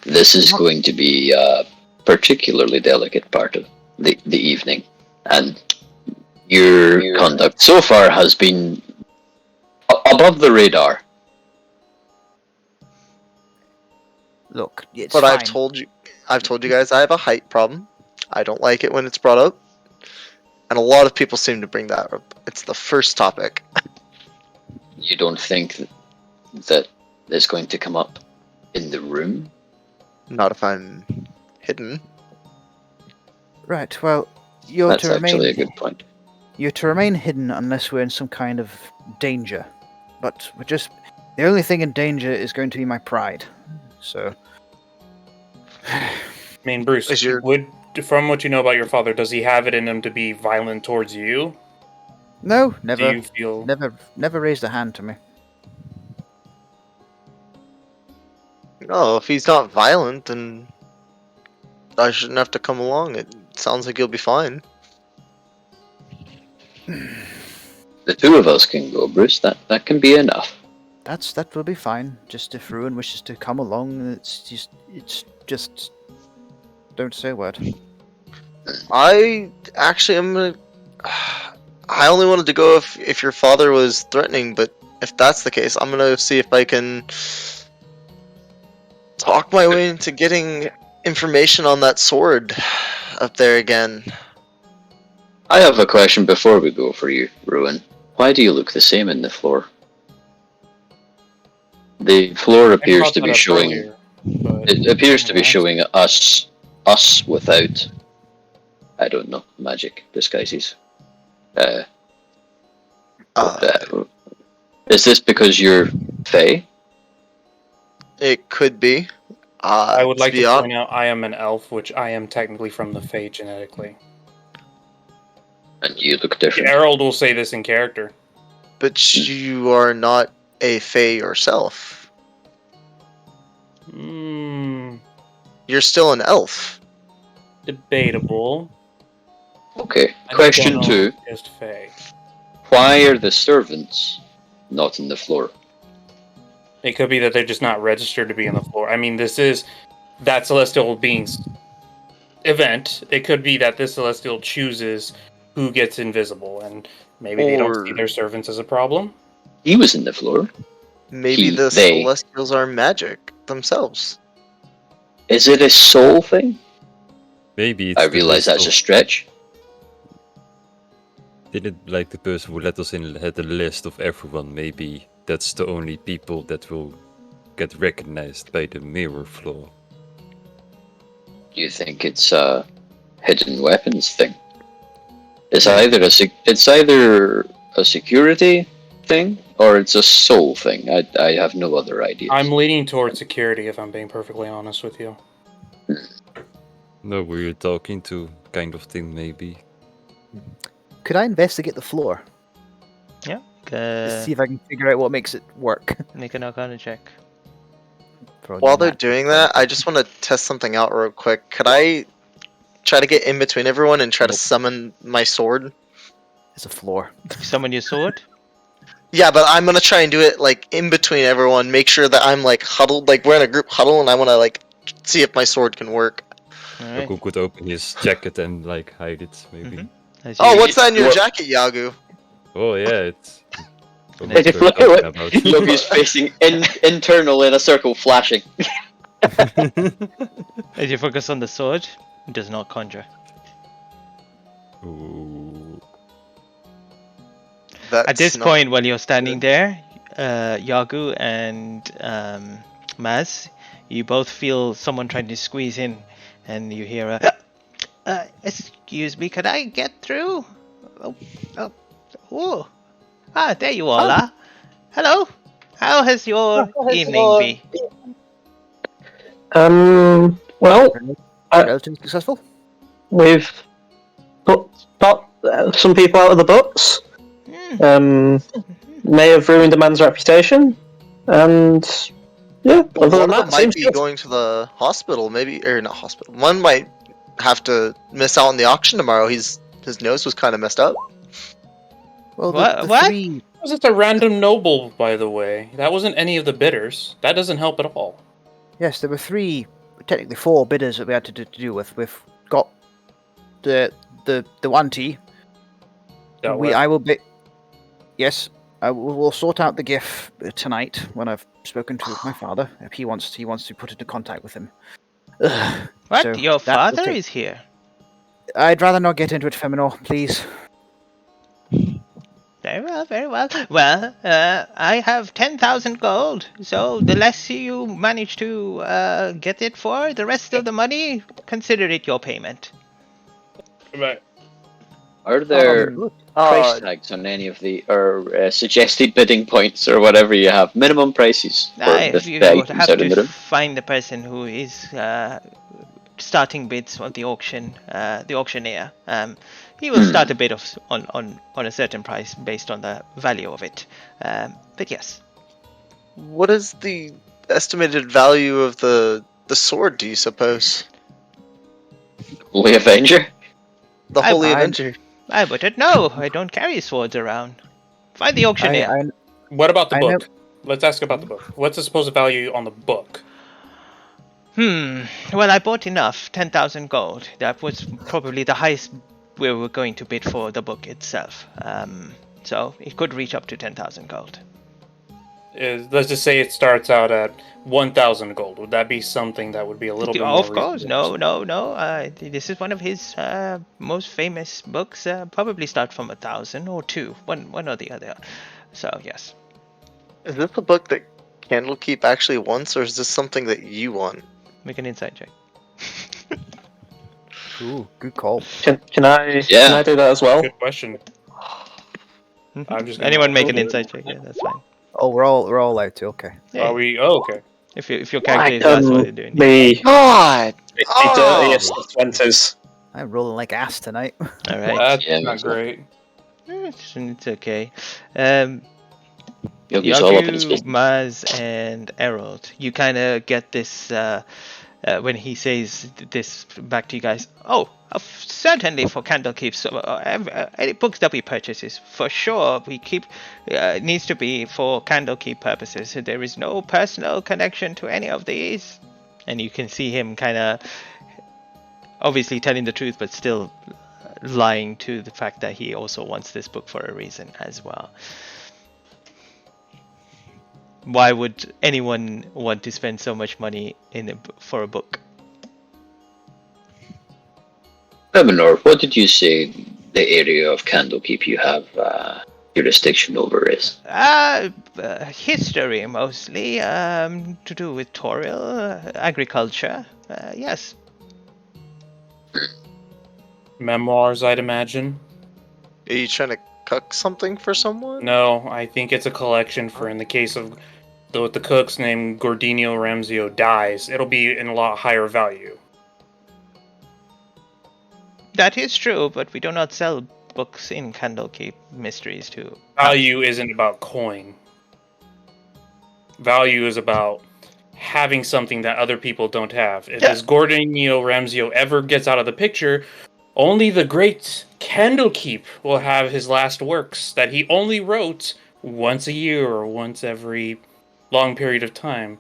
This is going to be a particularly delicate part of the evening, and your conduct so far has been above the radar. Look, it's But fine. I've told you guys I have a height problem. I don't like it when it's brought up. And a lot of people seem to bring that up. It's the first topic. You don't think that it's going to come up in the room? Not if I'm hidden. Right, well, you're That's to actually a remain good point. you're to remain hidden unless we're in some kind of danger. But we're just the only thing in danger is going to be my pride. So I mean, Bruce, Is your- from what you know about your father, does he have it in him to be violent towards you? no, Do never you feel... never raised a hand to me. No, if he's not violent, then I shouldn't have to come along. It sounds like you'll be fine. The two of us can go, Bruce. That can be enough. That will be fine. Just if Ruin wishes to come along, it's just don't say a word. I actually am gonna. I only wanted to go if your father was threatening, but if that's the case, I'm gonna see if I can talk my way into getting information on that sword up there again. I have a question before we go for you, Ruin. Why do you look the same in the floor? The floor appears to be showing. It appears to be showing us without I don't know, magic disguises. Uh, Is this because you're Fae? it could be. I would like to be honest, point out I am an elf, which I am technically from the Fae genetically. And you look different. Harold will say this in character. but you are not a Fae yourself. You're still an elf. Debatable. Okay, I question don't know 2. if it's just Fae. Why are the servants not in the floor? It could be that they're just not registered to be on the floor. I mean, this is that celestial being's event. It could be that this celestial chooses who gets invisible, and maybe they don't see Or their servants as a problem. He was in the floor. maybe the They. Celestials are magic themselves. Is it a soul thing? Maybe it's I the realize list that's a of, stretch. didn't like the person who let us in had a list of everyone. Maybe that's the only people that will get recognized by the mirror floor. Do you think it's a hidden weapons thing? It's either a security thing or it's a soul thing. I have no other ideas. I'm leaning towards security, if I'm being perfectly honest with you. No, who you're talking to, kind of thing, maybe. Could I investigate the floor? Yeah. To see if I can figure out what makes it work. Make an Arcana check. While they're doing that, I just want to test something out real quick. Could I try to get in between everyone and try to summon my sword? It's a floor. Summon your sword. Yeah, but I'm gonna try and do it like in between everyone. Make sure that I'm like huddled, like we're in a group huddle, and I want to like see if my sword can work. Alright. Goku could open his jacket and like hide it, maybe. As Oh, you- what's that in your What- jacket, Yagu? Oh yeah, it's. Wait, what we're wait, talking wait. about. Yogi's facing internal in a circle, flashing. As you focus on the sword, it does not conjure. Ooh. At this point, while you're standing there, Yagu and Maz, you both feel someone trying to squeeze in, and you hear a, excuse me, could I get through? Oh. Ah, there you all are. Hello. How has your evening been? Well, Relatively successful? we've got some people out of the books. May have ruined a man's reputation, and yeah. Well, Other one than of them that, might seems be good. going to the hospital, maybe, or not hospital. One might have to miss out on the auction tomorrow. His nose was kind of messed up. Well, What- the what? three. Was it a random noble, by the way? That wasn't any of the bidders. That doesn't help at all. Yes, there were three, technically four bidders that we had to do with. We've got the one T. Dealt with. I will be. Yes, we'll sort out the GIF tonight when I've spoken to my father. If he wants to put into contact with him. Ugh. What? So Your that will father take- is here. I'd rather not get into it, Feminor, please. Very well, very well. Well, I have 10,000 gold, so the less you manage to get it for, the rest of the money, consider it your payment. Right. Are there Good. price tags on any of the or suggested bidding points or whatever you have? Minimum prices for You the would items have out in the to room? find the person who is starting bids on the auction, the auctioneer. He will start a bid on a certain price based on the value of it. But yes, What is the estimated value of the sword? Do you suppose Holy Avenger? the I- Holy I- Avenger? I wouldn't know. I don't carry swords around. Find the auctioneer. What about the I know- book? Let's ask about the book. What's the supposed value on the book? Well, I bought enough, 10,000 gold. That was probably the highest we were going to bid for the book itself. So it could reach up to 10,000 gold. Let's just say it starts out at 1,000 gold. Would that be something that would be a little bit more Of course, reasonable? no. This is one of his most famous books. Probably start from 1,000 or two, one or the other. So yes. Is this a book that Candlekeep actually wants, or is this something that you want? Make an insight check. Ooh, good call. Can I Yeah. do that as well? Good question. I'm just gonna Anyone make an roll. insight check? Yeah, that's fine. Oh, we're all allowed to. Okay. Yeah, Are we? Oh, okay. if your character Like is that's what you're doing. Yeah. me God! the Oh! dirtiest of 20s. I'm rolling like ass tonight. All right. That's Yeah, not it's all- great. It's okay. Yogi's all up in his Yagu, business. Maz, and Errol, you kind of get this when he says this back to you guys. Oh, certainly for Candlekeep. So any books that we purchase is for sure we keep needs to be for Candlekeep purposes. There is no personal connection to any of these, and you can see him kind of obviously telling the truth, but still lying to the fact that he also wants this book for a reason as well. Why would anyone want to spend so much money for a book? Lebanon, what did you say the area of Candlekeep you have jurisdiction over is? History mostly, to do with Toriel, agriculture. Yes. Memoirs, I'd imagine. Are you trying to cook something for someone? No, I think it's a collection for in the case of the cook's name Gordinio Ramsio dies, it'll be in a lot higher value. That is true, but we do not sell books in Candlekeep Mysteries to. Value isn't about coin. Value is about having something that other people don't have. If this Gordinio Ramsio ever gets out of the picture, only the great Candlekeep will have his last works that he only wrote once a year or once every long period of time.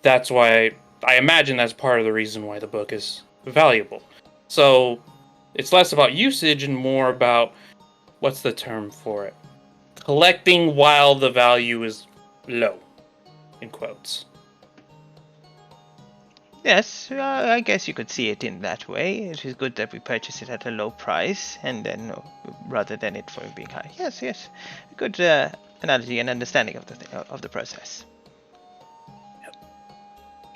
That's why I imagine that's part of the reason why the book is valuable. So it's less about usage and more about what's the term for it? Collecting while the value is low, in quotes. Yes, I guess you could see it in that way. It is good that we purchase it at a low price, and then rather than it for being high. Yes, yes, good analogy and understanding of the process.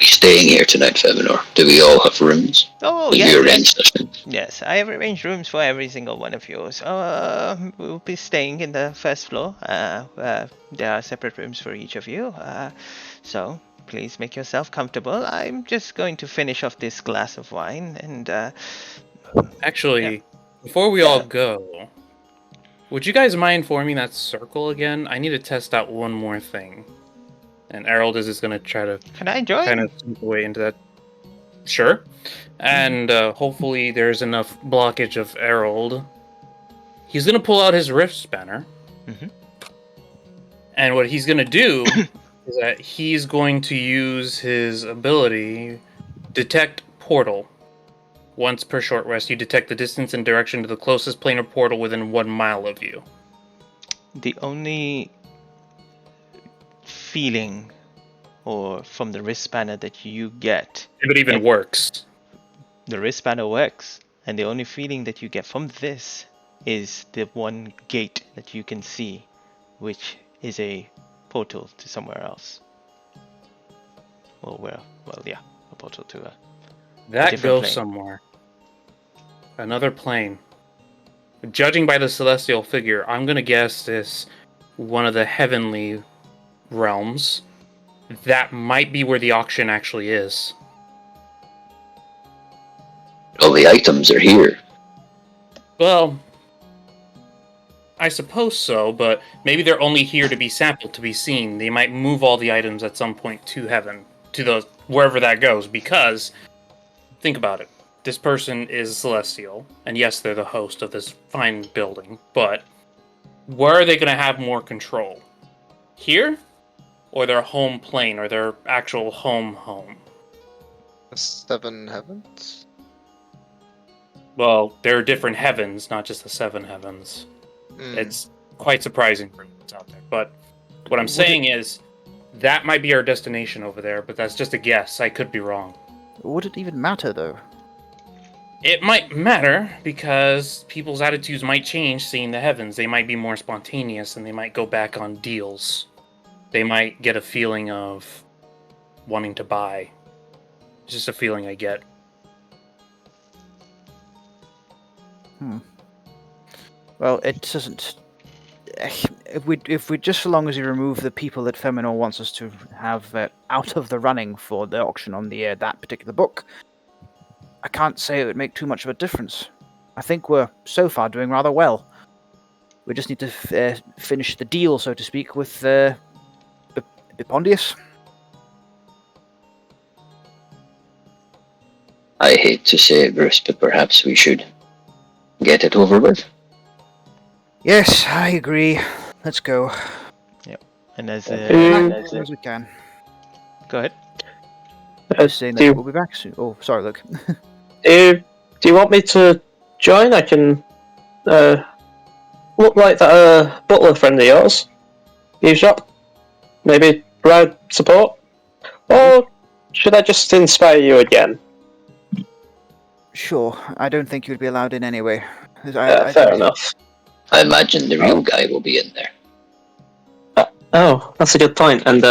We staying here tonight, Feminor. Do we all have rooms? Oh Have yes, you yes, arranged this? yes. I have arranged rooms for every single one of yours. We'll be staying in the first floor. There are separate rooms for each of you. So please make yourself comfortable. I'm just going to finish off this glass of wine and. Actually, before we all go, would you guys mind forming that circle again? I need to test out one more thing. And Errol is just going to try to Can I join? kind of sneak away into that. Sure. And hopefully there's enough blockage of Errol. He's going to pull out his rift spanner. Mhm. And what he's going to do is that he's going to use his ability Detect Portal. Once per short rest, you detect the distance and direction to the closest planar portal within 1 mile of you. The only feeling or from the wrist spanner that you get, If it even works. the wrist spanner works, and the only feeling that you get from this is the one gate that you can see, which is a portal to somewhere else. Well, yeah, a portal to a That different goes plane. somewhere. Another plane. Judging by the celestial figure, I'm gonna guess this one of the heavenly realms. That might be where the auction actually is. All the items are here. Well, I suppose so, but maybe they're only here to be sampled, to be seen. They might move all the items at some point to heaven, to the wherever that goes, because think about it. This person is celestial, and yes, they're the host of this fine building, but where are they going to have more control? Here? Or their home plane, or their actual home? The seven heavens? Well, there are different heavens, not just the seven heavens. It's quite surprising for what's out there. But what I'm saying is, that might be our destination over there, but that's just a guess. I could be wrong. Would it even matter though? It might matter because people's attitudes might change seeing the heavens. They might be more spontaneous and they might go back on deals. They might get a feeling of wanting to buy. It's just a feeling I get. Well, it doesn't. If we just so long as we remove the people that Feminor wants us to have out of the running for the auction on the that particular book, I can't say it would make too much of a difference. I think we're so far doing rather well. We just need to finish the deal, so to speak, with Bipondius. I hate to say it, Bruce, but perhaps we should get it over with. Yes, I agree. Let's go. And as As soon as we can. go ahead. Just saying do that you- we'll be back soon. Oh, sorry, look. Do you want me to join? I can look like that butler friend of yours. Eavesdrop. Maybe provide support? Or should I just inspire you again? Sure, I don't think you'd be allowed in anyway. Fair enough. I imagine the real guy will be in there. Oh, that's a good point. And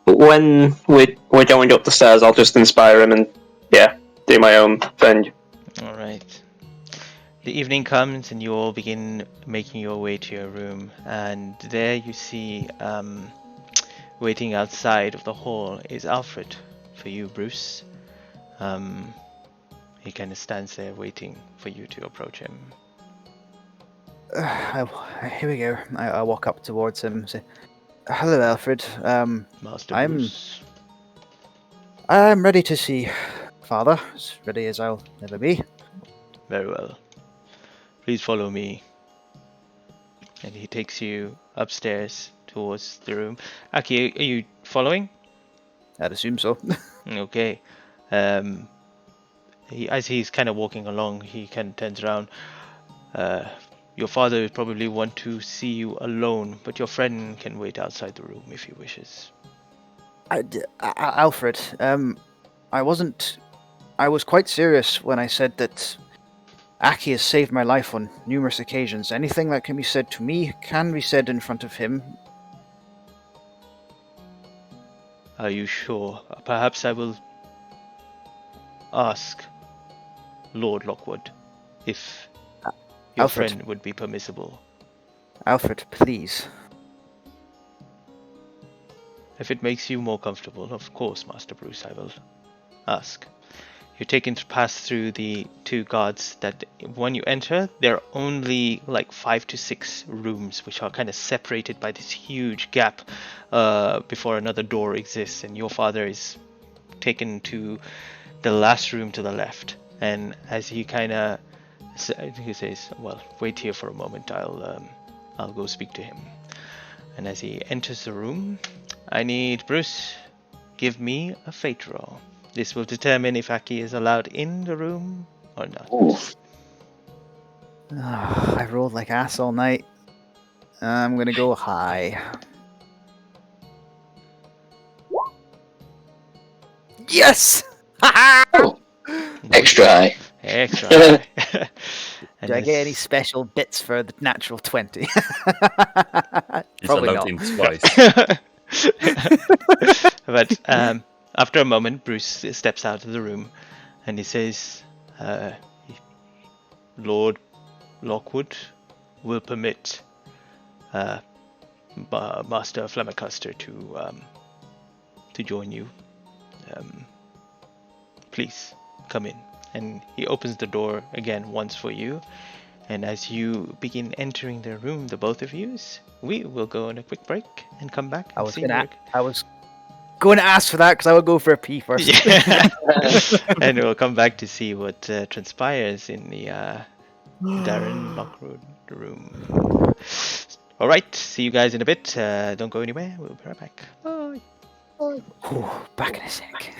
when we're going up the stairs, I'll just inspire him and do my own thing. All right. The evening comes and you all begin making your way to your room, and there you see, waiting outside of the hall is Alfred for you, Bruce. He kind of stands there waiting for you to approach him. Here we go. I walk up towards him and say, "Hello, Alfred. Master I'm- Bruce. I'm ready to see Father, as ready as I'll ever be." Very well. Please follow me. And he takes you upstairs towards the room. Aki, are you following? I'd assume so. Okay. As he's kind of walking along, he kind of turns around. Your father would probably want to see you alone, but your friend can wait outside the room if he wishes. Alfred, I was quite serious when I said that Aki has saved my life on numerous occasions. Anything that can be said to me can be said in front of him. Are you sure? Perhaps I will ask Lord Lockwood if your Alfred. friend would be permissible. Alfred, please. If it makes you more comfortable, of course, Master Bruce, I will ask. You're taken to pass through the two guards that when you enter, there are only like 5 to 6 rooms which are kind of separated by this huge gap before another door exists, and your father is taken to the last room to the left. And as he kind of he says, "Well, wait here for a moment. I'll go speak to him." And as he enters the room, I need Bruce. Give me a fate roll. This will determine if Aki is allowed in the room or not. Ooh, I rolled like ass all night. I'm gonna go high. Yes! extra high. Extra high. And Do I get as- any special bits for the natural 20? He's Probably allowed not. in twice. But after a moment, Bruce steps out of the room and he says, Lord Lockwood will permit Master Flemicaster to join you. Please come in. And he opens the door again once for you. And as you begin entering the room, the both of yous, we will go on a quick break and come back. I And was see going to ask for that because I would go for a pee first. Yeah. And we'll come back to see what transpires in the Darren Lockwood room. All right, see you guys in a bit. Don't go anywhere. We'll be right back. Bye. Whew, back in a sec.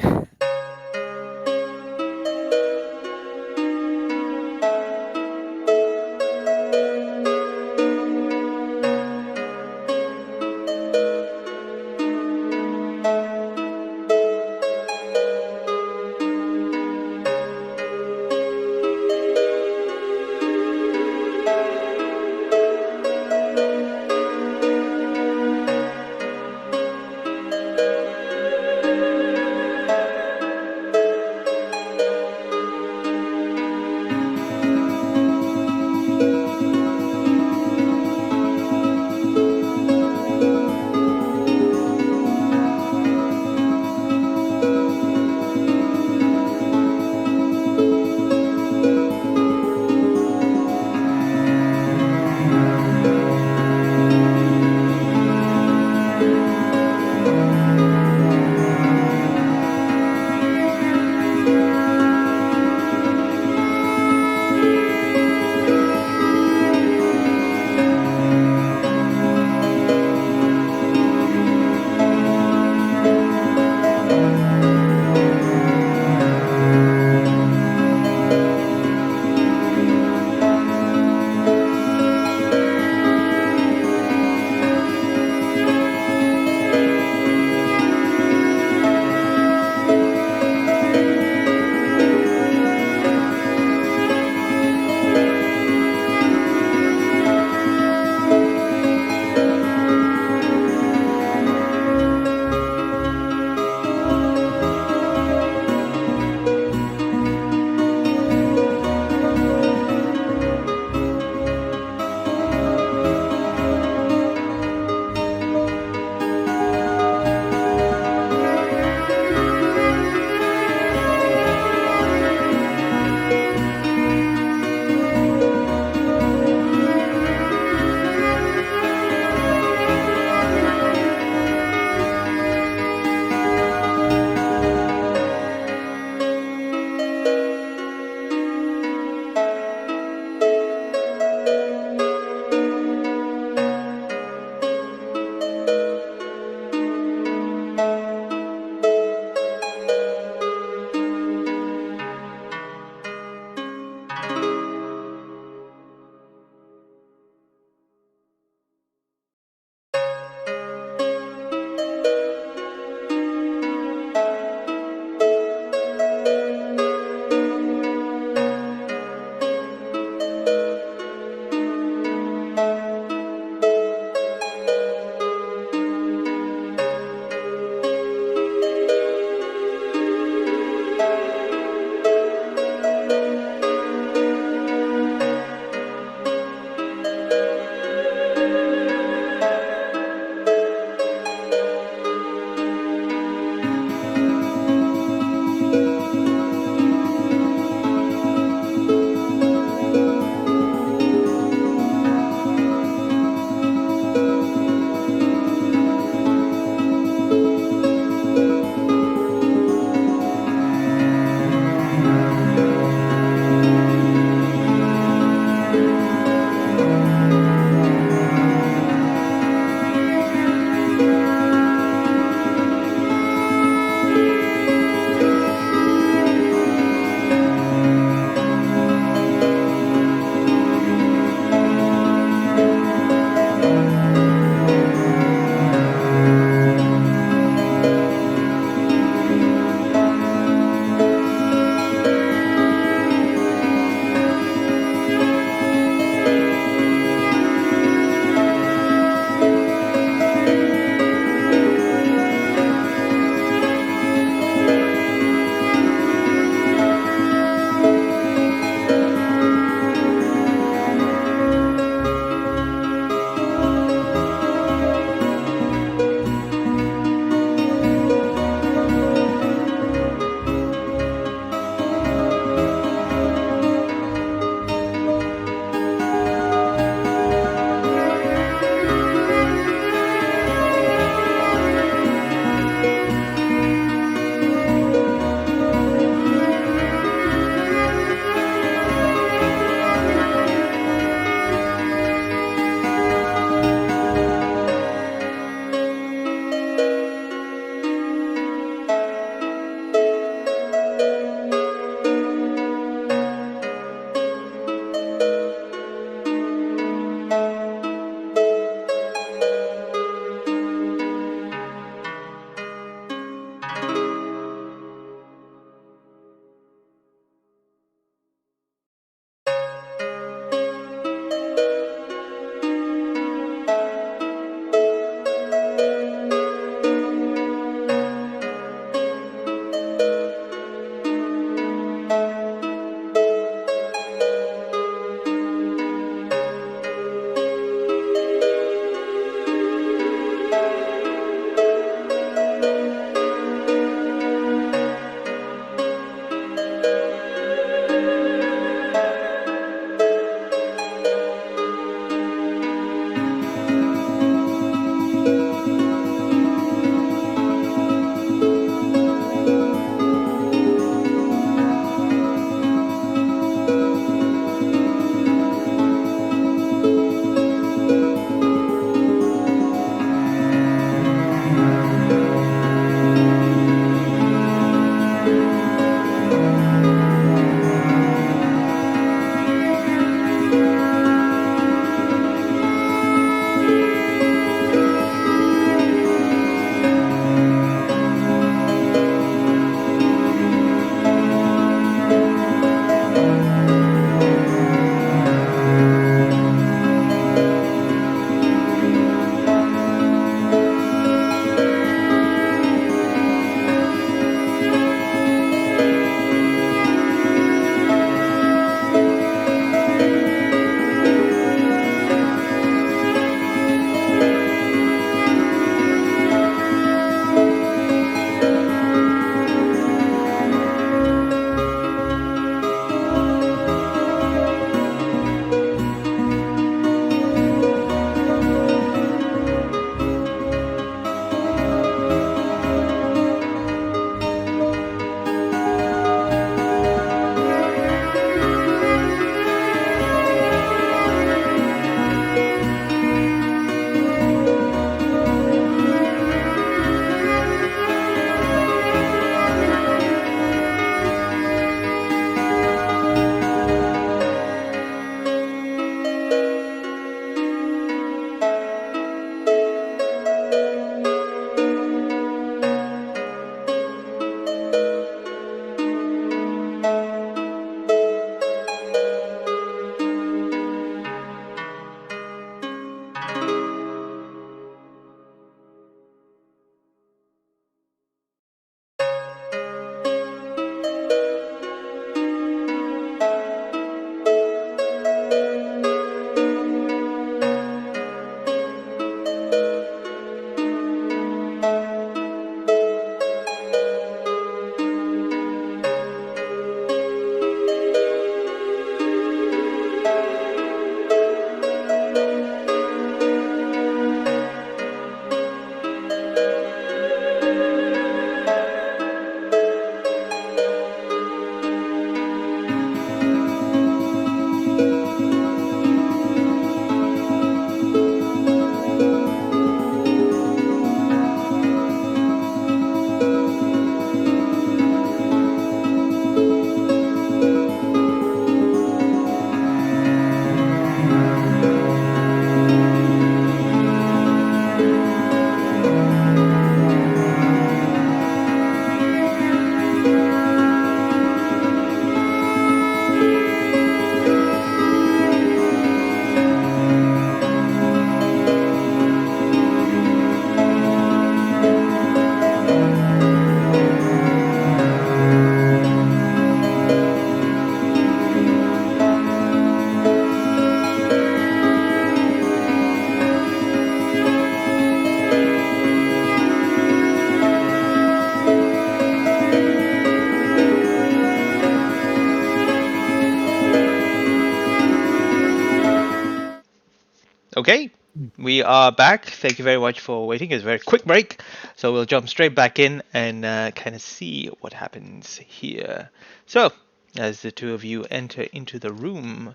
we are back. Thank you very much for waiting. It's a very quick break, so we'll jump straight back in and kind of see what happens here. So, as the two of you enter into the room,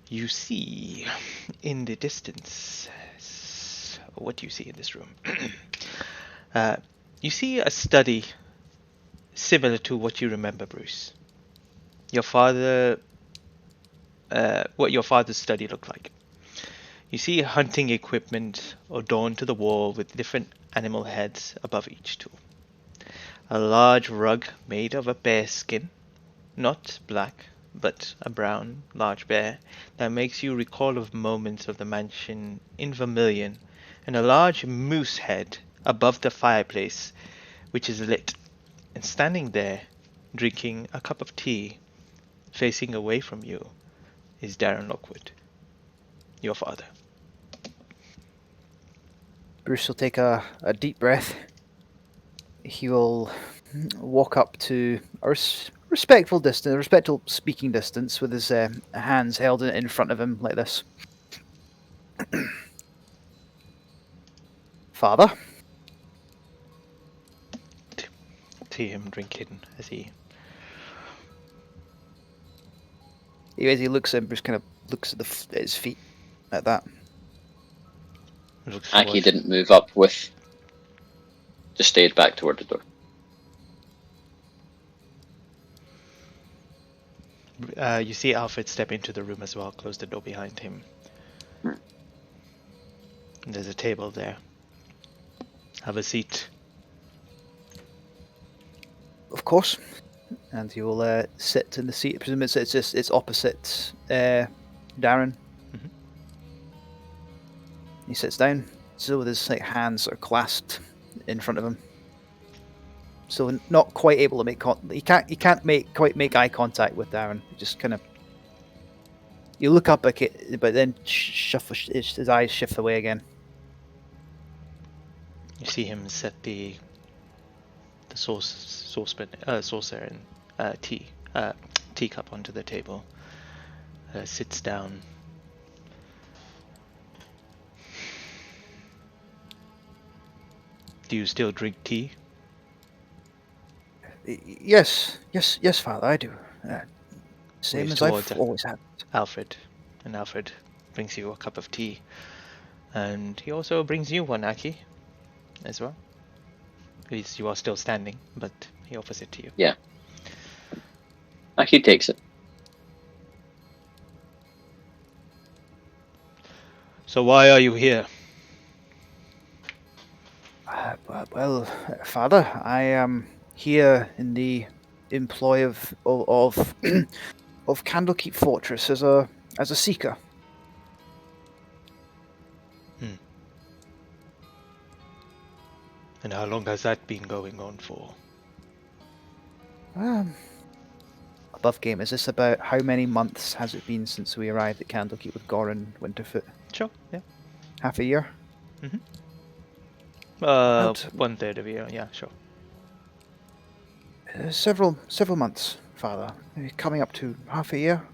you see in the distance. What do you see in this room? You see a study similar to what you remember, Bruce. Your father, what your father's study looked like. You see hunting equipment adorned to the wall with different animal heads above each tool. A large rug made of a bear skin, not black, but a brown, large bear that makes you recall of moments of the mansion in Vermilion, and a large moose head above the fireplace, which is lit, and standing there, drinking a cup of tea, facing away from you, is Darren Lockwood, your father. Bruce will take a deep breath. He will walk up to a respectful distance, a respectful speaking distance, with his hands held in front of him like this. Father? See him drinking as he Looks at him, Bruce kind of looks at his feet at that. looks Aki forward. didn't move up with. Just stayed back toward the door. You see Alfred step into the room as well, close the door behind him. Hmm. There's a table there. Have a seat. Of course. And he will sit in the seat. I presume it's opposite Darren. Mhm. He sits down, so with his hands are clasped in front of him. So not quite able to make he can't quite make eye contact with Darren. He just kind of you look up at it, but then his eyes shift away again. You see him set the saucer and teacup onto the table. Sits down. Do you still drink tea? Yes, Father, I do. Same Waves as towards I've always had. Alfred, and Alfred brings you a cup of tea, and he also brings you one, Aki, as well. At least you are still standing, but he offers it to you. Yeah. Aki takes it. So why are you here? Well, Father, I am here in the employ of of Candlekeep Fortress as a seeker. And how long has that been going on for? Above game, is this about how many months has it been since we arrived at Candlekeep with Goran Winterfoot? Sure, yeah. Half a year? About 1/3 of a year, yeah, sure. Several months, Father. Coming up to half a year.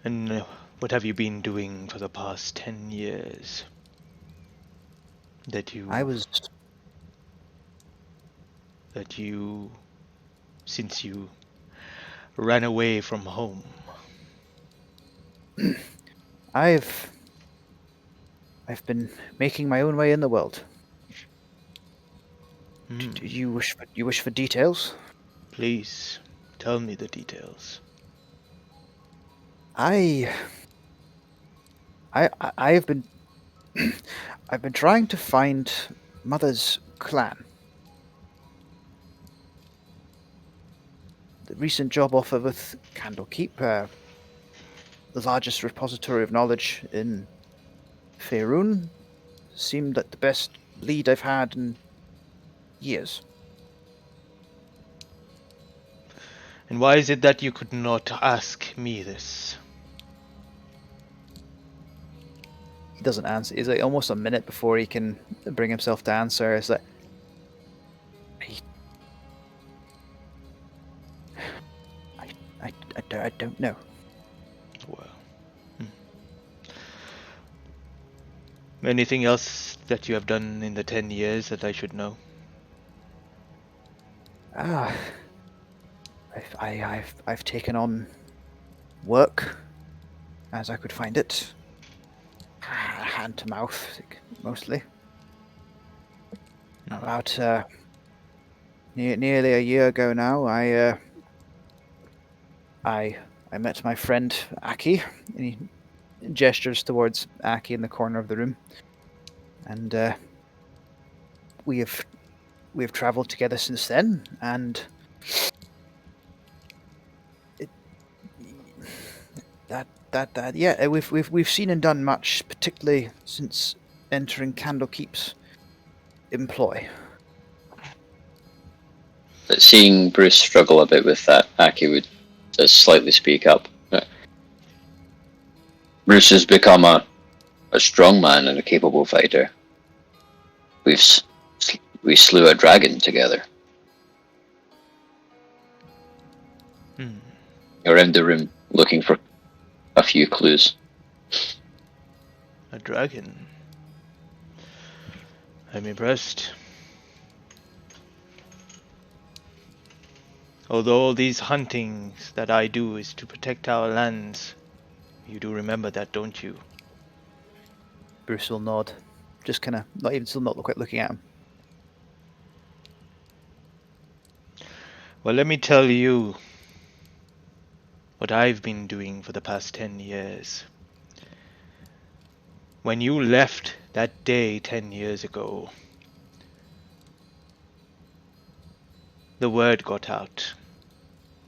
And what have you been doing for the past 10 years? That you since you ran away from home. I've been making my own way in the world. Do you wish for details? Please tell me the details. I've been I've been trying to find Mother's clan. The recent job offer with Candlekeep, the largest repository of knowledge in Faerun, seemed like the best lead I've had in years. And why is it that you could not ask me this? He doesn't answer. He's like almost a minute before he can bring himself to answer. It's like I don't No. Well. Anything else that you have done in the 10 years that I should know? Ah, I've taken on work as I could find it, hand to mouth mostly. About nearly a year ago now, I met my friend Aki, and he gestures towards Aki in the corner of the room, and we have travelled together since then, and it, that yeah, we've seen and done much, particularly since entering Candlekeep's employ. Seeing Bruce struggle a bit with that, Aki would slightly speak up. Bruce has become a strong man and a capable fighter. We slew a dragon together. Around the room, looking for a few clues. A dragon. I'm impressed. Although all these huntings that I do is to protect our lands, you do remember that, don't you? Bruce will nod, just kind of not quite looking at him. Well, let me tell you what I've been doing for the past 10 years. When you left that day 10 years ago, the word got out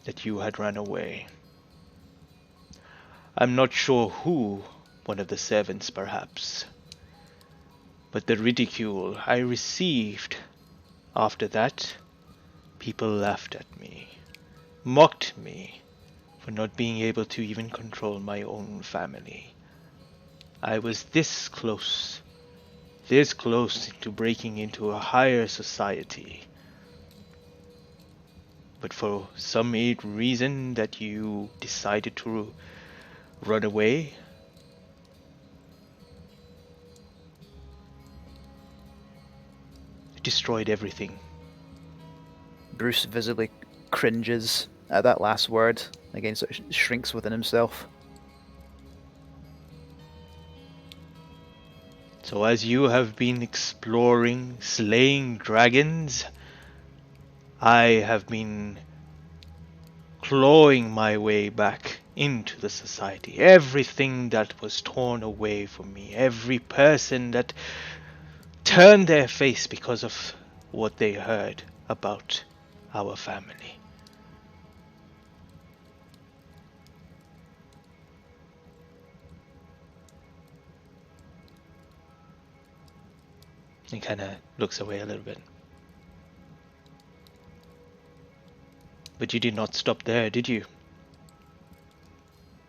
that you had run away. I'm not sure who, one of the servants perhaps, but the ridicule I received after that, people laughed at me, mocked me for not being able to even control my own family. I was this close to breaking into a higher society. But for some reason that you decided to run away, it destroyed everything. Bruce visibly cringes at that last word, again sort of shrinks within himself. So as you have been exploring, slaying dragons, I have been clawing my way back into the society. Everything that was torn away from me, every person that turned their face because of what they heard about our family. He kind of looks away a little bit. But you did not stop there, did you?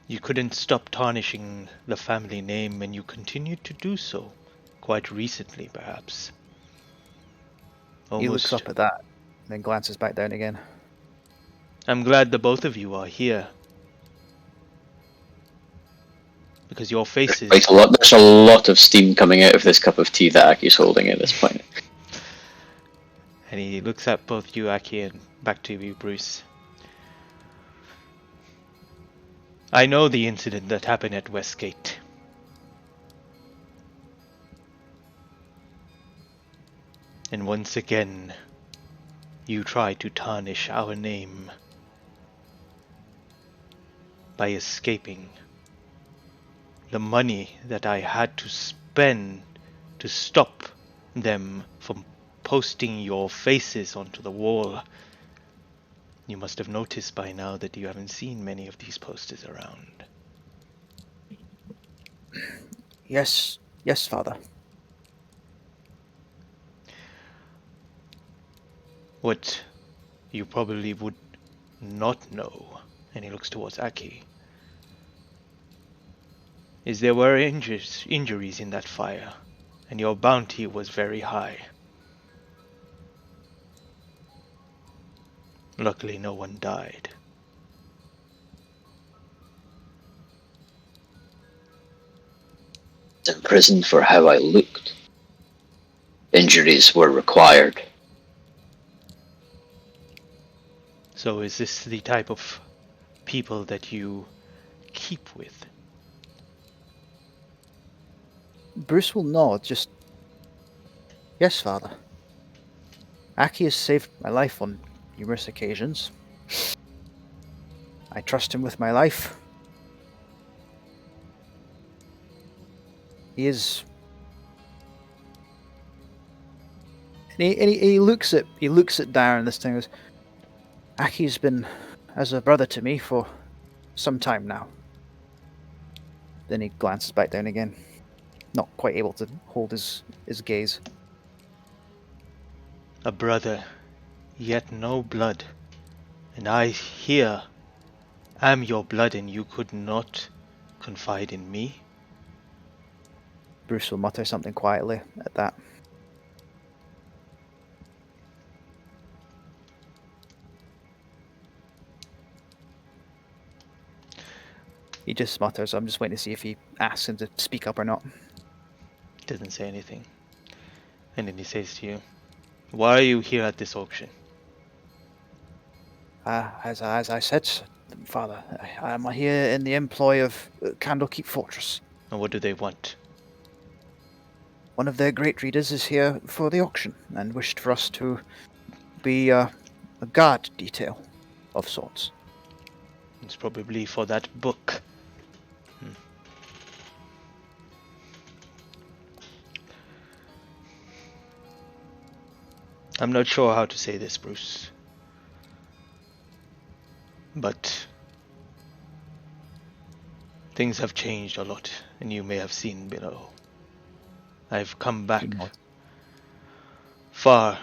You couldn't stop tarnishing the family name, and you continued to do so. Quite recently, perhaps. He looks Almost. up at that, then glances back down again. I'm glad the both of you are here. Because your faces... There's a lot of steam coming out of this cup of tea that Aki's holding at this point. And he looks at both you, Aki, and back to you, Bruce. I know the incident that happened at Westgate. And once again, you tried to tarnish our name by escaping. The money that I had to spend to stop them from posting your faces onto the wall. You must have noticed by now that you haven't seen many of these posters around. Yes, father. What you probably would not know, and he looks towards Aki, is there were injuries in that fire, and your bounty was very high. Luckily, no one died. imprisoned for how I looked. Injuries were required. So is this the type of people that you keep with? Bruce will nod, just... Yes, Father. Aki has saved my life on numerous occasions. I trust him with my life. He is... he looks at Darren this time and goes, Aki's been as a brother to me for some time now. Then he glances back down again, not quite able to hold his gaze. A brother, yet no blood. And I here am your blood, and you could not confide in me? Bruce will mutter something quietly at that. He just mutters. I'm just waiting to see if he asks him to speak up or not. Doesn't say anything. And then he says to you, why are you here at this auction? As I said, Father, I am here in the employ of Candlekeep Fortress. And what do they want? One of their great readers is here for the auction and wished for us to be a guard detail of sorts. It's probably for that book. I'm not sure how to say this, Bruce. But things have changed a lot, and you may have seen below. I've come back far.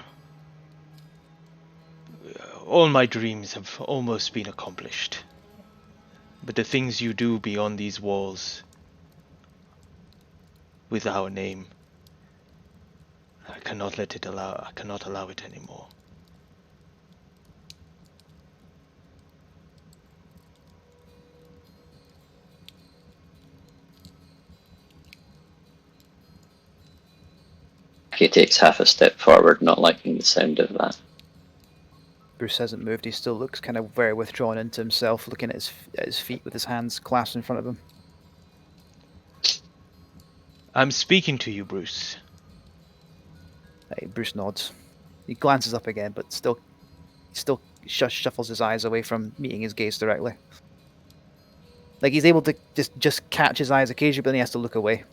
All my dreams have almost been accomplished. But the things you do beyond these walls with our name, I cannot allow it anymore. He takes half a step forward, not liking the sound of that. Bruce hasn't moved. He still looks kind of very withdrawn into himself, looking at his feet with his hands clasped in front of him. I'm speaking to you, Bruce. Hey, Bruce nods. He glances up again, but still shuffles his eyes away from meeting his gaze directly. Like he's able to just catch his eyes occasionally, but then he has to look away.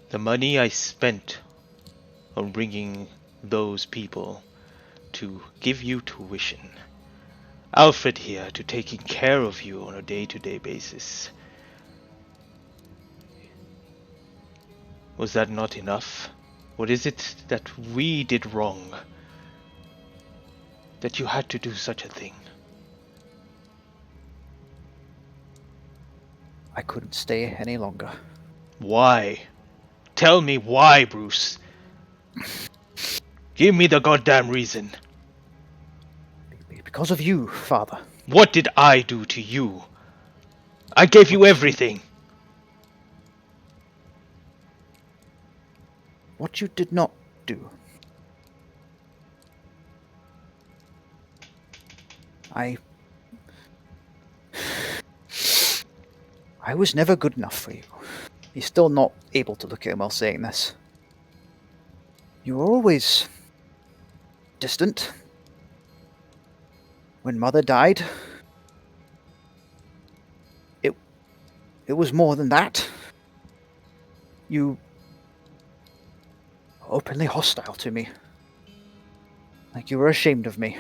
The money I spent on bringing those people to give you tuition, Alfred here to taking care of you on a day-to-day basis, was that not enough? What is it that we did wrong, that you had to do such a thing? I couldn't stay any longer. Why? Tell me why, Bruce. Give me the goddamn reason. Because of you, Father. What did I do to you? I gave you everything. What you did not do. I was never good enough for you. He's still not able to look at him while saying this. You were always distant. When Mother died, it was more than that. You were openly hostile to me. Like you were ashamed of me.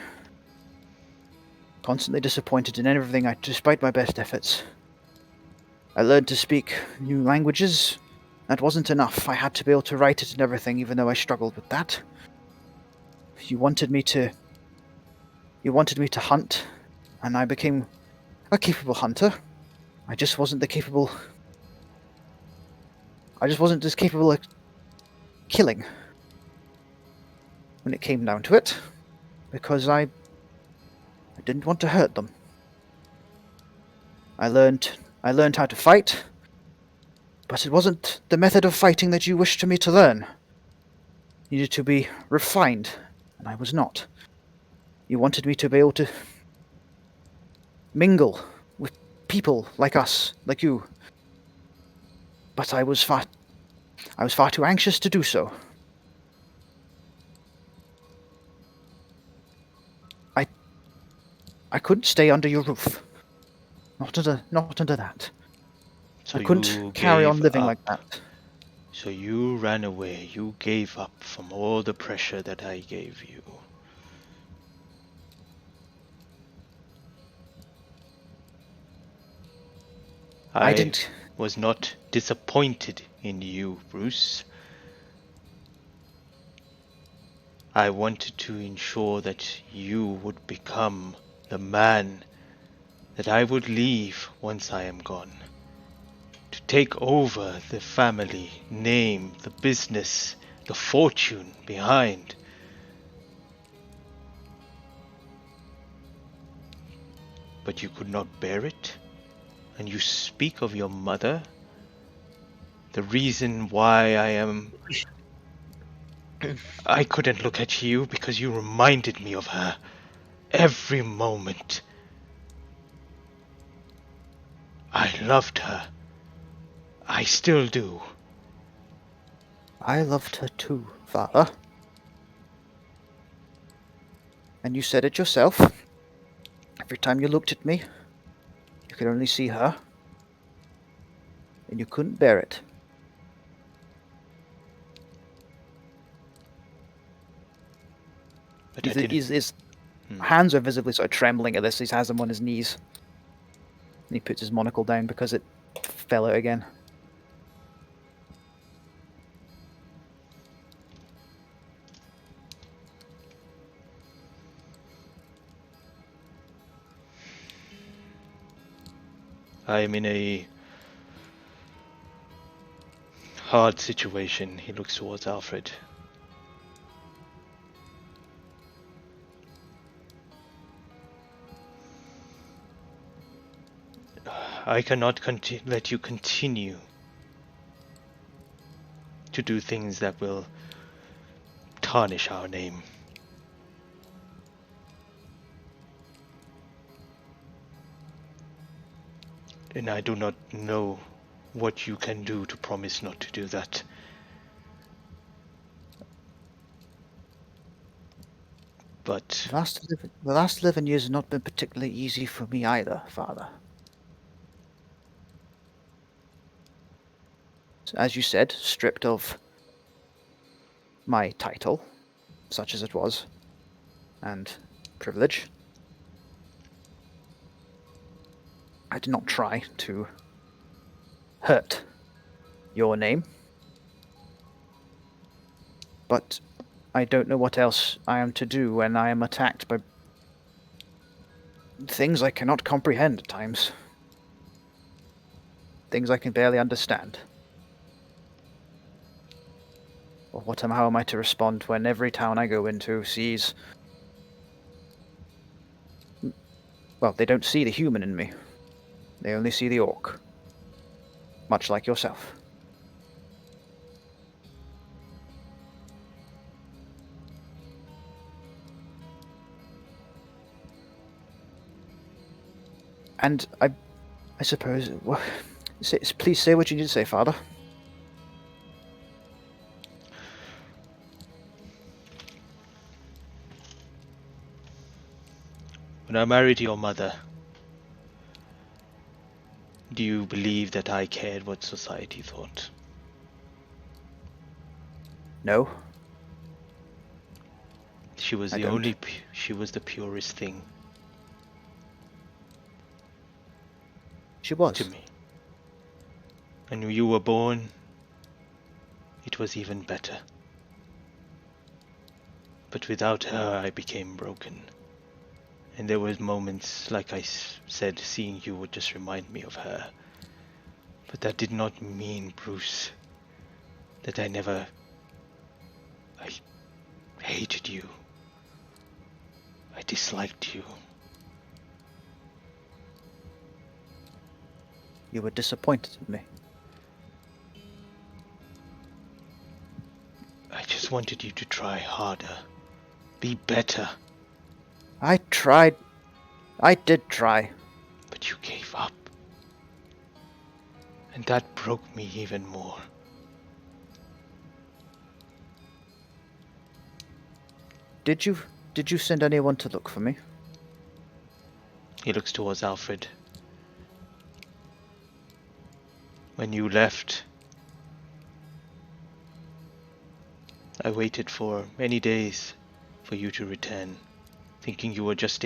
Constantly disappointed in everything despite my best efforts. I learned to speak new languages. That wasn't enough. I had to be able to write it and everything, even though I struggled with that. You wanted me to hunt, and I became a capable hunter. I just wasn't as capable of killing when it came down to it, because I didn't want to hurt them. I learned how to fight, but it wasn't the method of fighting that you wished me to learn. It needed to be refined, and I was not. You wanted me to be able to mingle with people like us, like you. But I was far too anxious to do so. I couldn't stay under your roof. Not under that. So I couldn't you carry on gave living up. like that. So you ran away. You gave up from all the pressure that I gave you. I I didn't. was not disappointed in you, Bruce. I wanted to ensure that you would become the man that I would leave once I am gone. To take over the family name, the business, the fortune behind. But you could not bear it? And you speak of your mother? The reason why I couldn't look at you because you reminded me of her. Every moment. I loved her. I still do. I loved her too, Father. And you said it yourself. Every time you looked at me, you could only see her. And you couldn't bear it. But I didn't. His hands are visibly sort of trembling at this. He has them on his knees. And he puts his monocle down because it fell out again. I am in a hard situation. He looks towards Alfred. I cannot let you continue to do things that will tarnish our name. And I do not know what you can do to promise not to do that. But The last 11 years have not been particularly easy for me either, Father. As you said, stripped of my title, such as it was, and privilege. I did not try to hurt your name. But I don't know what else I am to do when I am attacked by things I cannot comprehend at times. Things I can barely understand. Or how am I to respond when every town I go into sees... Well, they don't see the human in me. They only see the orc. Much like yourself. And I suppose... Well, please say what you need to say, Father. when I married your mother, do you believe that I cared what society thought? No. She was I the don't. she was the purest thing She was. to me. And when you were born, it was even better. But without her, I became broken. And there was moments, like I said, seeing you would just remind me of her. But that did not mean, Bruce, that I hated you. I disliked you. You were disappointed in me. I just wanted you to try harder. Be better. I tried. I did try. But you gave up. And that broke me even more. Did you send anyone to look for me? He looks towards Alfred. When you left, I waited for many days for you to return, thinking you were just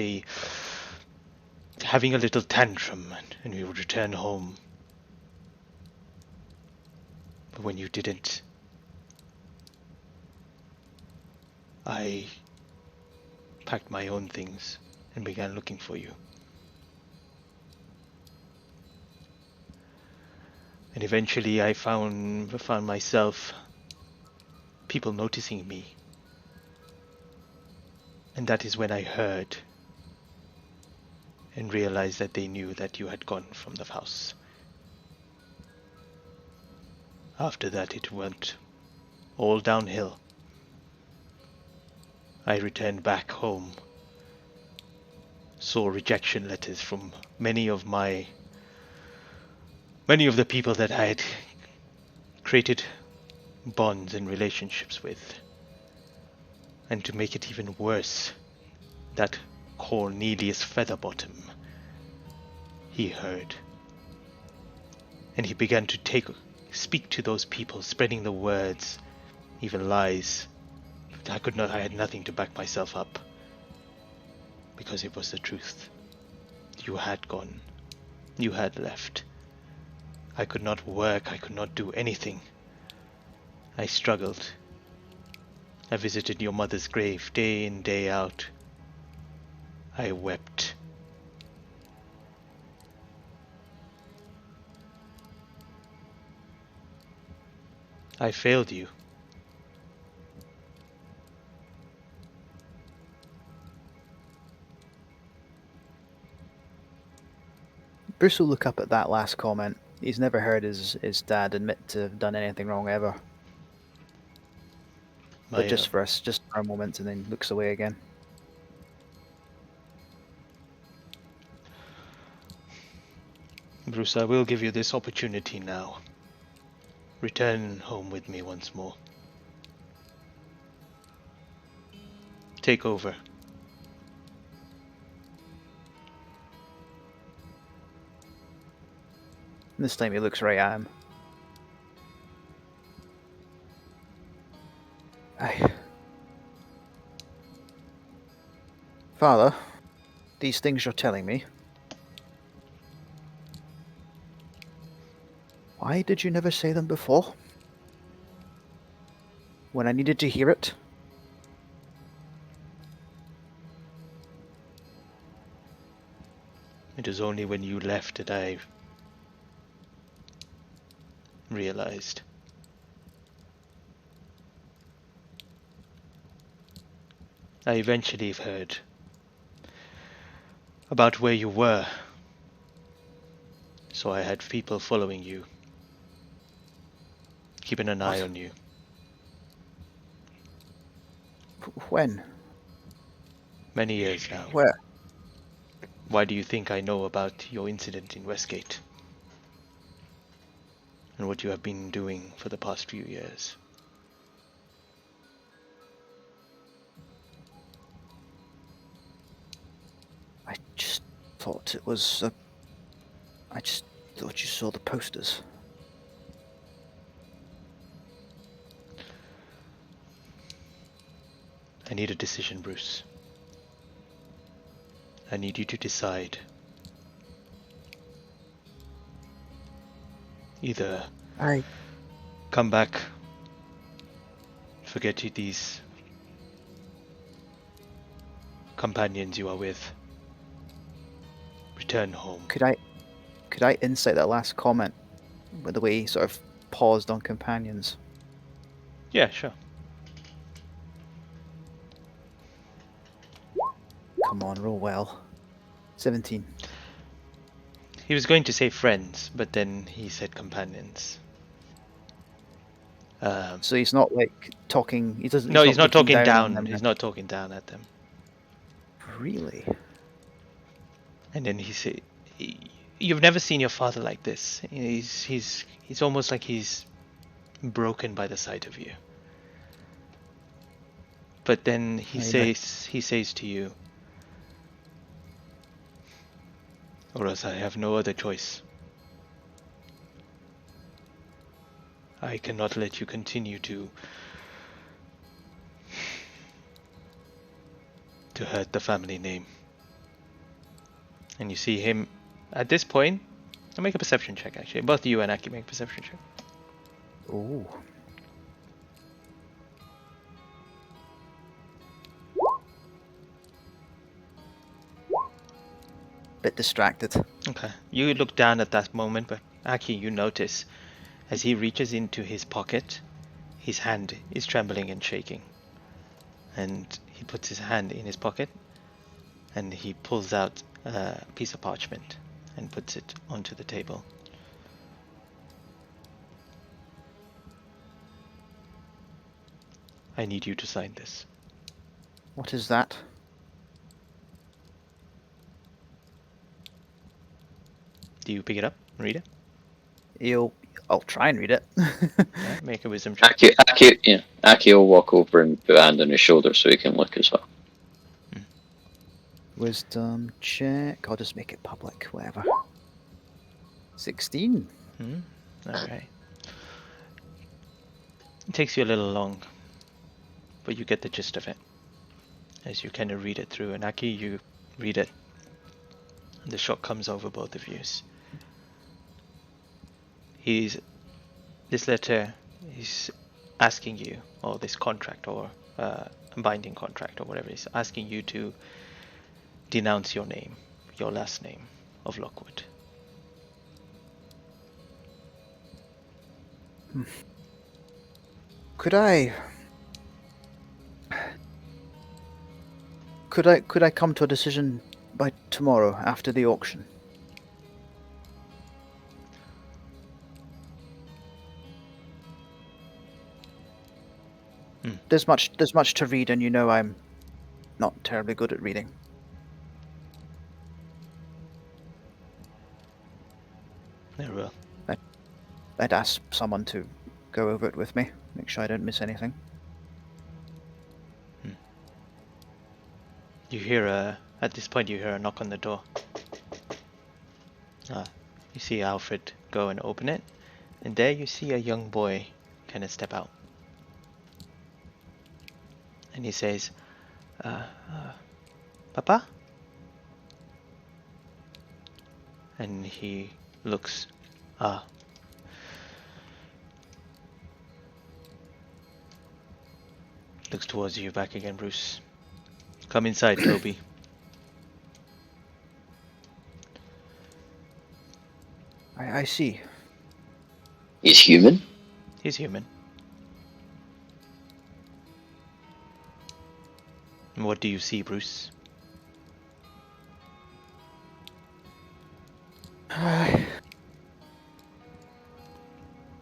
having a little tantrum and we would return home. But when you didn't, I packed my own things and began looking for you. And eventually I found myself people noticing me. And that is when I heard and realized that they knew that you had gone from the house. After that it went all downhill. I returned back home, saw rejection letters from many of the people that I had created bonds and relationships with. And to make it even worse, that Cornelius Featherbottom, he heard. And he began to speak to those people, spreading the words, even lies. I had nothing to back myself up. Because it was the truth. You had gone. You had left. I could not work, I could not do anything. I struggled. I visited your mother's grave day in, day out. I wept. I failed you. Bruce will look up at that last comment. He's never heard his dad admit to have done anything wrong ever. But just for a moment, and then looks away again. Bruce, I will give you this opportunity now. Return home with me once more. Take over. This time he looks right at him. Father, these things you're telling me, why did you never say them before? When I needed to hear it? It was only when you left that I realized. I eventually heard about where you were, so I had people following you, keeping an eye on you. When? Many years now. Where? Why do you think I know about your incident in Westgate? And what you have been doing for the past few years? I just thought it was I just thought you saw the posters. I need a decision, Bruce. I need you to decide. Either come back, forget these companions you are with, return home. Could I insight that last comment with the way he sort of paused on companions? Yeah, sure. Come on, roll well. 17. He was going to say friends, but then he said companions. So he's not like talking. He doesn't. No, he's not looking talking down on down. them. He's not talking down at them. Really. And then he said, "You've never seen your father like this. He's almost like he's broken by the sight of you." But then he says to you, "Or else I have no other choice. I cannot let you continue to hurt the family name." And you see him at this point. I'll make a perception check, actually. Both you and Aki make a perception check. Oh. Bit distracted. Okay. You look down at that moment, but Aki, you notice as he reaches into his pocket, his hand is trembling and shaking. And he puts his hand in his pocket and he pulls out a piece of parchment and puts it onto the table. I need you to sign this. What is that? Do you pick it up and read it? I'll try and read it. Alright, make a wisdom check. Aki will walk over and put a hand on his shoulder so he can look as well. Wisdom check. I'll just make it public. Whatever. 16. Alright. It takes you a little long, but you get the gist of it as you kind of read it through. And Aki, you read it. And the shock comes over both of you. This letter is asking you, or this contract, or binding contract, or whatever it is, asking you to denounce your name, your last name of Lockwood. Could I come to a decision by tomorrow after the auction? There's much to read, and I'm not terribly good at reading. Very well. I'd ask someone to go over it with me, make sure I don't miss anything. You hear at this point you hear a knock on the door. You see Alfred go and open it, and there you see a young boy kind of step out. And he says, Papa? And he looks, looks towards you back again, Bruce. Come inside, Toby. I see. He's human? He's human. And what do you see, Bruce?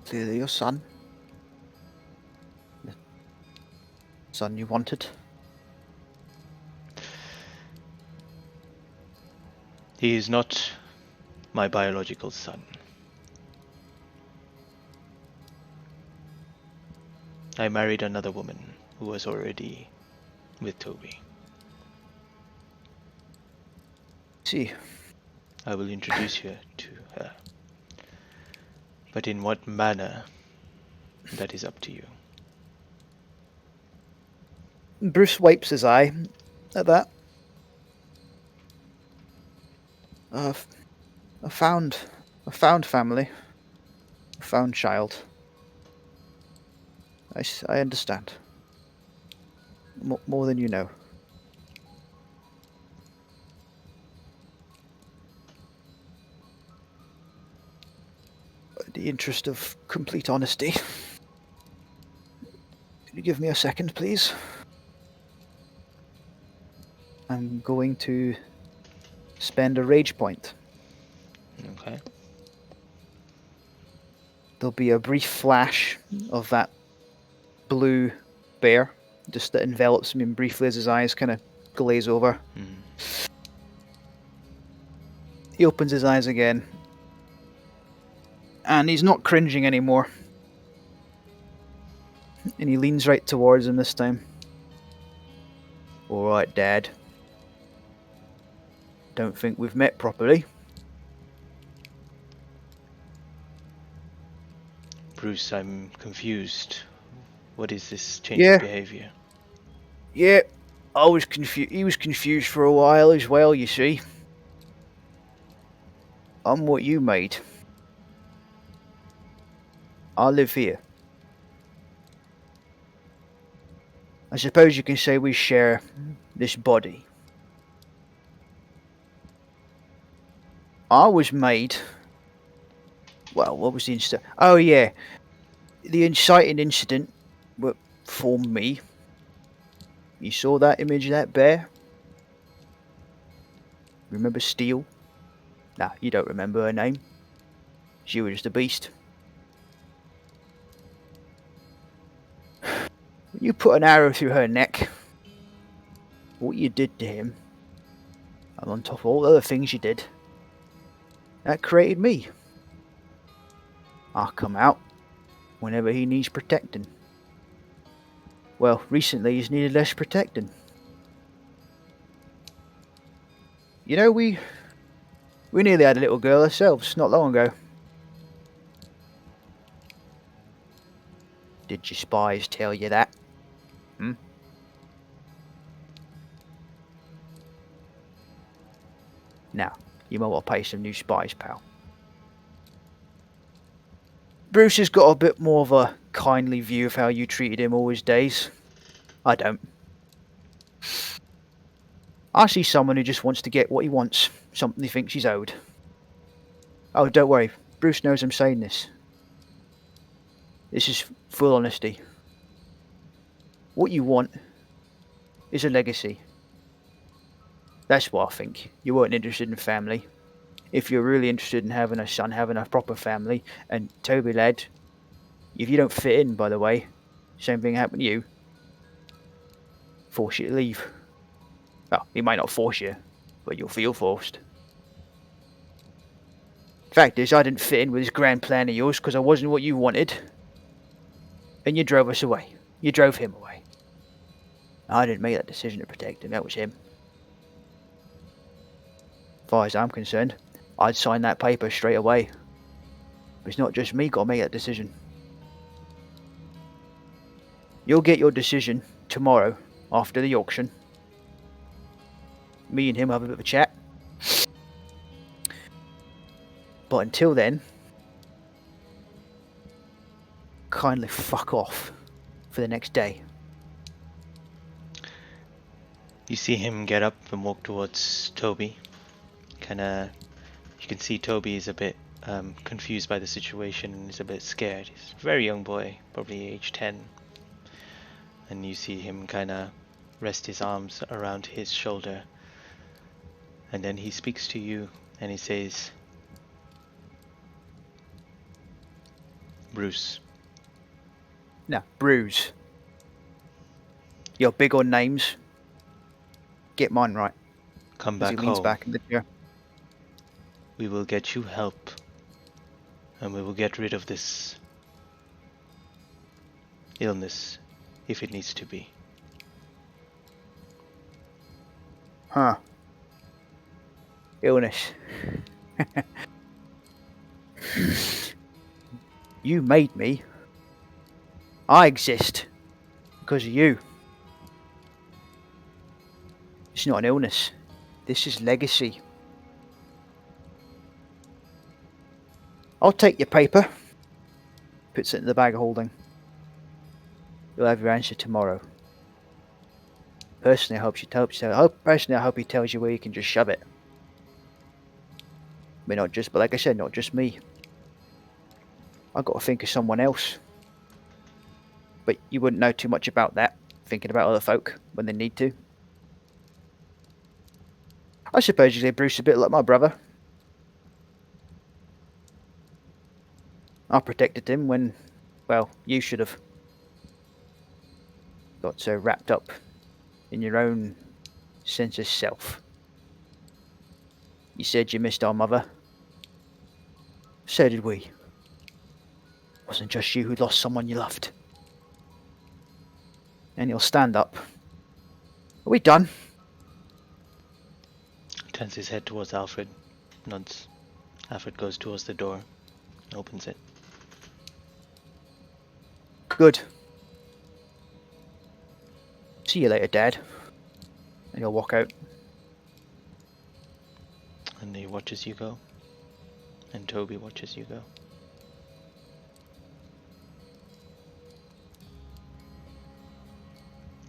Clearly your son. The son you wanted. He is not my biological son. I married another woman who was already with Toby. See. I will introduce you to her. But in what manner, that is up to you. Bruce wipes his eye at that. A found family. A found child. I understand. More than you know. In the interest of complete honesty, can you give me a second, please? I'm going to spend a rage point. Okay. There'll be a brief flash of that blue bear, just that envelops him in briefly as his eyes kind of glaze over. He opens his eyes again, and he's not cringing anymore. And he leans right towards him this time. All right, Dad. Don't think we've met properly. Bruce, I'm confused. What is this change Yeah. of behavior? Yeah, I was confused. He was confused for a while as well, you see. I'm what you made. I live here. I suppose you can say we share this body. I was made. Well, what was the incident? Oh, yeah. The inciting incident for me. You saw that image of that bear? Remember Steel? Nah, you don't remember her name. She was just a beast. When you put an arrow through her neck, what you did to him, and on top of all the other things you did, that created me. I come out whenever he needs protecting. Well, recently he's needed less protecting. You know, we nearly had a little girl ourselves not long ago. Did your spies tell you that? Now, you might want to pay some new spies, pal. Bruce has got a bit more of a kindly view of how you treated him all his days. I don't. I see someone who just wants to get what he wants, something he thinks he's owed. Oh, don't worry. Bruce knows I'm saying this. This is full honesty. What you want is a legacy. That's what I think. You weren't interested in family. If you're really interested in having a son, having a proper family, and Toby lad, if you don't fit in, by the way, same thing happened to you. Force you to leave. Well, he might not force you, but you'll feel forced. Fact is, I didn't fit in with this grand plan of yours because I wasn't what you wanted. And you drove us away. You drove him away. I didn't make that decision to protect him, that was him. As far as I'm concerned, I'd sign that paper straight away. But it's not just me got to make that decision. You'll get your decision tomorrow after the auction. Me and him will have a bit of a chat. But until then, kindly fuck off for the next day. You see him get up and walk towards Toby. You can see Toby is a bit confused by the situation and is a bit scared. He's a very young boy, probably age 10. And you see him rest his arms around his shoulder. And then he speaks to you and he says, Bruce. Now, Bruce. You're big on names. Get mine right. Come As back he leans home. back in the chair. We will get you help. And we will get rid of this illness if it needs to be. Huh. Illness. You made me. I exist because of you. It's not an illness. This is legacy. I'll take your paper. Puts it in the bag of holding. You'll have your answer tomorrow. Personally, I hope he tells you where you can just shove it. But like I said, not just me. I've got to think of someone else. But you wouldn't know too much about that, thinking about other folk when they need to. I suppose you say Bruce is a bit like my brother. I protected him when, well, you should have got so wrapped up in your own sense of self. You said you missed our mother. So did we. It wasn't just you who lost someone you loved. And he'll stand up. Are we done? Turns his head towards Alfred, nods. Alfred goes towards the door, opens it. Good. See you later, Dad. And he'll walk out. And he watches you go. And Toby watches you go.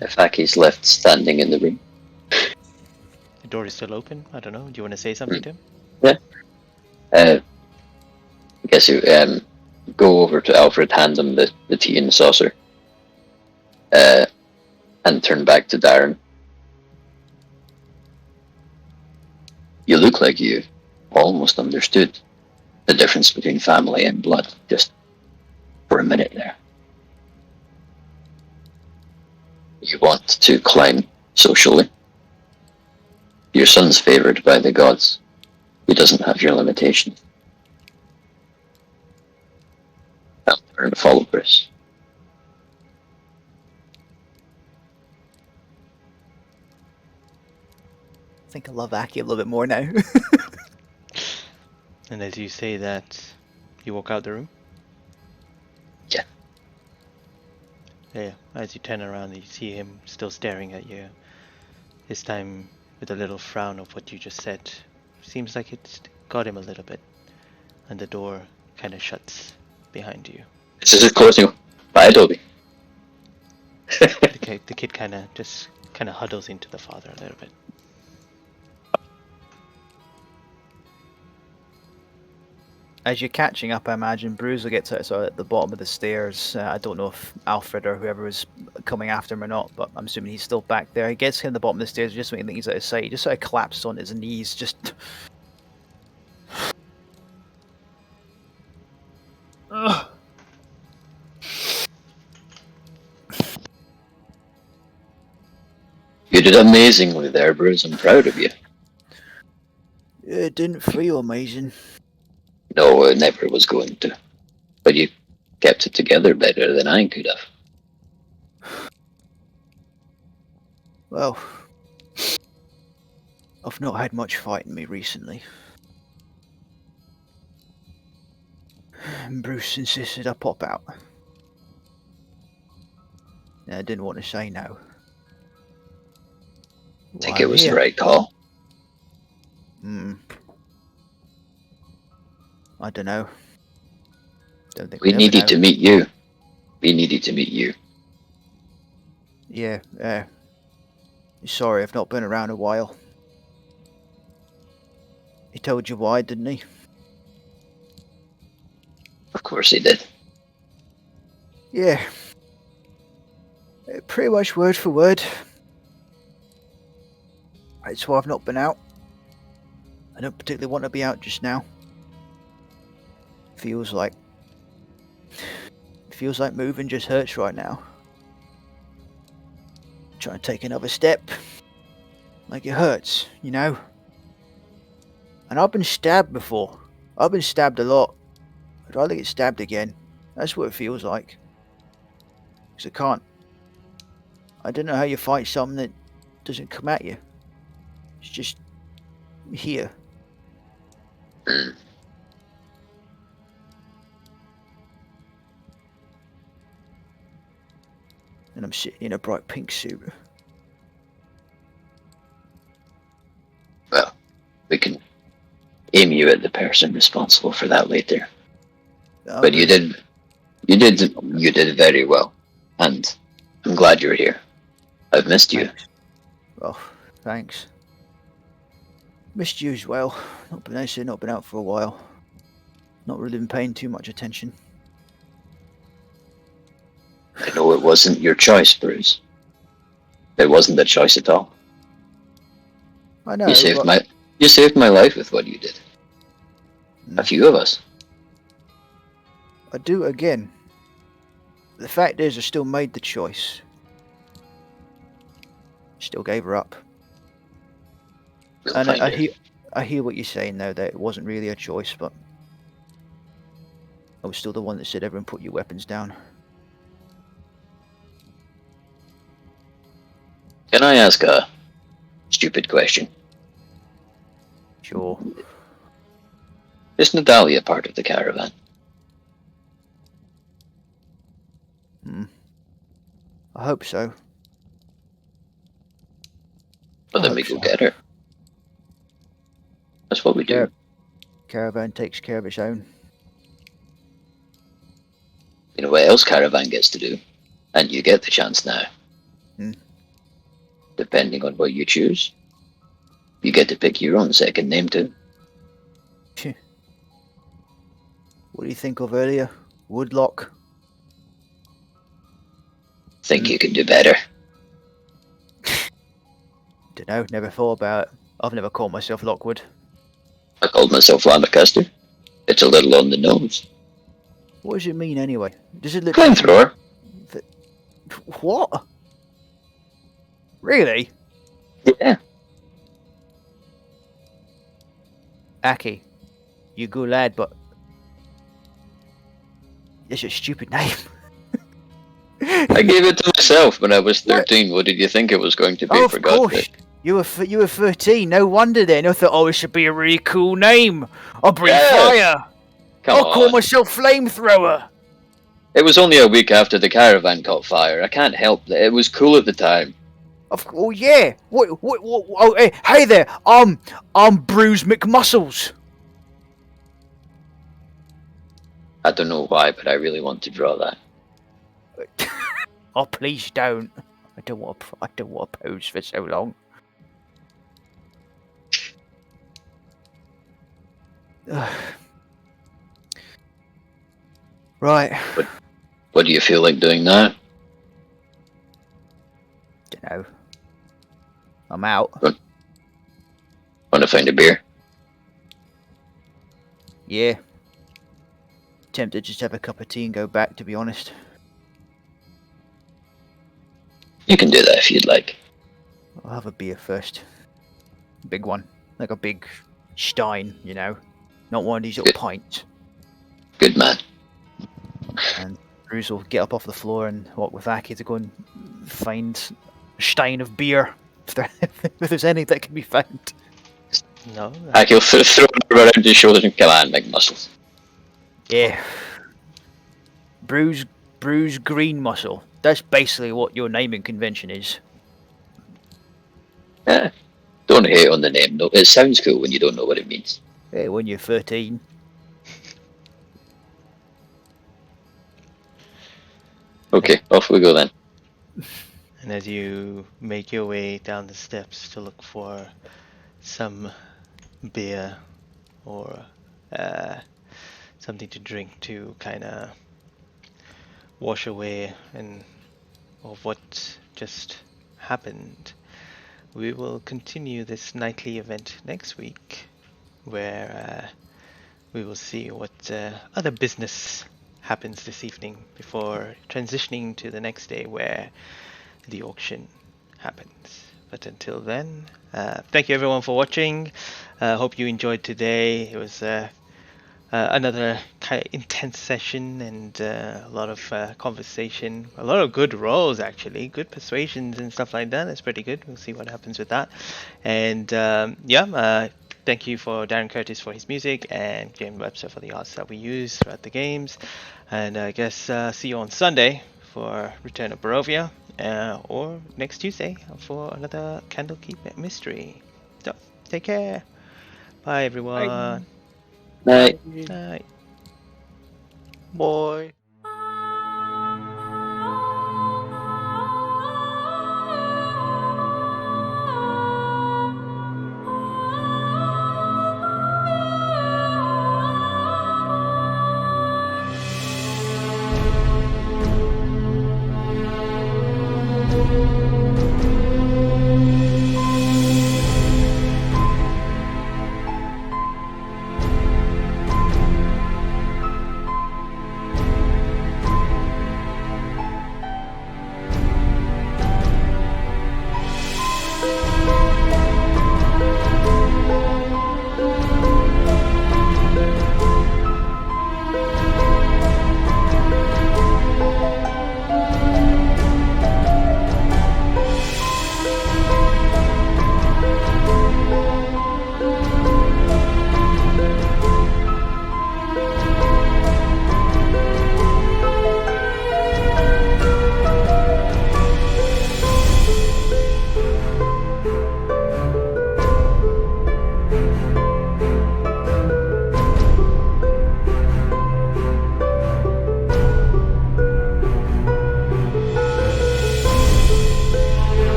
Afaki's left standing in the room. The door is still open. I don't know. Do you want to say something to him? I guess you go over to Alfred, hand him the tea in the saucer, and turn back to Darren. You look like you almost understood the difference between family and blood, just for a minute there. You want to climb socially. Your son's favored by the gods. He doesn't have your limitations. Now turn and follow Chris. I think I love Aki a little bit more now. And as you say that, you walk out the room? Yeah. Yeah, as you turn around, you see him still staring at you. This time with a little frown of what you just said. Seems like it's got him a little bit. And the door kind of shuts behind you. This is closing. Bye, Toby. The kid kind of huddles into the father a little bit. As you're catching up, I imagine Bruiser gets out sort of at the bottom of the stairs. I don't know if Alfred or whoever was coming after him or not, but I'm assuming he's still back there. He gets him at the bottom of the stairs, just when you think he's out of sight. He just sort of collapses on his knees, just. You did amazingly there, Bruce. I'm proud of you. It didn't feel amazing. No, it never was going to. But you kept it together better than I could have. Well, I've not had much fight in me recently. Bruce insisted I pop out. I didn't want to say no. I think it was the right call. I don't know. Don't think We we'll needed ever to know. meet you. We needed to meet you. Yeah, sorry I've not been around a while. He told you why, didn't he? Of course he did. Yeah. Pretty much word for word. That's why I've not been out. I don't particularly want to be out just now. Feels like moving just hurts right now. Trying to take another step, like it hurts, you know? And I've been stabbed before. I've been stabbed a lot. I'd rather get stabbed again. That's what it feels like. Because I don't know how you fight something that doesn't come at you. It's just here. And I'm sitting in a bright pink suit. Well, we can aim you at the person responsible for that later. But you did very well, and I'm glad you're here. I've missed you. Well, thanks. Missed you as well. Not been out for a while. Not really been paying too much attention. I know it wasn't your choice, Bruce. It wasn't a choice at all. I know. You saved my life with what you did. A few of us. I'd do it again. The fact is, I still made the choice. Still gave her up. We'll And find I her. hear what you're saying though, that it wasn't really a choice, but I was still the one that said everyone put your weapons down. Can I ask a stupid question? Sure. Is Natalia part of the caravan? I hope so. Well, I then hope we go so. get her. That's what we do. Caravan takes care of its own. You know what else caravan gets to do? And you get the chance now. Hmm. Depending on what you choose, you get to pick your own second name too. What do you think of earlier? Woodlock? Think you can do better. Dunno, never thought about it. I've never called myself Lockwood. I called myself Lamacuster. It's a little on the nose. What does it mean anyway? Does it look... Flamethrower. What? Really? Yeah. Aki, you good lad, but it's a stupid name. I gave it to myself when I was 13. What did you think it was going to be, Oh, for of God's course. sake? You were 13. No wonder then. I thought, oh, it should be a really cool name. I'll breathe Yeah. fire. Come I'll call on. myself Flamethrower. It was only a week after the caravan caught fire. I can't help that. It was cool at the time. Oh yeah. What? Oh, hey there. I'm Bruce McMuscles. I don't know why, but I really want to draw that. Oh, please don't. I don't want to pose for so long. Right. What do you feel like doing now? Dunno. I'm out. Want to find a beer? Yeah. Tempted to just have a cup of tea and go back, to be honest. You can do that if you'd like. I'll have a beer first. Big one. Like a big stein, you know. Not one of these little Good. pints. Good man. And Bruce will get up off the floor and walk with Aki to go and find a stein of beer. If there's any that can be found. No. He'll throw it around his shoulders and come on, big muscles. Yeah. Bruce Green Muscle. That's basically what your naming convention is. Yeah. Don't hate on the name, though. It sounds cool when you don't know what it means. Yeah, when you're 13. Okay, off we go then. And as you make your way down the steps to look for some beer or something to drink to kind of wash away and of what just happened, we will continue this nightly event next week, where we will see what other business happens this evening before transitioning to the next day where the auction happens. But until then, thank you everyone for watching. Hope you enjoyed today. It was another kind of intense session and a lot of conversation, a lot of good rolls actually, good persuasions and stuff like that. That's pretty good. We'll see what happens with that. And thank you for Darren Curtis for his music and James Webster for the arts that we use throughout the games. And I guess see you on Sunday for Return of Barovia, or next Tuesday for another Candlekeep mystery. So take care. Bye everyone. Night. Night. Boy.